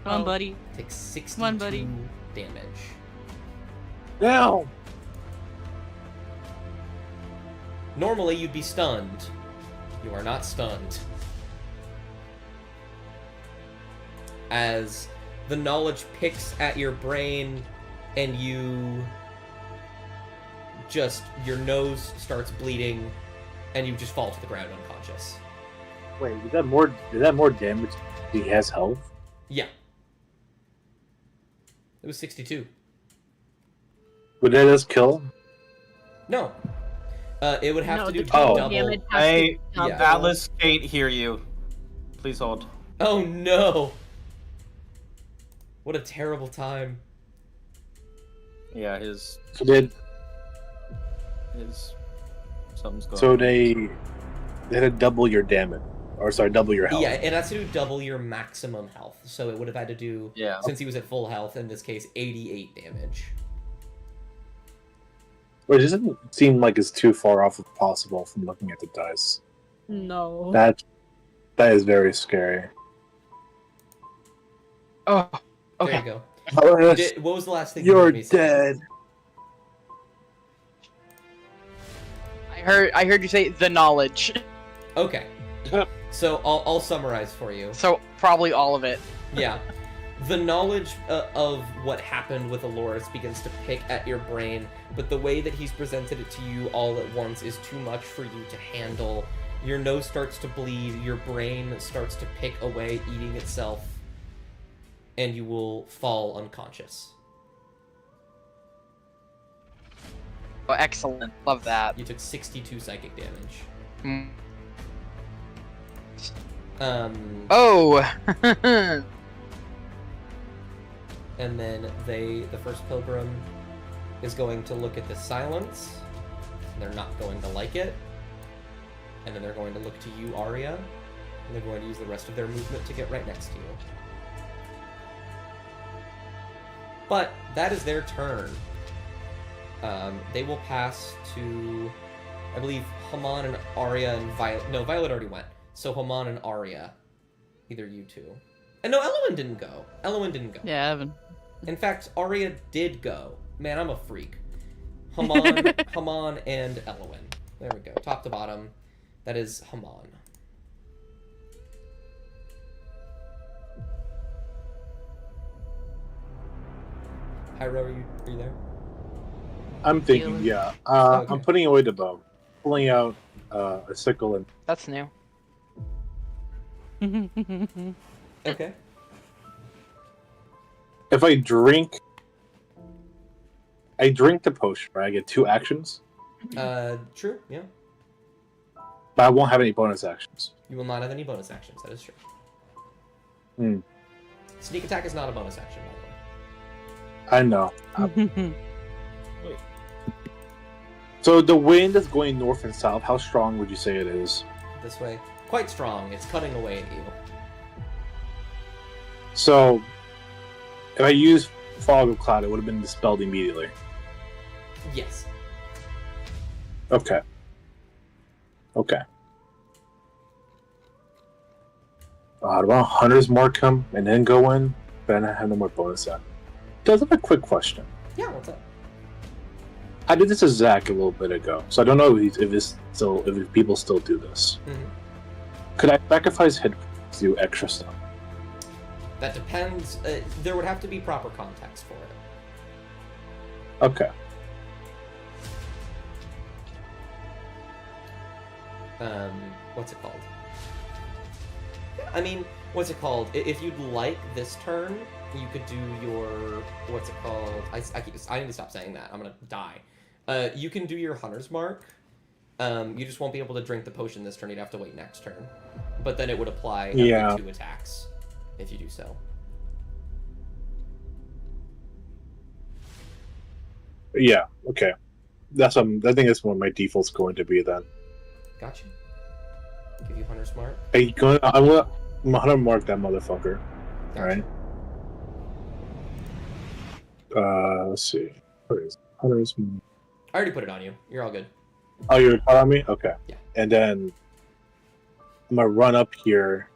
B: Come on, buddy.
F: take 62
B: Come on, buddy.
F: damage.
D: Now!
F: Normally, you'd be stunned. You are not stunned. As the knowledge picks at your brain, and your nose starts bleeding, and you just fall to the ground unconscious.
D: Wait, is that more damage? He has health?
F: Yeah. It was 62.
D: Would that just kill?
F: No. It would have
H: No,
F: to do
H: the
F: double.
H: total damage has
C: Hey,
H: to double.
F: yeah.
C: Atlas can't hear you. Please hold.
F: Oh no! What a terrible time.
C: Yeah, his
D: So
C: something's going
D: so
C: on.
D: they had to double your damage. Or sorry, double your health.
F: Yeah, it has to do double your maximum health. So it would have had to do,
C: Yeah.
F: since he was at full health, in this case, 88 damage.
D: Wait, it doesn't seem like it's too far off of possible from looking at the dice.
H: No.
D: That is very scary.
A: Oh,
F: There
A: okay.
F: you go.
D: Aloris,
F: What was the last thing you
D: you're
F: heard me say?
D: dead.
A: I heard you say the knowledge.
F: Okay. So I'll summarize for you.
A: So probably all of it.
F: Yeah. The knowledge of what happened with Aloris begins to pick at your brain, but the way that he's presented it to you all at once is too much for you to handle. Your nose starts to bleed, your brain starts to pick away, eating itself, and you will fall unconscious.
A: Oh, excellent. Love that.
F: You took 62 psychic damage.
A: Mm.
F: Oh.
A: Oh.
F: And then the first pilgrim is going to look at the silence. They're not going to like it. and then they're going to look to you, Arya, and they're going to use the rest of their movement to get right next to you. But that is their turn. They will pass to, I believe, Haman and Arya and Violet. No, Violet already went. So Haman and Arya. Either you two. And no, Elowen didn't go. Elowen didn't go.
B: Yeah, Evan.
F: In fact, Arya did go. Man, I'm a freak. Haman, Haman, and Elowen. There we go. Top to bottom. That is Haman. Hyro, are you there?
D: I'm thinking, yeah.
F: Okay.
D: I'm putting away the bow, pulling out a sickle, and
A: That's new.
F: Okay.
D: if I drink the potion, right? I get 2 actions,
F: True, yeah.
D: but I won't have any bonus actions.
F: You will not have any bonus actions, that is true.
D: Hmm.
F: Sneak attack is not a bonus action, by the way.
D: I know. So the wind is going north and south. How strong would you say it is?
F: This way. Quite strong. It's cutting away at you.
D: So if I use fog of cloud, it would have been dispelled immediately.
F: Yes.
D: Okay. Okay. How about Hunter's Mark come and then go in? Then I have no more bonus action. Does have a quick question.
F: Yeah, what's up?
D: I did this to Zach a little bit ago, so I don't know if people still do this.
F: Mhm.
D: Could I sacrifice hit points to do extra stuff?
F: That depends. There would have to be proper context for it.
D: Okay.
F: What's it called? I mean, what's it called? If you'd like this turn, you could do your, what's it called? I need to stop saying that. I'm gonna die. You can do your Hunter's Mark. You just won't be able to drink the potion this turn. You'd have to wait next turn. But then it would apply every 2 attacks if you do so.
D: Yeah. Okay. I think that's what my default's going to be then.
F: Gotcha. Give you Hunter's Mark.
D: I'm gonna mark that motherfucker.
F: Gotcha.
D: Alright. Let's see. What is it? Hunter's Mark.
F: I already put it on you. You're all good.
D: Oh, you're on me? Okay.
F: Yeah.
D: And then I'm gonna run up here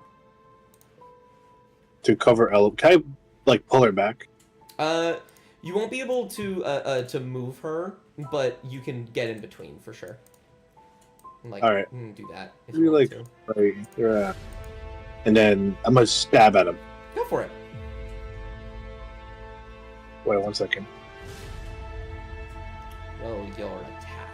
D: to cover Ella. Can I pull her back?
F: You won't be able to move her, but you can get in between for sure.
D: Alright.
F: Do that if
D: You
F: you want to.
D: right here. And then I'm gonna stab at him.
F: Go for it.
D: Wait 1 second.
F: Roll your attack.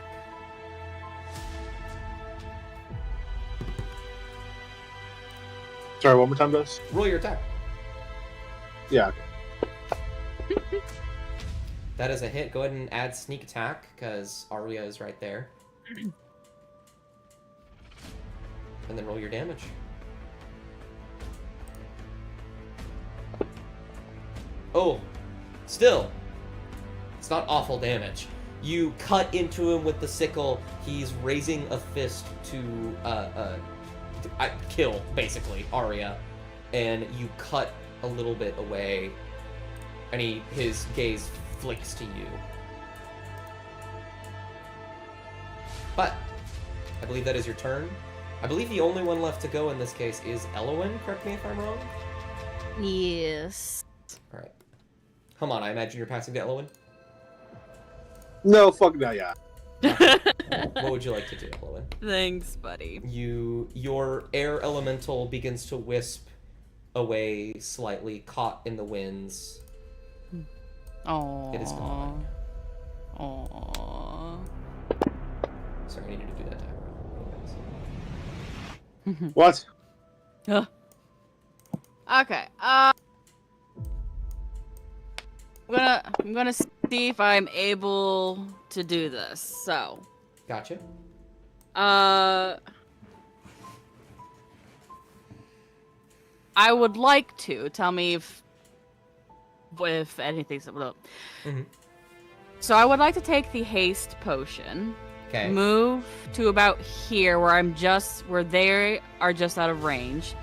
D: Sorry, one more time, guys.
F: Roll your attack.
D: Yeah.
F: That is a hit. Go ahead and add sneak attack, because Arya is right there. And then roll your damage. Oh, still. It's not awful damage. You cut into him with the sickle. He's raising a fist to kill, basically, Arya. And you cut a little bit away, and his gaze flicks to you. But I believe that is your turn. I believe the only one left to go in this case is Elowen. Correct me if I'm wrong.
B: Yes.
F: All right. Come on, I imagine you're passing to Elowen.
D: No, fuck no, yeah.
F: What would you like to do, Elowen?
B: Thanks, buddy.
F: Your air elemental begins to wisp away slightly, caught in the winds.
B: Aww.
F: It is gone.
B: Aww.
F: Sorry, I needed to do that time. Anyways.
D: What?
B: Okay. I'm gonna see if I'm able to do this. So.
F: Gotcha.
B: I would like to tell me if anything's up.
F: Mhm.
B: So I would like to take the haste potion
F: Okay.
B: Move to about here, where they are just out of range.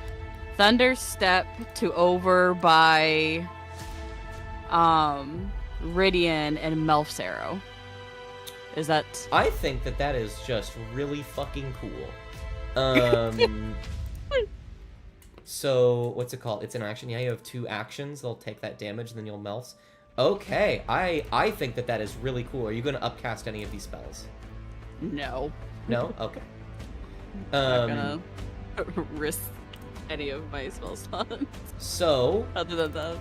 B: Thunder step to over by, Ridian and Melf's arrow. Is that?
F: I think that is just really fucking cool. So what's it called? It's an action. Yeah, you have 2 actions. They'll take that damage, and then you'll melt. Okay, I think that is really cool. Are you going to upcast any of these spells?
B: No.
F: No. Okay.
B: I'm not gonna risk any of my spell slots.
F: So
B: Other than that.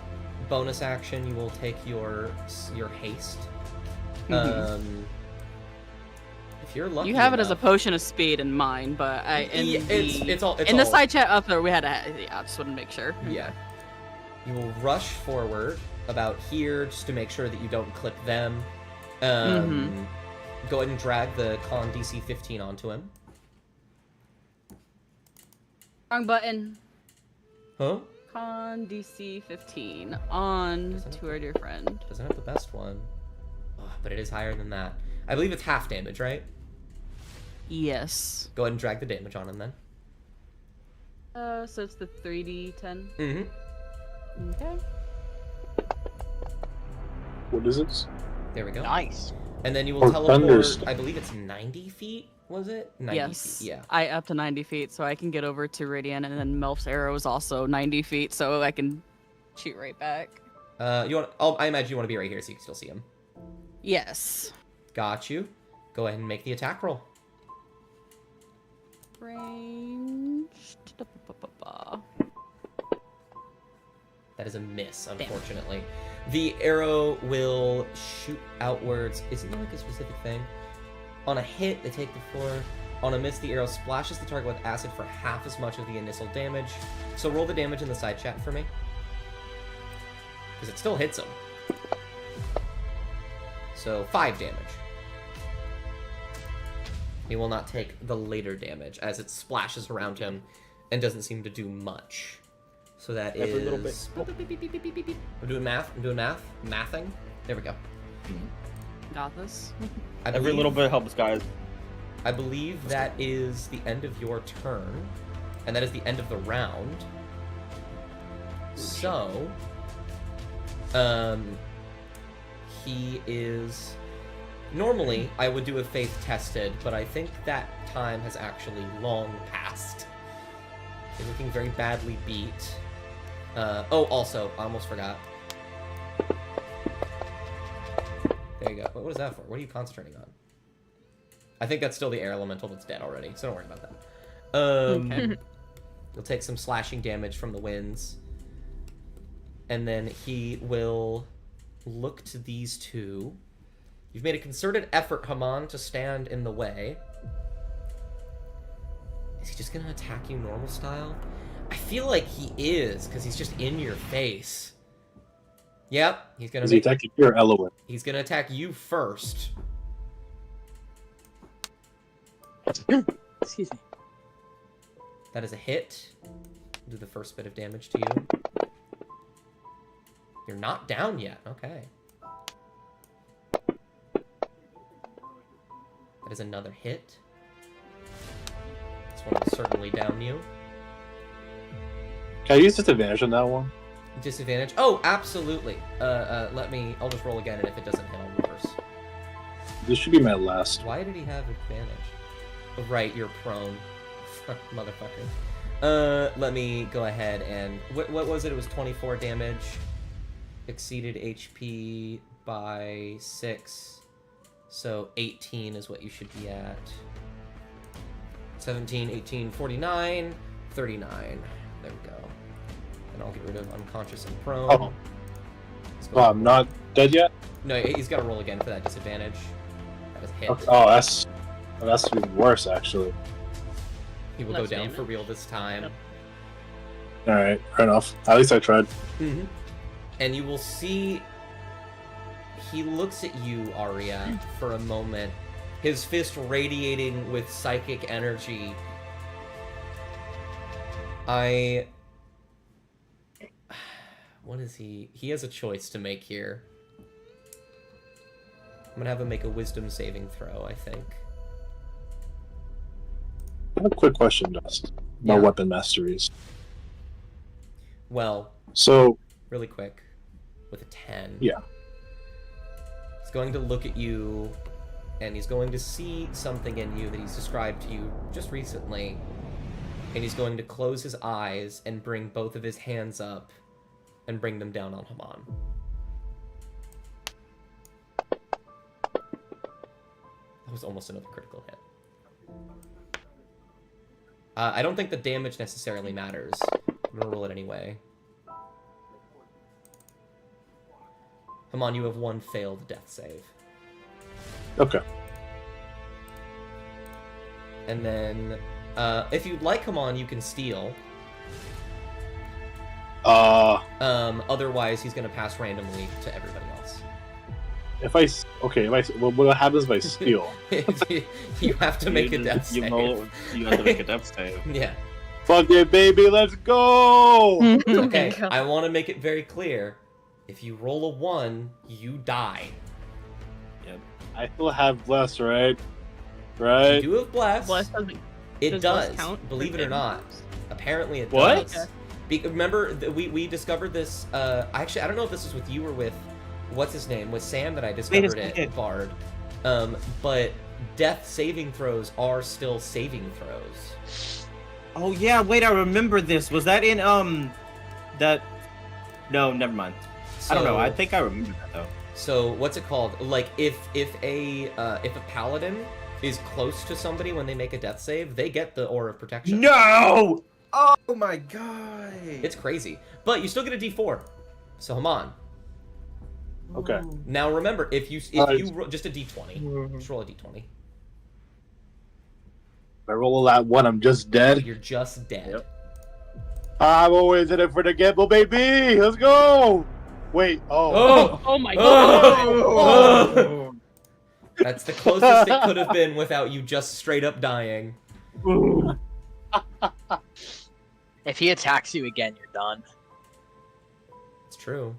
F: bonus action, you will take your haste.
B: Mhm.
F: If you're lucky,
B: You have it as a
F: enough-
B: potion of speed in mine, but
F: it's all
B: in the side chat up there we had I just want to make sure.
F: Yeah. You will rush forward about here just to make sure that you don't clip them. Go ahead and drag the con DC 15 onto him.
B: Wrong button.
F: Huh?
B: Con DC 15 on to our dear friend.
F: Doesn't have the best one. Oh, but it is higher than that. I believe it's half damage, right?
B: Yes.
F: Go ahead and drag the damage on him then.
B: So it's the 3d10.
F: Mm-hmm.
B: Okay.
D: What is this?
F: There we go.
A: Nice.
F: And then you will
D: Or
F: teleport,
D: thunderstone.
F: I believe it's 90 feet, was it? 90
B: Yes.
F: feet, yeah.
B: I up to 90 feet, so I can get over to Ridian, and then Melf's arrow is also 90 feet, so I can shoot right back.
F: You want? Oh, I imagine you want to be right here so you can still see him.
B: Yes.
F: Got you. Go ahead and make the attack roll.
B: Ranged.
F: That is a miss, unfortunately. The arrow will shoot outwards. Isn't there like a specific thing? On a hit, they take the 4. On a miss, the arrow splashes the target with acid for half as much of the initial damage. So roll the damage in the side chat for me. Because it still hits him. So 5 damage. He will not take the later damage as it splashes around him and doesn't seem to do much. So that
C: Every
F: is...
C: little bit.
F: I'm doing math. Mathing. There we go.
B: Got this.
C: Every little bit helps, guys.
F: I believe that is the end of your turn. And that is the end of the round. So... he is... Normally, I would do a faith tested, but I think that time has actually long passed. He's looking very badly beat. Oh, also, I almost forgot. There you go. What is that for? What are you concentrating on? I think that's still the air elemental that's dead already, so don't worry about that.
B: Okay.
F: He'll take some slashing damage from the winds. And then he will look to these two. You've made a concerted effort, Haman, to stand in the way. Is he just gonna attack you normal style? I feel like he is, because he's just in your face. Yep, he's gonna
D: Is he attacking your Elowen?
F: He's gonna attack you first.
A: Excuse me.
F: That is a hit. Do the first bit of damage to you. You're not down yet. Okay. That is another hit. This one will certainly down you.
D: Can I use disadvantage on that one?
F: Disadvantage? Oh, absolutely. I'll just roll again, and if it doesn't hit, I'll reverse.
D: This should be my last.
F: Why did he have advantage? Oh, right, you're prone. Motherfucker. Let me go ahead and... What was it? It was 24 damage. Exceeded HP by 6. So 18 is what you should be at. 17, 18, 49, 39. There we go. And I'll get rid of unconscious and prone.
D: Oh.
F: Let's go.
D: Oh, I'm not dead yet?
F: No, he's got to roll again for that disadvantage. That is a hit.
D: Okay. Oh, that's even worse, actually.
F: He will
H: Less
F: go down
H: damage.
F: for real this time.
D: Alright, fair enough. At least I tried.
F: Mm-hmm. And you will see he looks at you, Arya, for a moment, his fist radiating with psychic energy. What is he? He has a choice to make here. I'm gonna have him make a wisdom saving throw, I think.
D: I have a quick question, Dust.
F: Yeah.
D: About weapon masteries.
F: Well,
D: So,
F: really quick, with a 10.
D: Yeah.
F: He's going to look at you, and he's going to see something in you that he's described to you just recently. And he's going to close his eyes and bring both of his hands up and bring them down on Haman. That was almost another critical hit. I don't think the damage necessarily matters. I'm gonna roll it anyway. Haman, you have one failed death save.
D: okay.
F: And then, if you'd like Haman, you can steal. Otherwise, he's gonna pass randomly to everybody else.
D: What happens if I steal?
F: You have to make a death save.
C: You have to make a death save.
F: Yeah.
D: Fuck it, baby, let's go!
F: Okay, I want to make it very clear. If you roll a 1, you die.
D: I still have bless, right?
F: You
D: Right?
F: do have bless.
H: Bless doesn't.
F: It
H: does
F: does.
H: bless count
F: Believe
H: for
F: it or not.
H: damage?
F: Apparently it
C: What?
F: does. Remember, we discovered this. Actually, I don't know if this was with you or with what's his name, with Sam that I discovered it,
C: second.
F: Bard. But death saving throws are still saving throws.
C: Oh yeah, wait, I remember this. Was that in that? No, never mind. I don't know. I think I remember that though.
F: So what's it called? Like if a paladin is close to somebody when they make a death save, they get the Aura of Protection.
C: No! Oh my god!
F: It's crazy, but you still get a D4. So Haman.
D: Okay.
F: Now remember, if you just a D20, just roll a D20.
D: If I roll that one, I'm just dead.
F: You're just dead.
C: Yep.
D: I'm always in it for the gamble, baby! Let's go! Wait, oh.
H: Oh my god!
F: Oh! That's the closest it could have been without you just straight up dying.
A: If he attacks you again, you're done.
F: It's true.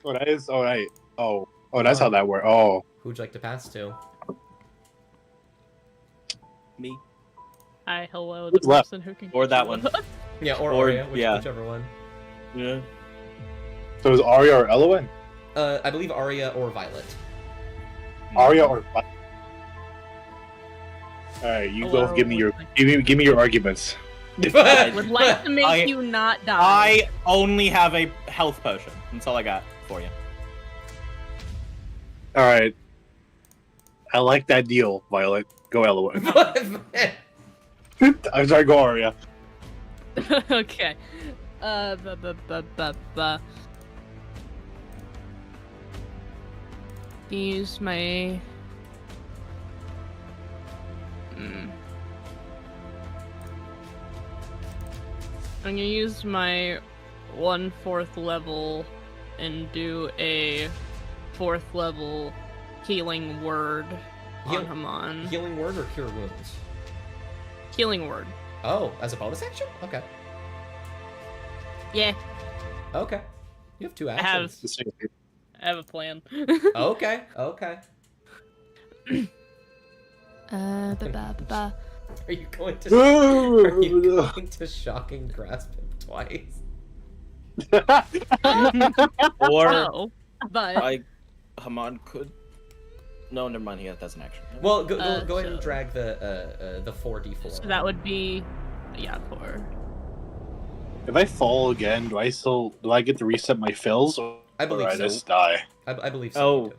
D: Oh, that is, oh, right. Oh, that's how that works. Oh.
F: Who'd you like to pass to?
C: Me.
H: Hi, hello,
D: Who's
H: the
D: left?
H: person who can.
C: Or
H: get
C: that
H: you.
C: one.
F: Yeah, or
C: Or-
F: Arya,
C: yeah.
F: whichever one.
C: Yeah.
D: So is Arya or Elowen?
F: I believe Arya or Violet.
D: Arya or Alright, you
H: Hello,
D: go give me your
H: what's
D: give me your arguments.
H: I would like to make
C: I-
H: you not die.
C: I only have a health potion. That's all I got for you.
D: Alright. I like that deal, Violet. Go Elowen. I'm sorry, go Arya.
H: Okay. Use my. I'm gonna use my 1/4 level and do a 4th level healing word
F: Heal-
H: on Haman.
F: Healing word or cure wounds?
H: Healing word.
F: Oh, as a bonus action? Okay.
H: Yeah,
F: Okay. You have 2
H: I have.
F: actions.
H: I have a plan.
F: Okay. Okay.
B: Ba-ba-ba-ba.
F: Are you going to? Are you going to shocking grasp him twice?
C: Or
H: No, but
C: Haman could. No, never mind. He has an action.
F: Well, go ahead and
H: so-
F: drag the 4d4.
H: so that would be, yeah, 4.
D: If I fall again, do I get to reset my fills or
F: I believe
D: I
F: so.
D: just die?
F: I believe so.
C: Oh.
F: you do.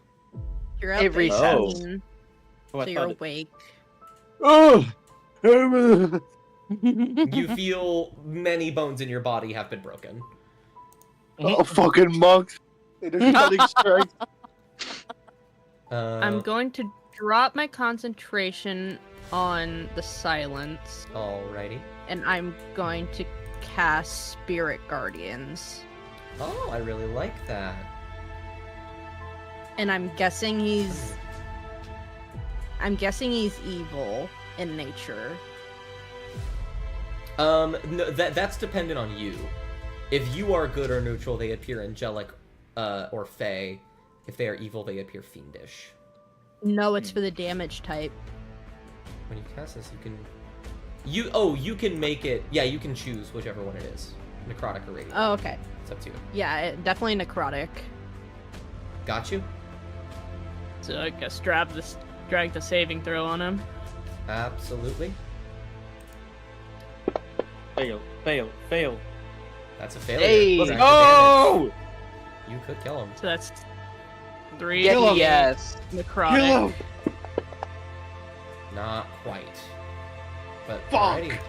G: You're up
A: It
G: to
A: resets.
G: 18,
C: Oh, I
G: so you're
C: thought it-
G: awake.
D: Oh!
F: You feel many bones in your body have been broken.
D: Oh, fucking monks! It is cutting strength.
H: I'm going to drop my concentration on the silence,
F: Alrighty.
G: And I'm going to cast Spirit Guardians.
F: Oh, I really like that.
G: And I'm guessing he's evil in nature.
F: No, that's dependent on you. If you are good or neutral, they appear angelic, or fey. If they are evil, they appear fiendish.
G: No, it's for the damage type.
F: when you cast this, you can make it. Yeah, you can choose whichever one it is, necrotic or radiant.
G: Oh, okay.
F: It's up to you.
G: Yeah, definitely necrotic.
F: Got you.
H: So I guess drag the saving throw on him.
F: Absolutely.
C: Fail, fail, fail.
F: That's a failure.
A: Hey,
F: Drag
A: let's
F: advantage. You could kill him.
H: So that's 3
A: Yeah, yes.
H: necrotic.
F: Not quite. But
A: Fuck.
F: alrighty.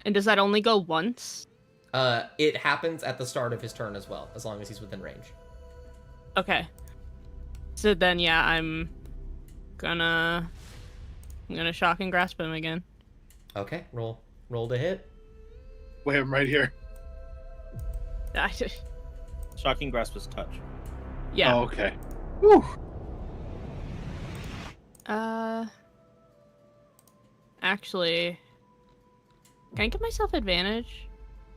H: And does that only go once?
F: It happens at the start of his turn as well, as long as he's within range.
H: Okay. So then, yeah, I'm gonna shock and grasp him again.
F: Okay, roll to hit.
D: Wait, I'm right here.
C: Shocking grasp is touch.
H: Yeah.
D: Oh, okay. Whew.
H: Actually, can I give myself advantage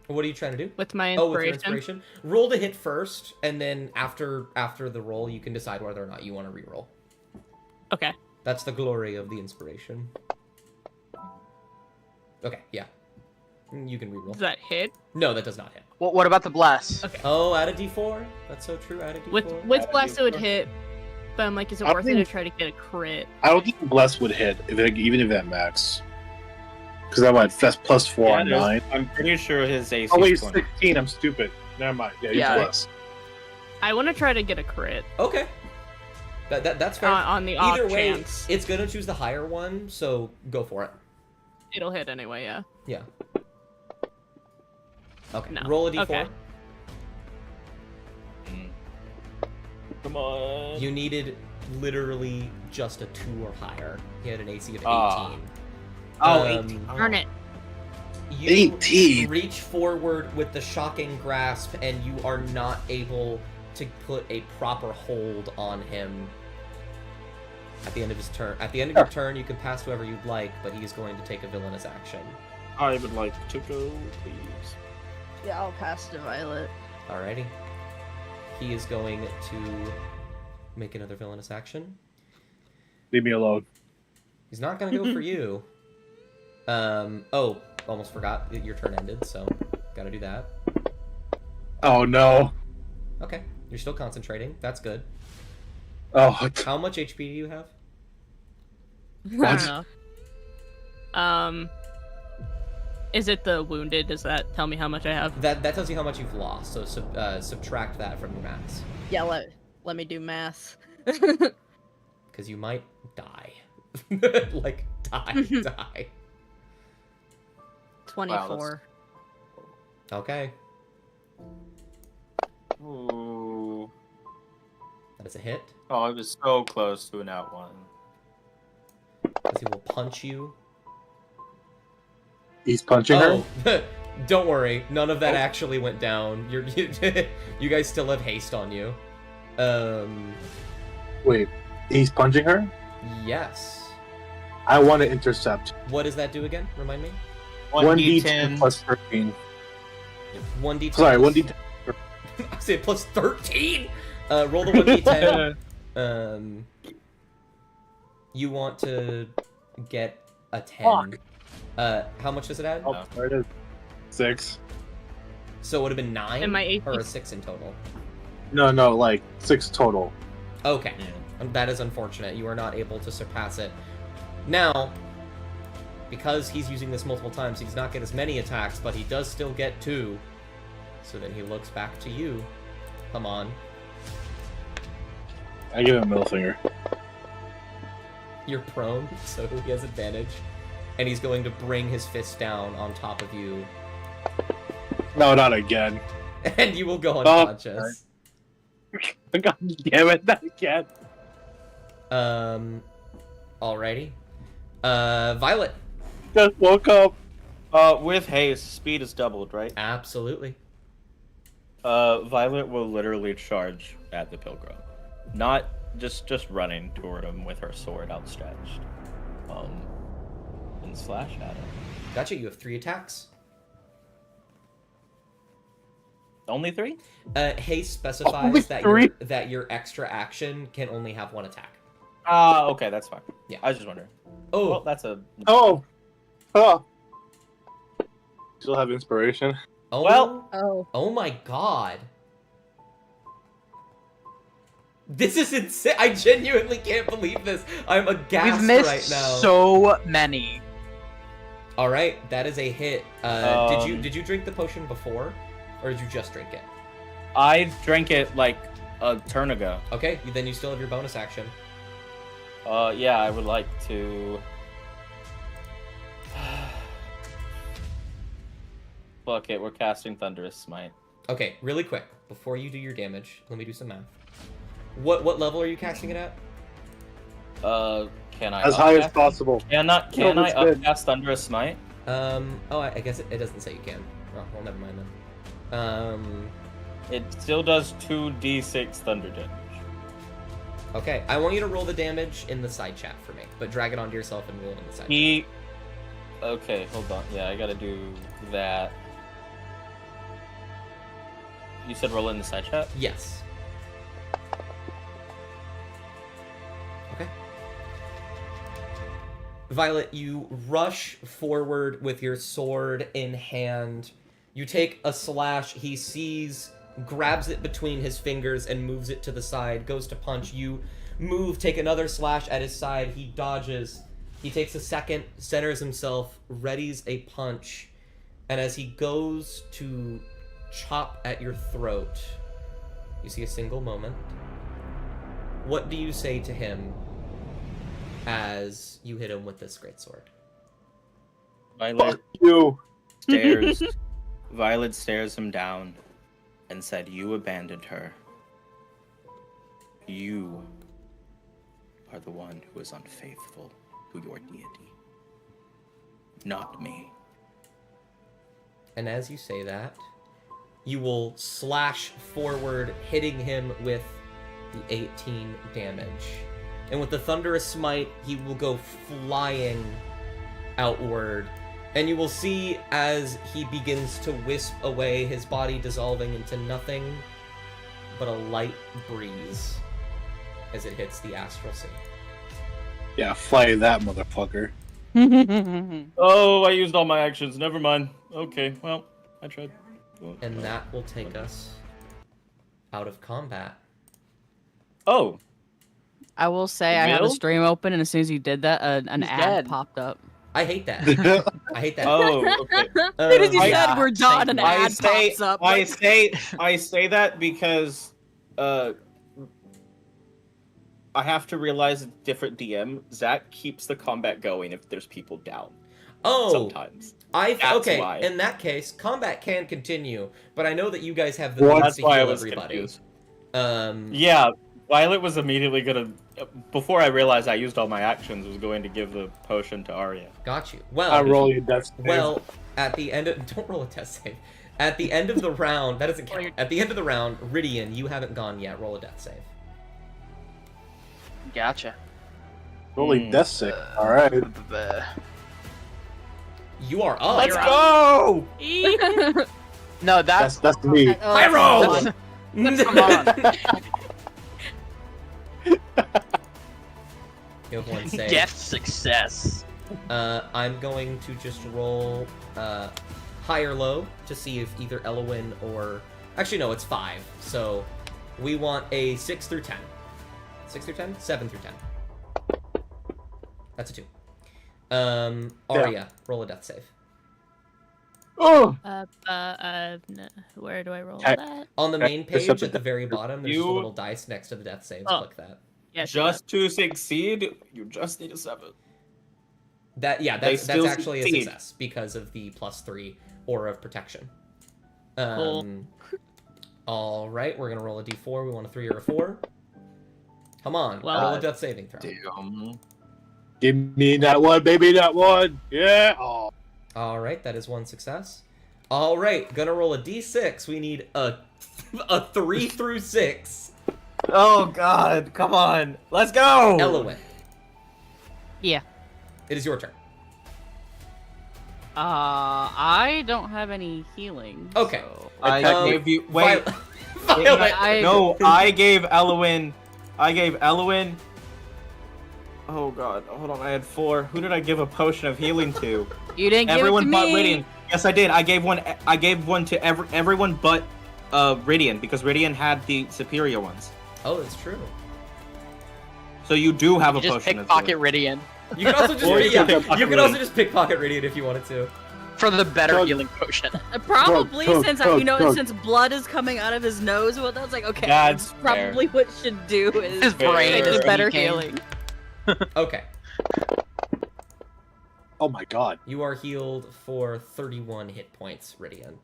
F: What are you trying to do?
H: with my
F: Oh, with your
H: inspiration?
F: inspiration. Roll to hit first, and then after the roll, you can decide whether or not you want to reroll.
H: Okay.
F: That's the glory of the inspiration. Okay, yeah. You can reroll.
H: Does that hit?
F: No, that does not hit.
A: What about the bless?
H: Okay.
F: Oh, add a d4. That's so true. Add a d4.
H: With bless, it would hit. But I'm like, is it
D: I
H: worth it to
D: think-
H: try to get a crit?
D: I don't think Bless would hit, even if that max. Because that's plus 4 on
C: it is.
D: 9.
C: I'm pretty sure his AC
D: Oh, wait,
C: is 20.
D: 16. I'm stupid. Never mind. Yeah, he's
A: Yeah.
D: Bless.
H: I want to try to get a crit
F: Okay. That's fair.
H: on the off
F: Either way,
H: chance.
F: it's gonna choose the higher one, so go for it.
H: It'll hit anyway, yeah.
F: Yeah. Okay.
H: No.
F: Roll a d4.
H: Okay.
C: Come on.
F: You needed literally just a 2 or higher. He had an AC of 18.
C: Ah.
A: Oh,
F: Um,
A: 18.
H: Darn it.
F: You
D: 18.
F: reach forward with the shocking grasp, and you are not able to put a proper hold on him at the end of his turn. At the end of your turn, you can pass whoever you'd like, but he is going to take a villainous action.
C: I would like to go, please.
G: Yeah, I'll pass to Violet.
F: Alrighty. He is going to make another villainous action.
D: Leave me alone.
F: He's not going to go for you. Oh, almost forgot. Your turn ended, so gotta do that.
D: Oh, no.
F: Okay, you're still concentrating. That's good.
D: Oh,
F: How much HP do you have?
H: I don't know. Is it the wounded? Does that tell me how much I have?
F: That tells you how much you've lost, so subtract that from your max.
G: Yeah, let me do math.
F: Because you might die. Like, die.
G: 24.
F: Okay,
C: Ooh.
F: that is a hit.
C: Oh, I was so close to an out one.
F: Because he will punch you.
D: he's punching her?
F: Oh, don't worry. None of that actually went down. You guys still have haste on you.
D: Wait, he's punching her?
F: Yes.
D: I want to intercept.
F: What does that do again? Remind me.
D: 1d10 plus 13.
F: 1d10.
D: Sorry, 1d10.
F: I said plus 13. Roll the 1d10. You want to get a 10. How much does it add?
D: Oh, there it is. 6.
F: So it would have been 9
H: And my AC
F: or a 6 in total.
D: No, like 6 total.
F: Okay. That is unfortunate. You are not able to surpass it. Now, because he's using this multiple times, he does not get as many attacks, but he does still get 2. So then he looks back to you. Come on.
D: I give him a middle finger.
F: You're prone, so he has advantage. And he's going to bring his fist down on top of you.
D: No, not again.
F: And you will go unconscious.
D: God damn it, not again.
F: Alrighty. Violet.
D: Just woke up.
C: With haste, speed is doubled, right?
F: Absolutely.
C: Violet will literally charge at the pilgrim, not just running toward him with her sword outstretched, and slash at him.
F: Gotcha. You have 3 attacks.
C: Only 3?
F: Haste specifies
D: Only
F: that
D: 3?
F: that your extra action can only have 1 attack.
C: Okay, that's fine.
F: Yeah.
C: I was just wondering.
F: Oh,
C: Well, that's a.
D: Oh. Still have inspiration.
F: oh,
C: well-
F: oh my god. This is insane. I genuinely can't believe this. I'm aghast
A: We've missed
F: right now.
A: so many.
F: All right, that is a hit. Did you drink the potion before, or did you just drink it?
C: I drank it like a turn ago.
F: Okay, then you still have your bonus action.
C: Yeah, I would like to. Fuck it, we're casting Thunderous Smite.
F: Okay, really quick before you do your damage, let me do some math. What level are you casting it at?
C: Can I
D: As high as
C: upcast-
D: possible.
C: Can I
D: that's good.
C: upcast Thunderous Smite?
F: Oh, I guess it doesn't say you can. Oh, well, never mind then.
C: It still does 2d6 thunder damage.
F: Okay, I want you to roll the damage in the side chat for me, but drag it onto yourself and roll it in the side
C: He. Okay, hold on. Yeah, I gotta do that. You said roll it in the side chat?
F: chat. Yes. Okay. Violet, you rush forward with your sword in hand. You take a slash. He sees, grabs it between his fingers and moves it to the side, goes to punch. You move, take another slash at his side. He dodges. He takes a second, centers himself, readies a punch, and as he goes to chop at your throat, you see a single moment. What do you say to him as you hit him with this greatsword?
C: Violet
D: Fuck you.
C: stares. Violet stares him down and said, "You abandoned her. You are the one who is unfaithful to your deity, not me."
F: And as you say that, you will slash forward, hitting him with the 18 damage. And with the Thunderous Smite, he will go flying outward. And you will see as he begins to wisp away, his body dissolving into nothing but a light breeze as it hits the astral sea.
D: Yeah, fly that motherfucker.
C: Oh, I used all my actions. Never mind. Okay, well, I tried.
F: And that will take us out of combat.
C: Oh,
B: I will say I had a
C: Will?
B: stream open, and as soon as you did that, an
A: He's
B: ad
A: dead.
B: popped up.
F: I hate that. I hate that.
C: oh, okay.
B: As soon as you
C: I-
B: said we're done, an
C: I
B: ad
C: say,
B: pops up.
C: I say that because, I have to realize a different DM. Zach keeps the combat going if there's people down.
F: Oh,
C: Sometimes.
F: That's okay.
C: why.
F: In that case, combat can continue, but I know that you guys have the
D: Well,
F: means
C: That's
F: to
C: why I
F: heal
C: was
F: everybody.
C: confused.
F: Yeah.
C: Yeah, Violet was immediately gonna. Before I realized I used all my actions, was going to give the potion to Arya.
F: Got you. Well,
D: I roll your death save.
F: well, at the end of don't roll a test save. At the end of the round, that doesn't count. At the end of the round, Ridian, you haven't gone yet. Roll a death save.
A: Gotcha.
D: Rolling death save. Alright.
F: You are up.
C: Let's go!
A: No, that's
D: That's me.
F: I roll.
A: that's- come on.
F: You have one save.
A: Death success.
F: I'm going to just roll high or low to see if either Elowin or... Actually, no, it's 5. So we want a 6 through 10. 6 through 10? 7 through 10. That's a 2. Arya, roll a death save.
D: Oh!
H: Where do I roll
D: Okay.
H: that?
F: On the main page
D: Except
F: at the very bottom, there's just a
C: You-
F: little dice next to the death saves.
H: Oh.
F: Click that.
H: Yeah,
C: Just to succeed, you just need a 7.
F: That's
C: still
F: actually a
C: succeed.
F: success because of the +3 aura of protection.
H: Cool.
F: All right, we're gonna roll a d4. We want a 3 or a 4. Come on,
H: Well-
F: roll a death saving throw.
C: Damn.
D: Give me that one, baby, that one. Yeah. Oh.
F: All right, that is one success. All right, gonna roll a d6. We need a 3 through 6.
C: Oh god, come on. Let's go!
F: Elowin,
B: Yeah.
F: it is your turn.
B: I don't have any healing.
F: Okay.
B: so-
C: I gave you. Wait.
F: Violet.
B: I-
C: No, I gave Elowin Oh god, hold on. I had 4. Who did I give a potion of healing to?
B: You didn't
C: Everyone
B: give it
C: but
B: to me.
C: Rydian. Yes, I did. I gave one to everyone but Rydian because Rydian had the superior ones.
F: Oh, that's true.
C: So you do have a
A: Just
C: potion of
A: pickpocket
C: healing.
A: Ridian
F: You can also just
C: Or you
F: yeah,
C: can pickpocket
F: you can also
C: Rydian.
F: just pickpocket Radiant if you wanted to.
A: for the better
D: Tug.
A: healing potion.
B: Probably
D: Tug,
B: since
D: tug, tug.
B: since blood is coming out of his nose. Well, that's like okay.
C: That's fair.
B: probably what should do is
A: His brain
B: make
A: is
B: it better
A: leaking.
B: healing.
F: Okay,
D: Oh my god.
F: you are healed for 31 hit points, Rydian.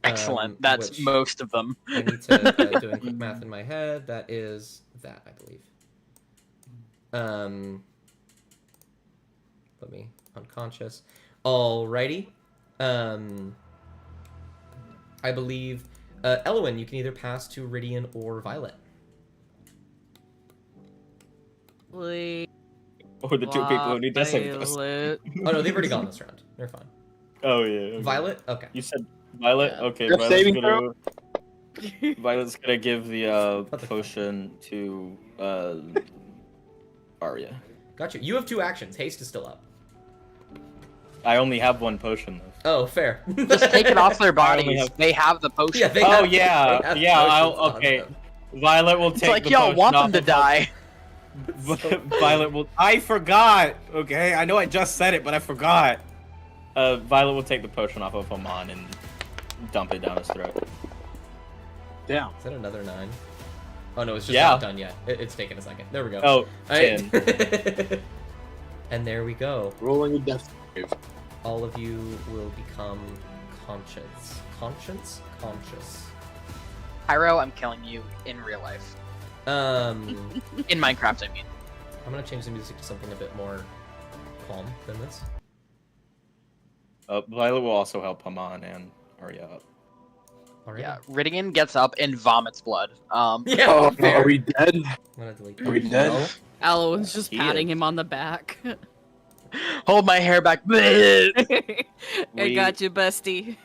A: Excellent. That's
F: which-
A: most of them.
F: I need to doing quick math in my head. That is that, I believe. Put me unconscious. Alrighty. I believe Elwyn, you can either pass to Rydian or Violet.
B: Please,
C: Or the 2 people who need to save us.
B: Violet.
F: Oh no, they've already gone this round. They're fine.
C: Oh yeah. okay.
F: Violet? Okay.
C: You said Violet?
B: Yeah.
C: Okay,
D: You're
C: Violet's
D: saving
C: gonna... Violet's gonna give the
F: What the fuck?
C: potion to Arya.
F: Gotcha. You have 2 actions. Haste is still up.
C: I only have 1 potion though.
F: Oh, fair.
A: Just take it off their
C: I only
A: bodies.
C: have-
A: They have the potion.
F: Yeah, they
C: Oh
F: have-
C: yeah,
F: they have
C: yeah.
F: potions on
C: Okay.
F: them.
C: Violet will take
A: It's like
C: the
A: y'all
C: potion
A: want
C: off
A: them to
C: of-
A: die.
C: Violet will. I forgot. Okay, I know I just said it, but I forgot. Violet will take the potion off of Hamon and dump it down his throat.
D: Damn.
F: Is that another 9? Oh no, it's just
C: Yeah.
F: not done yet. It's taking a second. There we go.
C: Oh,
F: Alright.
C: 10.
F: And there we go.
D: Rolling a death save.
F: All of you will become conscious. Conscious? Conscious.
A: Pyro, I'm killing you in real life. In Minecraft, I mean.
F: I'm gonna change the music to something a bit more calm than this.
C: Violet will also help Hamon and Arya up.
F: Alright.
A: Yeah, Ridian gets up and vomits blood.
F: Yeah.
D: Oh,
F: fair.
D: are we dead?
F: I'm gonna delete
D: Are we
F: that.
D: dead?
C: No?
B: Aloe's just
C: He
B: patting
C: is.
B: him on the back.
A: Hold my hair back.
B: I
C: We-
B: got you, bestie.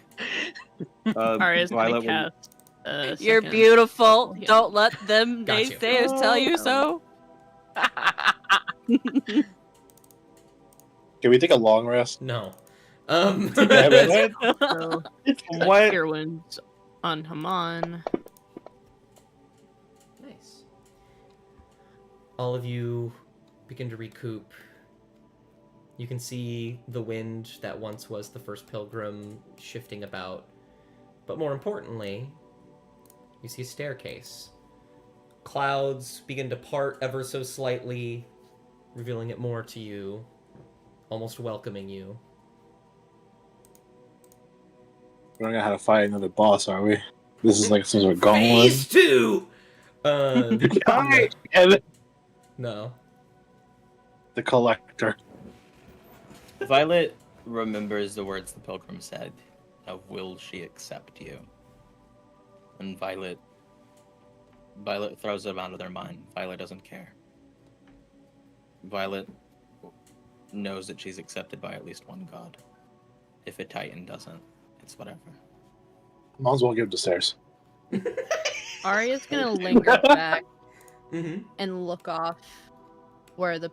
H: Arya's gonna
C: Violet will.
H: cast.
B: You're
H: second-
B: beautiful.
H: Yeah.
B: Don't let them
F: Got you.
B: naysayers tell you so.
D: Can we take a long rest?
F: No.
C: What?
H: So,
C: What?
H: Cure Wounds on Hamon.
F: Nice. All of you begin to recoup. You can see the wind that once was the first pilgrim shifting about. But more importantly, you see a staircase. Clouds begin to part ever so slightly, revealing it more to you, almost welcoming you.
D: We're not gonna have to fight another boss, are we? This is like some sort of gauntlet.
F: Phase 2!
D: And
F: No.
D: the collector.
C: Violet remembers the words the pilgrim said of "Will she accept you?" And Violet throws them out of their mind. Violet doesn't care. Violet knows that she's accepted by at least one god. If a Titan doesn't, it's whatever.
D: Might as well give it to Stairs.
G: Arya's gonna linger back
F: Mm-hmm.
G: and look off where the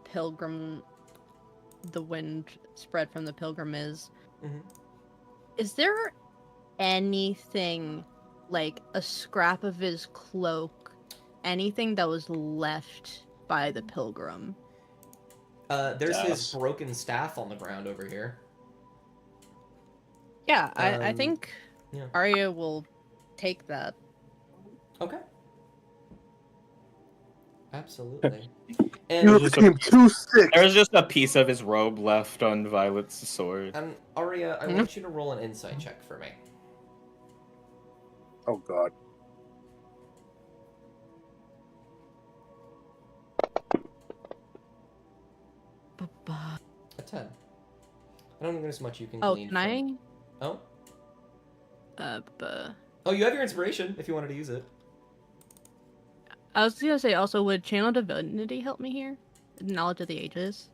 G: wind spread from the pilgrim is.
F: Mhm.
G: Is there anything, like a scrap of his cloak, anything that was left by the pilgrim?
F: There's his
D: Yes.
F: broken staff on the ground over here.
G: Yeah, I
F: Um,
G: think
F: yeah.
G: Arya will take that.
F: Okay. Absolutely.
D: You
F: And,
D: became too sick.
C: There's just a piece of his robe left on Violet's sword.
F: and Arya, I want you to roll an insight check for me.
D: Oh god.
F: A 10. I don't think there's much you can
G: Oh,
F: glean
G: can I?
F: from... Oh?
H: Buh.
F: Oh, you have your inspiration if you wanted to use it.
G: I was gonna say also, would Channel Divinity help me here? Knowledge of the Ages.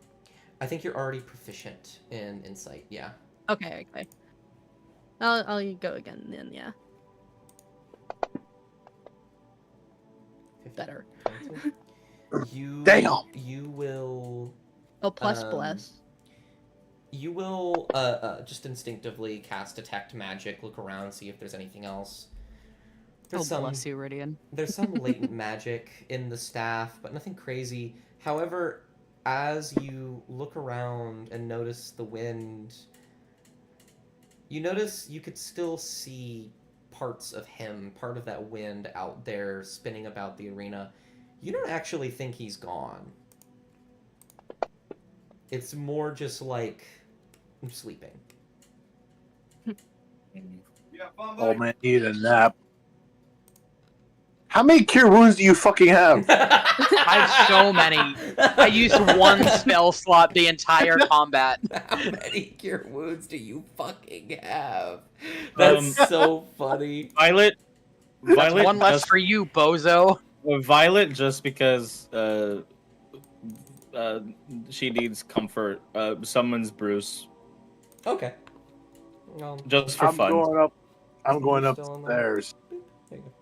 F: I think you're already proficient in insight, yeah.
G: Okay. I'll go again then. Yeah,
F: 50.
G: better.
F: You
D: Damn.
F: You will
G: Oh, plus
F: Um,
G: bless.
F: you will just instinctively cast detect magic, look around, see if there's anything else. There's
B: Oh, bless you, Ridian.
F: There's some latent magic in the staff, but nothing crazy. However, as you look around and notice the wind, you notice you could still see parts of him, part of that wind out there spinning about the arena. You don't actually think he's gone. It's more just like I'm sleeping.
D: Oh man, need a nap. How many cure wounds do you fucking have?
A: I have so many. I used one spell slot the entire combat.
F: How many cure wounds do you fucking have? That's so funny.
C: Violet.
A: That's
C: Violet
A: one less
C: just,
A: for you, bozo.
C: Violet just because she needs comfort. Summons Bruce
F: Okay.
C: just for
D: I'm
C: fun.
D: going up. I'm going
F: Still on there?
D: upstairs.
F: There you go.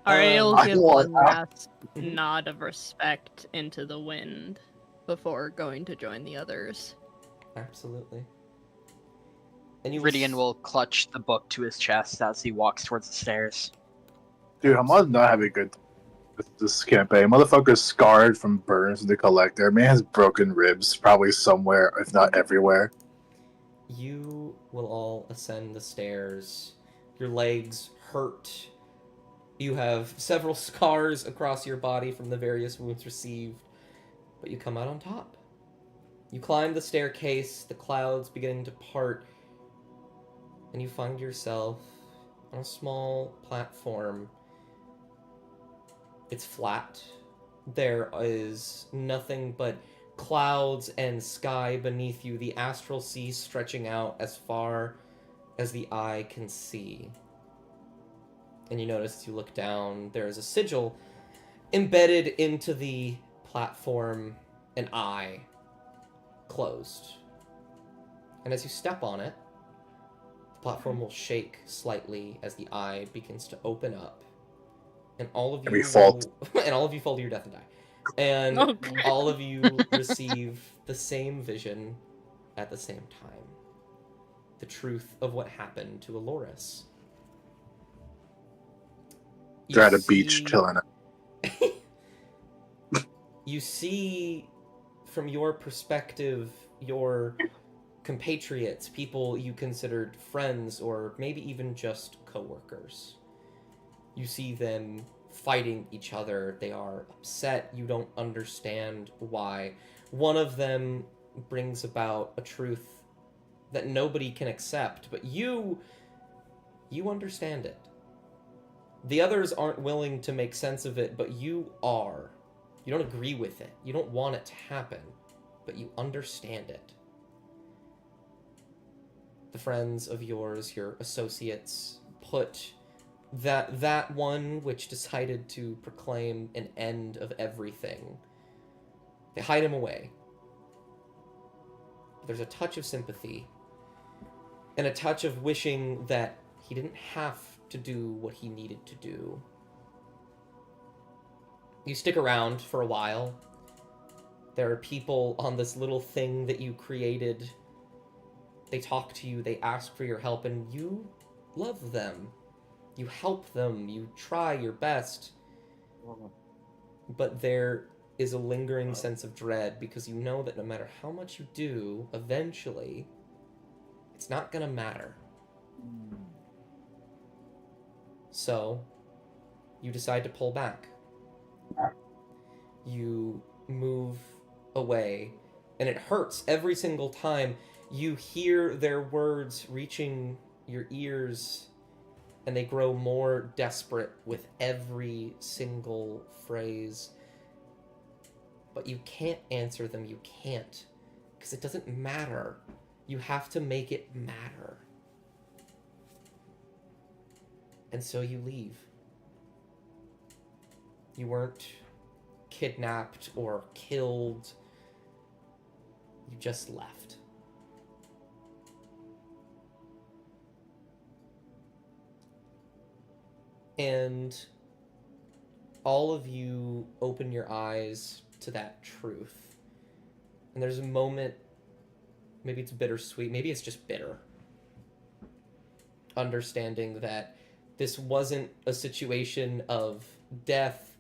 H: Ariel
D: I
H: give
D: want
H: one
D: out.
H: last nod of respect into the wind.
G: Before going to join the others.
F: Absolutely. And
A: Ridian will clutch the book to his chest as he walks towards the stairs.
D: Dude, Hamad's not having a good with this campaign. Motherfucker's scarred from burns in the collector. Man has broken ribs, probably somewhere, if not everywhere.
F: You will all ascend the stairs. Your legs hurt. You have several scars across your body from the various wounds received, but you come out on top. You climb the staircase, the clouds beginning to part, and you find yourself on a small platform. It's flat. There is nothing but clouds and sky beneath you, the astral sea stretching out as far as the eye can see. And you notice as you look down, there is a sigil embedded into the platform, an eye closed. And as you step on it, the platform will shake slightly as the eye begins to open up. And all of you and all of you fall to your death and die. And
H: Okay.
F: all of you receive the same vision at the same time. The truth of what happened to Aloris.
D: They're at a beach chilling.
F: You see, from your perspective, your compatriots, people you considered friends, or maybe even just co-workers. You see them fighting each other. They are upset. You don't understand why. One of them brings about a truth that nobody can accept, but you understand it. The others aren't willing to make sense of it, but you are. You don't agree with it. You don't want it to happen, but you understand it. The friends of yours, your associates, put that one which decided to proclaim an end of everything. They hide him away. There's a touch of sympathy and a touch of wishing that he didn't have to do what he needed to do. You stick around for a while. There are people on this little thing that you created. They talk to you, they ask for your help, and you love them. You help them, you try your best. But there is a lingering sense of dread because you know that no matter how much you do, eventually, it's not gonna matter. So, you decide to pull back. You move away, and it hurts every single time you hear their words reaching your ears, and they grow more desperate with every single phrase. But you can't answer them, you can't, because it doesn't matter. You have to make it matter. And so you leave. You weren't kidnapped or killed. You just left. And all of you open your eyes to that truth. And there's a moment, maybe it's bittersweet, maybe it's just bitter. Understanding that this wasn't a situation of death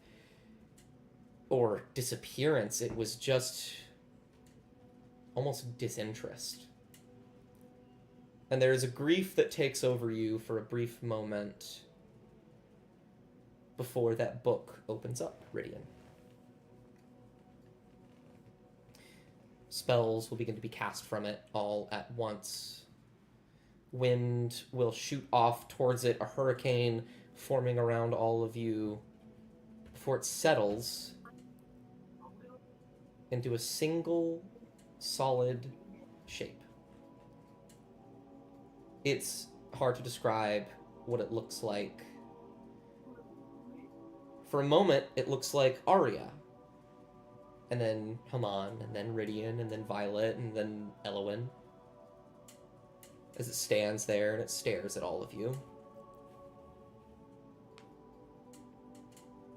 F: or disappearance, it was just almost disinterest. And there's a grief that takes over you for a brief moment before that book opens up, Rydian. Spells will begin to be cast from it all at once. Wind will shoot off towards it, a hurricane forming around all of you before it settles into a single solid shape. It's hard to describe what it looks like. For a moment, it looks like Arya, and then Haman, and then Rydian, and then Violet, and then Elowin, as it stands there and it stares at all of you.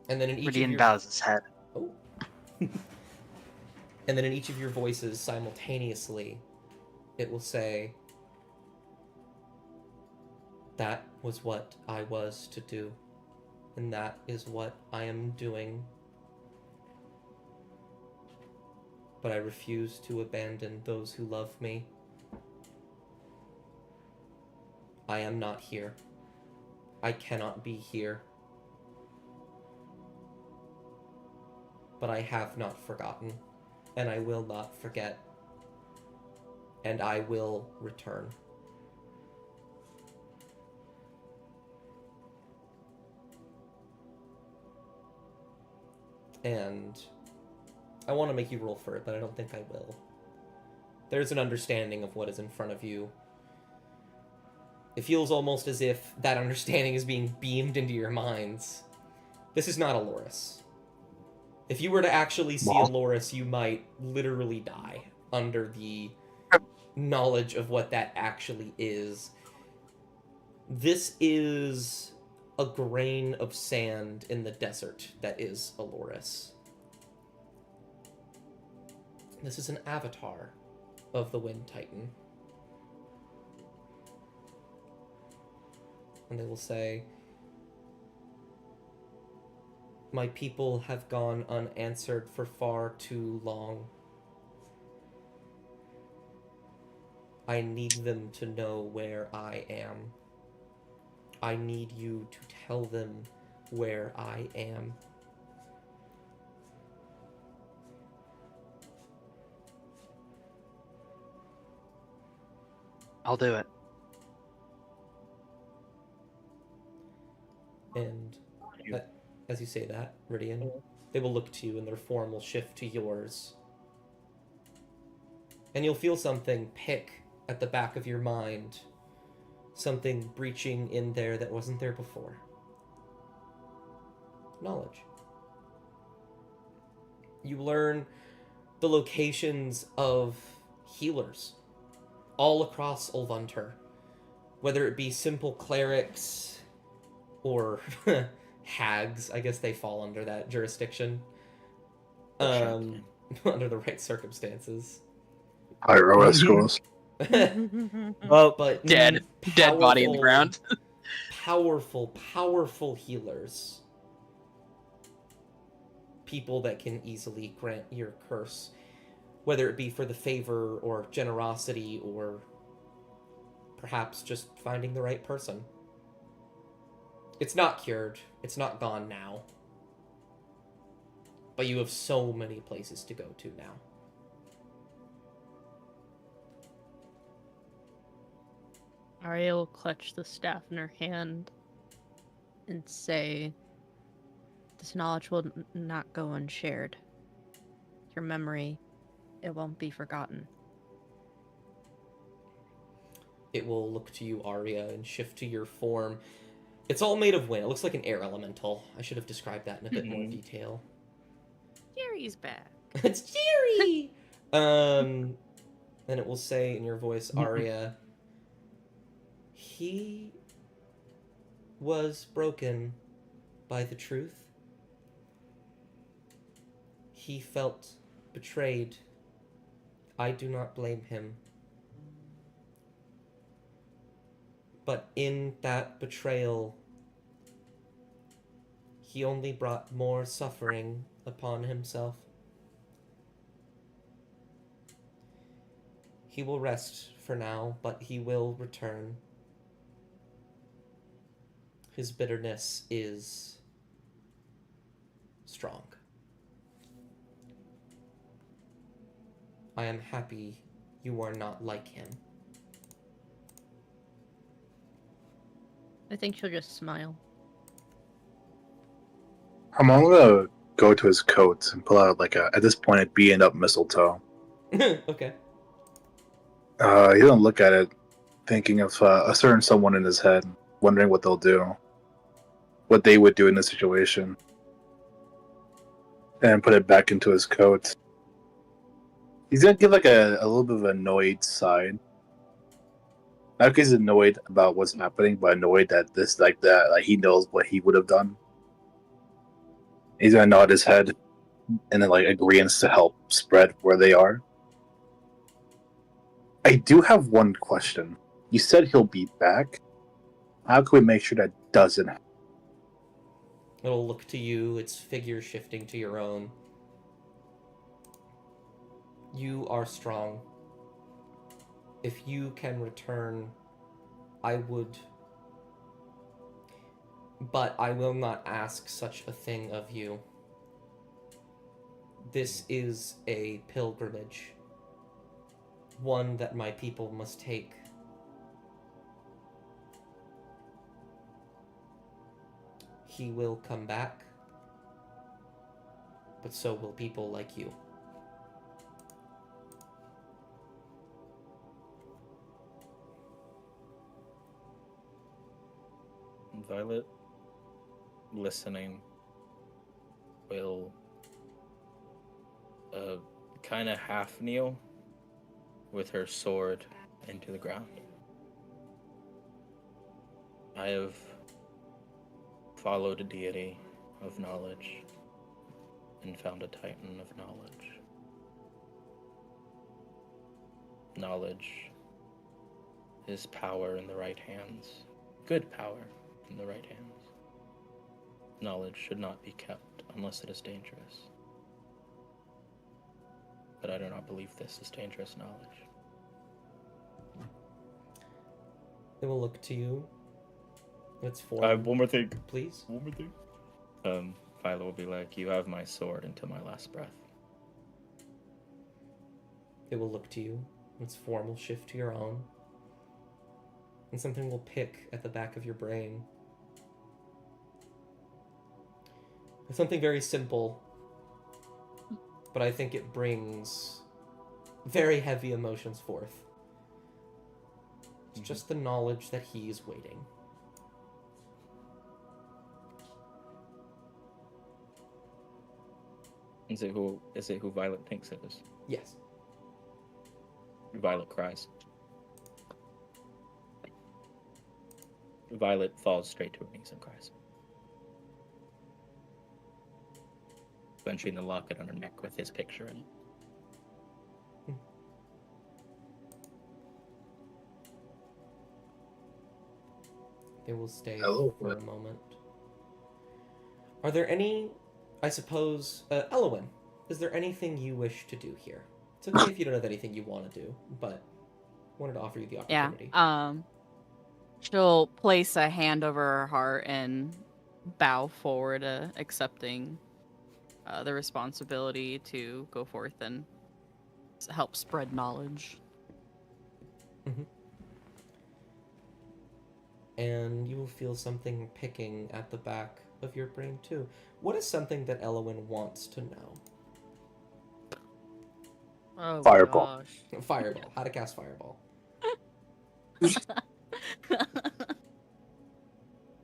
F: And then in each of
A: Rydian
F: your...
A: bows his head.
F: Oh. And then in each of your voices, simultaneously, it will say, "That was what I was to do, and that is what I am doing. But I refuse to abandon those who love me. I am not here. I cannot be here. But I have not forgotten, and I will not forget, and I will return." And I want to make you roll for it, but I don't think I will. There's an understanding of what is in front of you. It feels almost as if that understanding is being beamed into your minds. This is not a Loris. If you were to actually see a Loris, you might literally die under the knowledge of what that actually is. This is a grain of sand in the desert that is a Loris. This is an avatar of the Wind Titan. And they will say, "My people have gone unanswered for far too long. I need them to know where I am. I need you to tell them where I am."
A: I'll do it.
F: And as you say that, Rydian, they will look to you and their form will shift to yours. And you'll feel something pick at the back of your mind. Something breaching in there that wasn't there before. Knowledge. You learn the locations of healers all across Ulvunter. Whether it be simple clerics or hags, I guess they fall under that jurisdiction. Under the right circumstances.
D: Pyro escorts.
C: Well,
F: But
A: Dead body in the ground.
F: powerful healers. People that can easily grant your curse, whether it be for the favor or generosity or perhaps just finding the right person. It's not cured. It's not gone now. But you have so many places to go to now.
H: Arya will clutch the staff in her hand.
G: And say, "This knowledge will not go unshared. Your memory, it won't be forgotten."
F: It will look to you, Arya, and shift to your form. It's all made of wind. It looks like an air elemental. I should have described that in a bit more detail.
B: Jerry's back.
F: It's Jerry! And it will say in your voice, Arya, "He was broken by the truth, he felt betrayed. I do not blame him. But in that betrayal, he only brought more suffering upon himself. He will rest for now, but he will return. His bitterness is strong. I am happy you are not like him.
G: I think she'll just smile.
D: I'm gonna go to his coat and pull out like at this point it'd be up mistletoe.
F: Okay.
D: He doesn't look at it, thinking of a certain someone in his head, wondering what they'll do, what they would do in this situation, and put it back into his coat. He's gonna give like a little bit of an annoyed side. Not because he's annoyed about what's happening, but annoyed that this like he knows what he would have done. He's gonna nod his head and then like agreeance to help spread where they are. I do have one question. You said he'll be back. How can we make sure that doesn't happen?
F: It'll look to you, its figure shifting to your own. You are strong. If you can return, I would. But I will not ask such a thing of you. This is a pilgrimage. One that my people must take. He will come back, but so will people like you.
C: Violet, listening, will kind of half kneel with her sword into the ground. I have followed a deity of knowledge and found a titan of knowledge. Knowledge is power in the right hands. Good power in the right hands. Knowledge should not be kept unless it is dangerous. But I do not believe this is dangerous knowledge.
F: They will look to you. Let's form.
C: One more thing.
F: Please.
C: One more thing. Philo will be like, you have my sword until my last breath.
F: They will look to you. Its form will shift to your own. And something will pick at the back of your brain. It's something very simple, but I think it brings very heavy emotions forth. It's just the knowledge that he is waiting.
C: Is it who Violet thinks it is?
F: Yes.
C: Violet cries. Violet falls straight to her knees and cries. Clenching the locket on her neck with his picture in it.
F: They will stay
D: Hello.
F: for a moment. Are there any, I suppose, Elowin, is there anything you wish to do here? It's okay if you don't have anything you want to do, but I wanted to offer you the opportunity.
B: Yeah. She'll place a hand over her heart and bow forward, accepting the responsibility to go forth and help spread knowledge.
F: Mm-hmm. And you will feel something picking at the back of your brain too. What is something that Elowin wants to know?
B: Oh,
D: Fireball.
B: gosh.
F: Fireball. How to cast Fireball.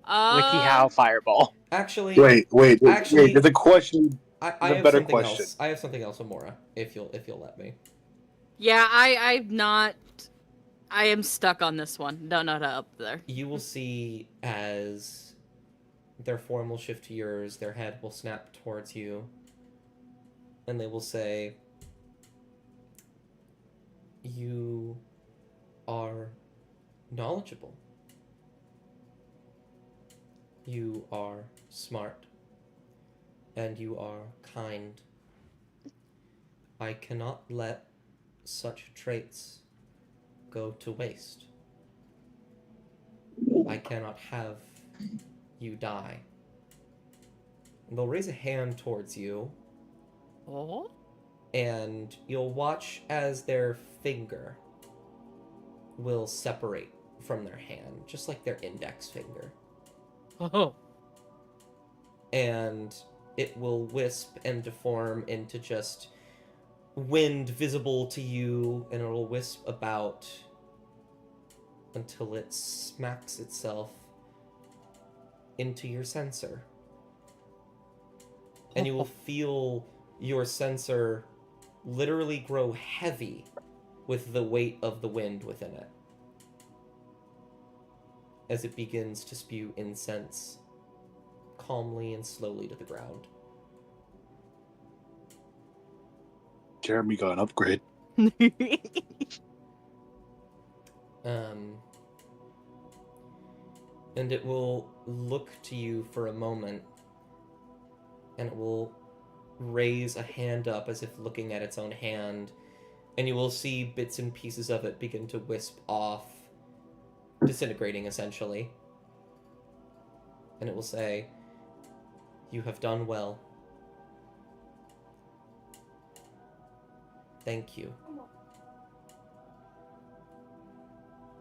A: WikiHow Fireball.
F: Actually,
D: Wait.
F: Actually-
D: There's a question.
F: I
D: The
F: have
D: better
F: something
D: question.
F: else. I have something else, Amora, if you'll let me.
B: Yeah, I'm not. I am stuck on this one. No, not up there.
F: You will see as their form will shift to yours, their head will snap towards you. and they will say, "You are knowledgeable. You are smart. And you are kind. I cannot let such traits go to waste. I cannot have you die." And they'll raise a hand towards you,
B: Oh?
F: and you'll watch as their finger will separate from their hand, just like their index finger.
H: Oh.
F: And it will wisp and deform into just wind visible to you, and it'll wisp about until it smacks itself into your sensor. And you will feel your sensor literally grow heavy with the weight of the wind within it, as it begins to spew incense calmly and slowly to the ground.
D: Jeremy got an upgrade.
F: And it will look to you for a moment, and it will raise a hand up as if looking at its own hand, and you will see bits and pieces of it begin to wisp off, disintegrating essentially. And it will say, "You have done well. Thank you."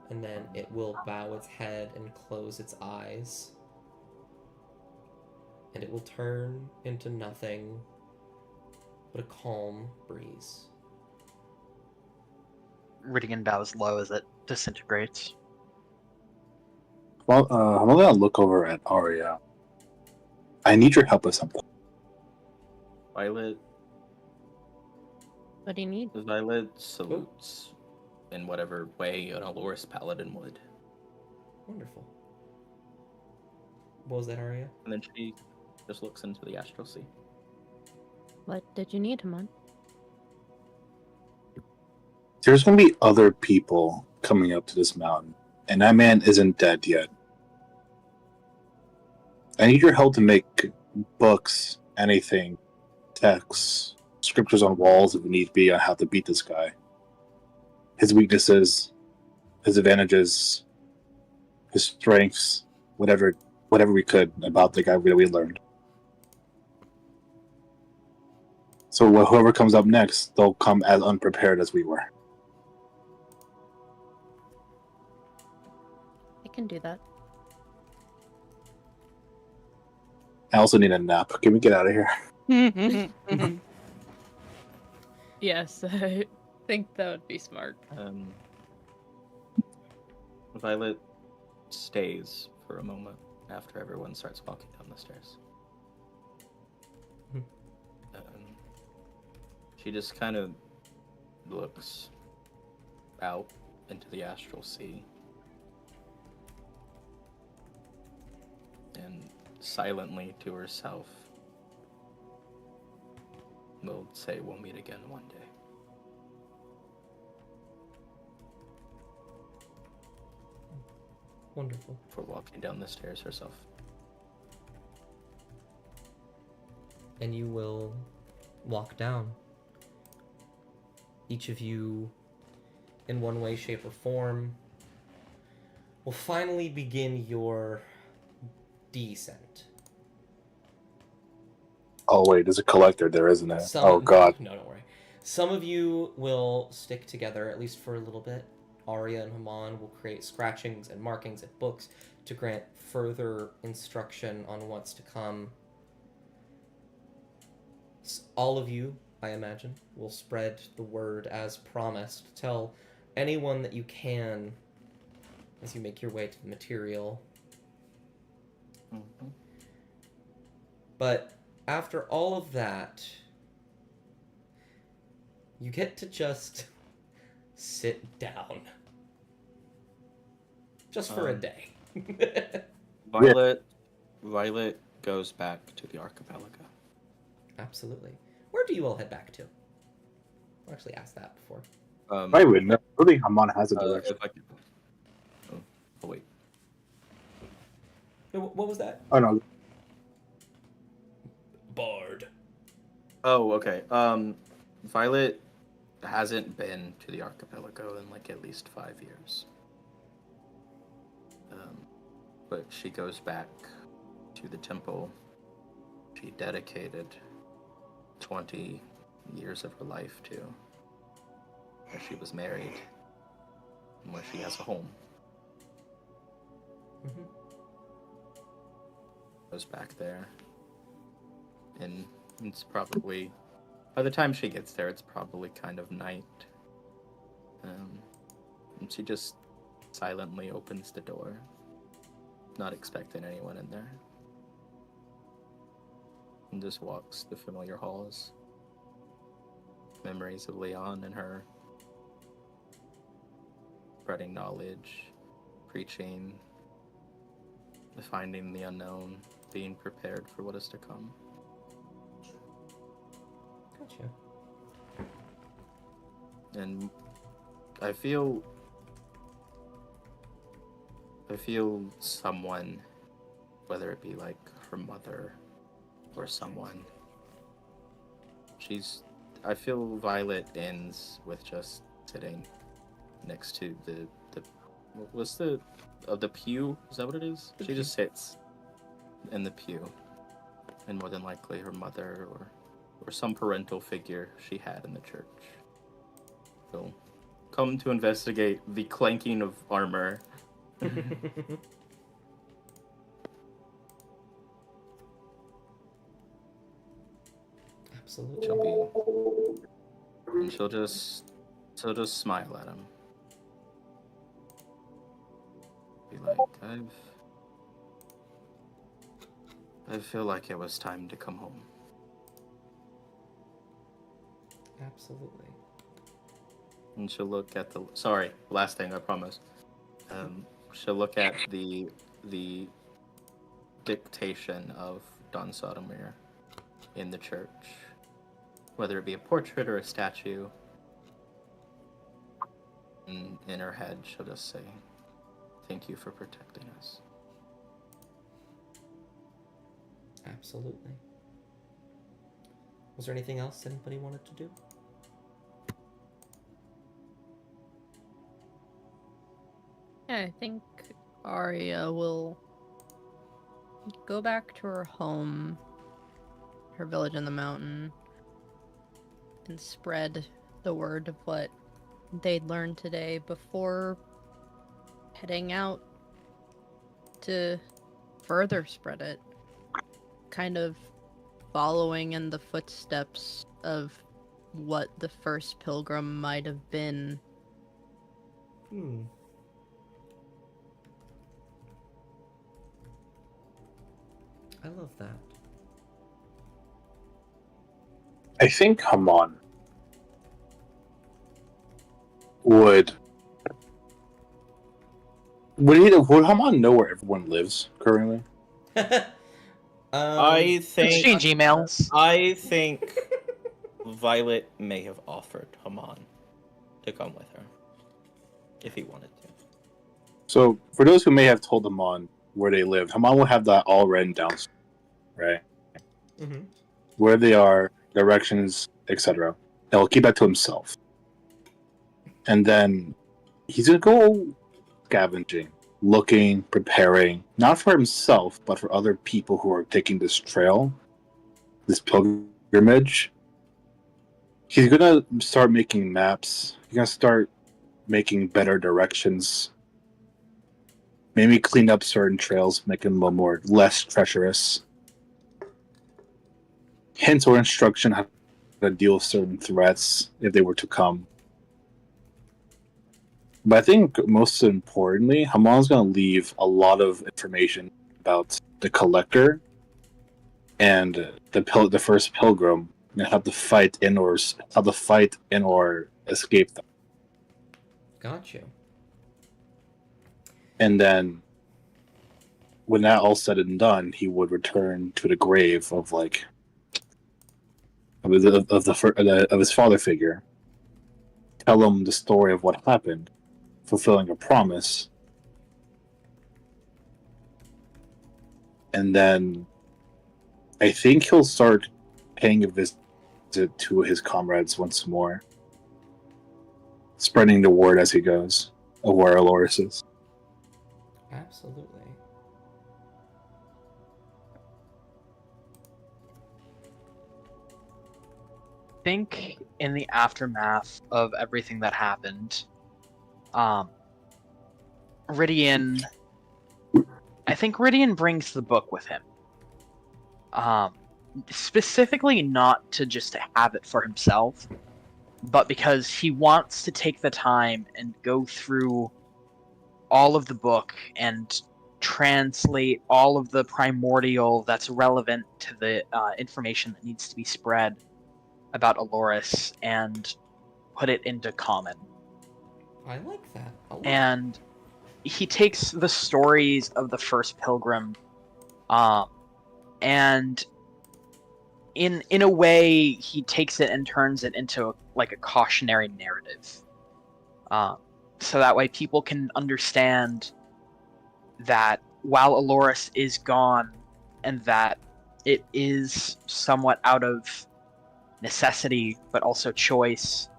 F: And then it will bow its head and close its eyes. And it will turn into nothing but a calm breeze.
A: Ridian bows low as it disintegrates.
D: Well, I'm gonna look over at Arya. I need your help with something.
C: Violet
G: What do you need?
C: salutes in whatever way an Aloris paladin would.
F: Wonderful. What was that, Arya?
C: And then she just looks into the astral sea.
G: What did you need, Hamon?
D: There's gonna be other people coming up to this mountain, and that man isn't dead yet. I need your help to make books, anything, texts, scriptures on walls if it need be on how to beat this guy. His weaknesses, his advantages, his strengths, whatever we could about the guy that we learned. So whoever comes up next, they'll come as unprepared as we were.
G: I can do that.
D: I also need a nap. Can we get out of here?
H: Yes, I think that would be smart.
C: Violet stays for a moment after everyone starts walking down the stairs. She just kind of looks out into the astral sea and silently to herself will say, "We'll meet again one day."
F: Wonderful.
C: For walking down the stairs herself.
F: And you will walk down. Each of you, in one way, shape, or form, will finally begin your descent.
D: Oh wait, there's a collector there, isn't there?
F: Some-
D: Oh god.
F: No, don't worry. Some of you will stick together, at least for a little bit. Arya and Hamon will create scratchings and markings at books to grant further instruction on what's to come. All of you, I imagine, will spread the word as promised. Tell anyone that you can as you make your way to the material.
C: Mm-hmm.
F: But after all of that, you get to just sit down. Just for a day.
C: Violet goes back to the archipelago.
F: Absolutely. where do you all head back to? I'll actually ask that before.
D: I would know. I think Haman has a direction.
C: If I could... oh, wait.
F: What was that?
D: Oh no.
F: Bard.
C: Oh, okay. Violet hasn't been to the archipelago in like at least 5 years. But she goes back to the temple she dedicated 20 years of her life to, where she was married and where she has a home.
F: Mm-hmm.
C: Goes back there, and it's probably, by the time she gets there, it's probably kind of night. And she just silently opens the door, not expecting anyone in there, and just walks the familiar halls. Memories of Leon and her, spreading knowledge, preaching, finding the unknown, being prepared for what is to come.
F: Gotcha.
C: And I feel someone, whether it be like her mother or someone, I feel Violet ends with just sitting next to the what's the pew? Is that what it is? She just sits in the pew, and more than likely her mother or some parental figure she had in the church will come to investigate the clanking of armor.
F: Absolutely.
C: She'll just smile at him. Be like, I feel like it was time to come home.
F: Absolutely.
C: And she'll look at the... Sorry, last thing, I promise. She'll look at the dictation of Don Sodomir in the church. Whether it be a portrait or a statue. And in her head, she'll just say, "Thank you for protecting us."
F: Absolutely. Was there anything else anybody wanted to do?
G: Yeah, I think Arya will go back to her home, her village in the mountain, and spread the word of what they'd learned today before heading out to further spread it. Kind of following in the footsteps of what the first pilgrim might have been.
F: I love that.
D: I think Haman would Haman know where everyone lives currently?
C: I think
A: Exchange emails.
C: I think Violet may have offered Haman to come with her if he wanted to.
D: So, for those who may have told Haman where they live, Haman will have that all written down, right?
F: Mm-hmm.
D: Where they are, directions, etc. He'll keep that to himself. And then he's going to go scavenging, looking, preparing, not for himself, but for other people who are taking this trail, this pilgrimage. He's going to start making maps. He's going to start making better directions. Maybe clean up certain trails, make them a little more less treacherous. Hints or instruction how to deal with certain threats if they were to come. But I think most importantly, Haman's going to leave a lot of information about the collector and the first pilgrim and how to fight in or escape them.
F: Got you.
D: And then, when that all said and done, he would return to the grave of of his father figure, tell him the story of what happened, fulfilling a promise, and then I think he'll start paying a visit to his comrades once more, spreading the word as he goes of where Aloris is.
F: Absolutely.
A: I think in the aftermath of everything that happened, Rydian, I think Rydian brings the book with him. Specifically not to just have it for himself, but because he wants to take the time and go through all of the book and translate all of the primordial that's relevant to the information that needs to be spread about Aloris and put it into common.
F: I like that a lot.
A: And he takes the stories of the first pilgrim, and in a way, he takes it and turns it into like a cautionary narrative. So that way people can understand that while Aloris is gone, and that it is somewhat out of necessity, but also choice,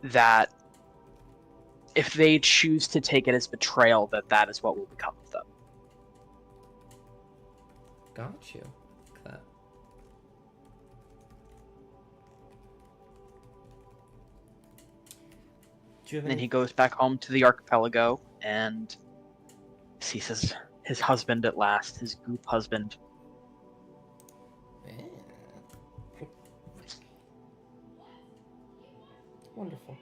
A: that if they choose to take it as betrayal, that is what will become of them.
F: Got you. Look at that. Do you have
A: And then
F: any...
A: he goes back home to the archipelago and sees his husband at last, his goop husband.
F: Yeah. Wonderful.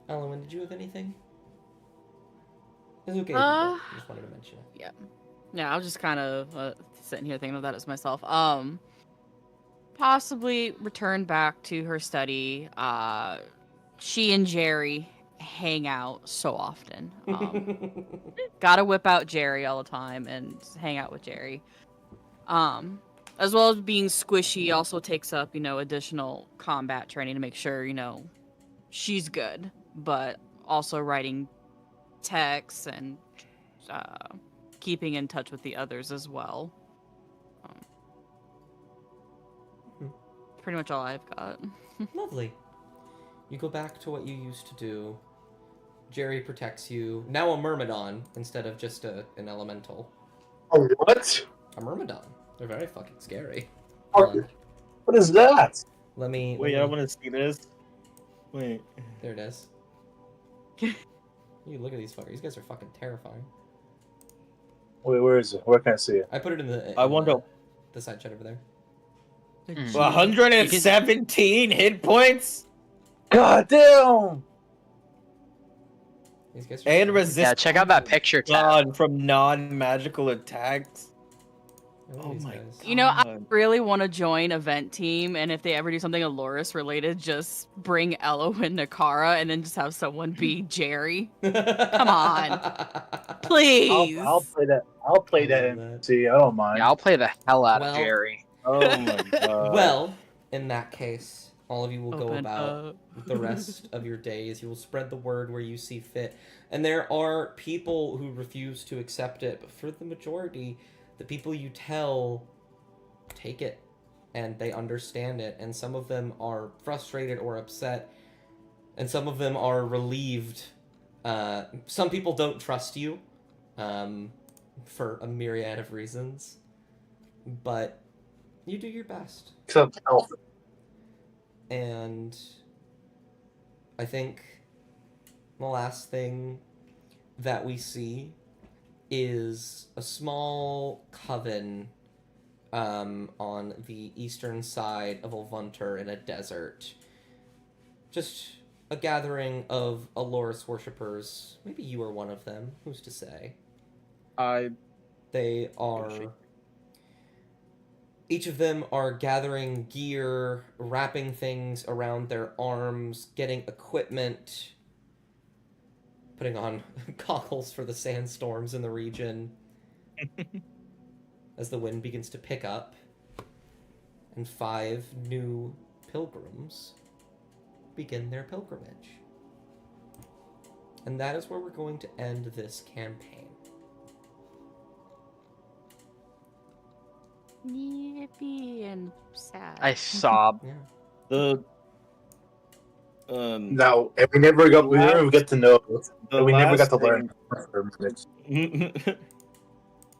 F: Elowen, did you have anything? It's okay. if you don't. I just wanted to mention it.
B: Yeah, I was just kind of sitting here thinking of that as myself. Possibly return back to her study. She and Jerry hang out so often. Gotta whip out Jerry all the time and hang out with Jerry. As well as being squishy, also takes up, additional combat training to make sure, she's good. But also writing texts and keeping in touch with the others as well. Pretty much all I've got.
F: Lovely. You go back to what you used to do. Jerry protects you. Now a Myrmidon instead of just an elemental.
D: Oh, what?
F: A Myrmidon. They're very fucking scary.
D: What is that?
F: Let me...
C: Wait, I want to see this. Wait.
F: There it is. You look at these fuckers. These guys are fucking terrifying.
D: Wait, where is it? Where can I see it?
F: I put it in the...
C: I wonder...
F: The side chat over there.
C: 117 hit points?
D: God damn!
F: These guys are
C: And
F: fucking-
C: resist.
A: Yeah, check out that picture tab.
C: God, from non-magical attacks.
F: Look at
C: Oh
F: these
C: my
F: guys.
B: I really want to join event team, and if they ever do something Aloris related, just bring Elo and Nakara, and then just have someone be Jerry. Come on. Please.
D: I'll play that. I'll play
F: I
D: that
F: love
D: in see. I don't mind.
A: Yeah, I'll play the hell out
F: Well-
A: of Jerry.
C: Oh my god.
F: Well, in that case, all of you will go
B: Open
F: about
B: up.
F: the rest of your days. You will spread the word where you see fit. And there are people who refuse to accept it, but for the majority, the people you tell take it and they understand it. And some of them are frustrated or upset, and some of them are relieved. Some people don't trust you for a myriad of reasons, but you do your best.
D: Except Elf.
F: And I think the last thing that we see is a small coven on the eastern side of Ulvunter in a desert. Just a gathering of Aloris worshippers. Maybe you are one of them. Who's to say? They are... Each of them are gathering gear, wrapping things around their arms, getting equipment, putting on goggles for the sandstorms in the region as the wind begins to pick up. and 5 new pilgrims begin their pilgrimage. And that is where we're going to end this campaign.
B: Yippee and sad.
A: I sob.
F: Yeah.
C: The
D: No, and we never get to know.
C: the
D: And we never got
C: last
D: to learn.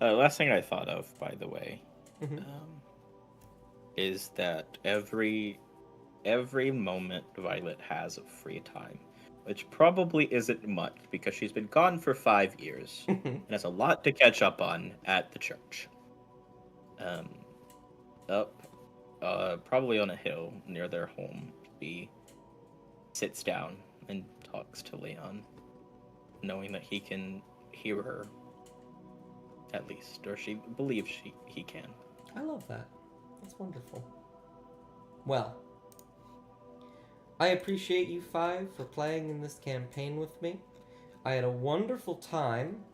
C: last thing I thought of, by the way,
F: Mhm.
C: is that every moment Violet has of free time, which probably isn't much because she's been gone for 5 years and has a lot to catch up on at the church. Probably on a hill near their home, she sits down and talks to Leon, knowing that he can hear her, at least, or she believes he can.
F: I love that. That's wonderful. Well, I appreciate you 5 for playing in this campaign with me. I had a wonderful time.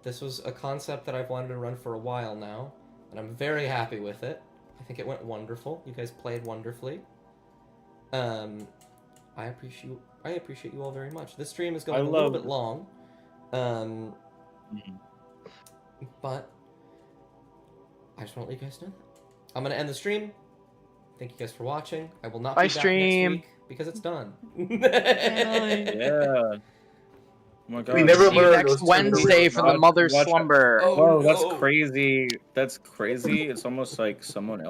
F: This was a concept that I've wanted to run for a while now, and I'm very happy with it. I think it went wonderful. You guys played wonderfully. I appreciate you all very much. This stream is going a little bit long. But I just want to let you guys know that. I'm going to end the stream. Thank you guys for watching. I will not
A: Bye,
F: be back
A: stream.
F: next week because it's done.
C: Yeah. Oh my god.
D: We never
A: See you
D: learned
A: next
D: those
A: Wednesday for the
C: Watch-
A: mother's
C: watch-
A: slumber.
F: Oh,
C: Whoa, that's
F: no.
C: crazy. That's crazy. It's almost like someone else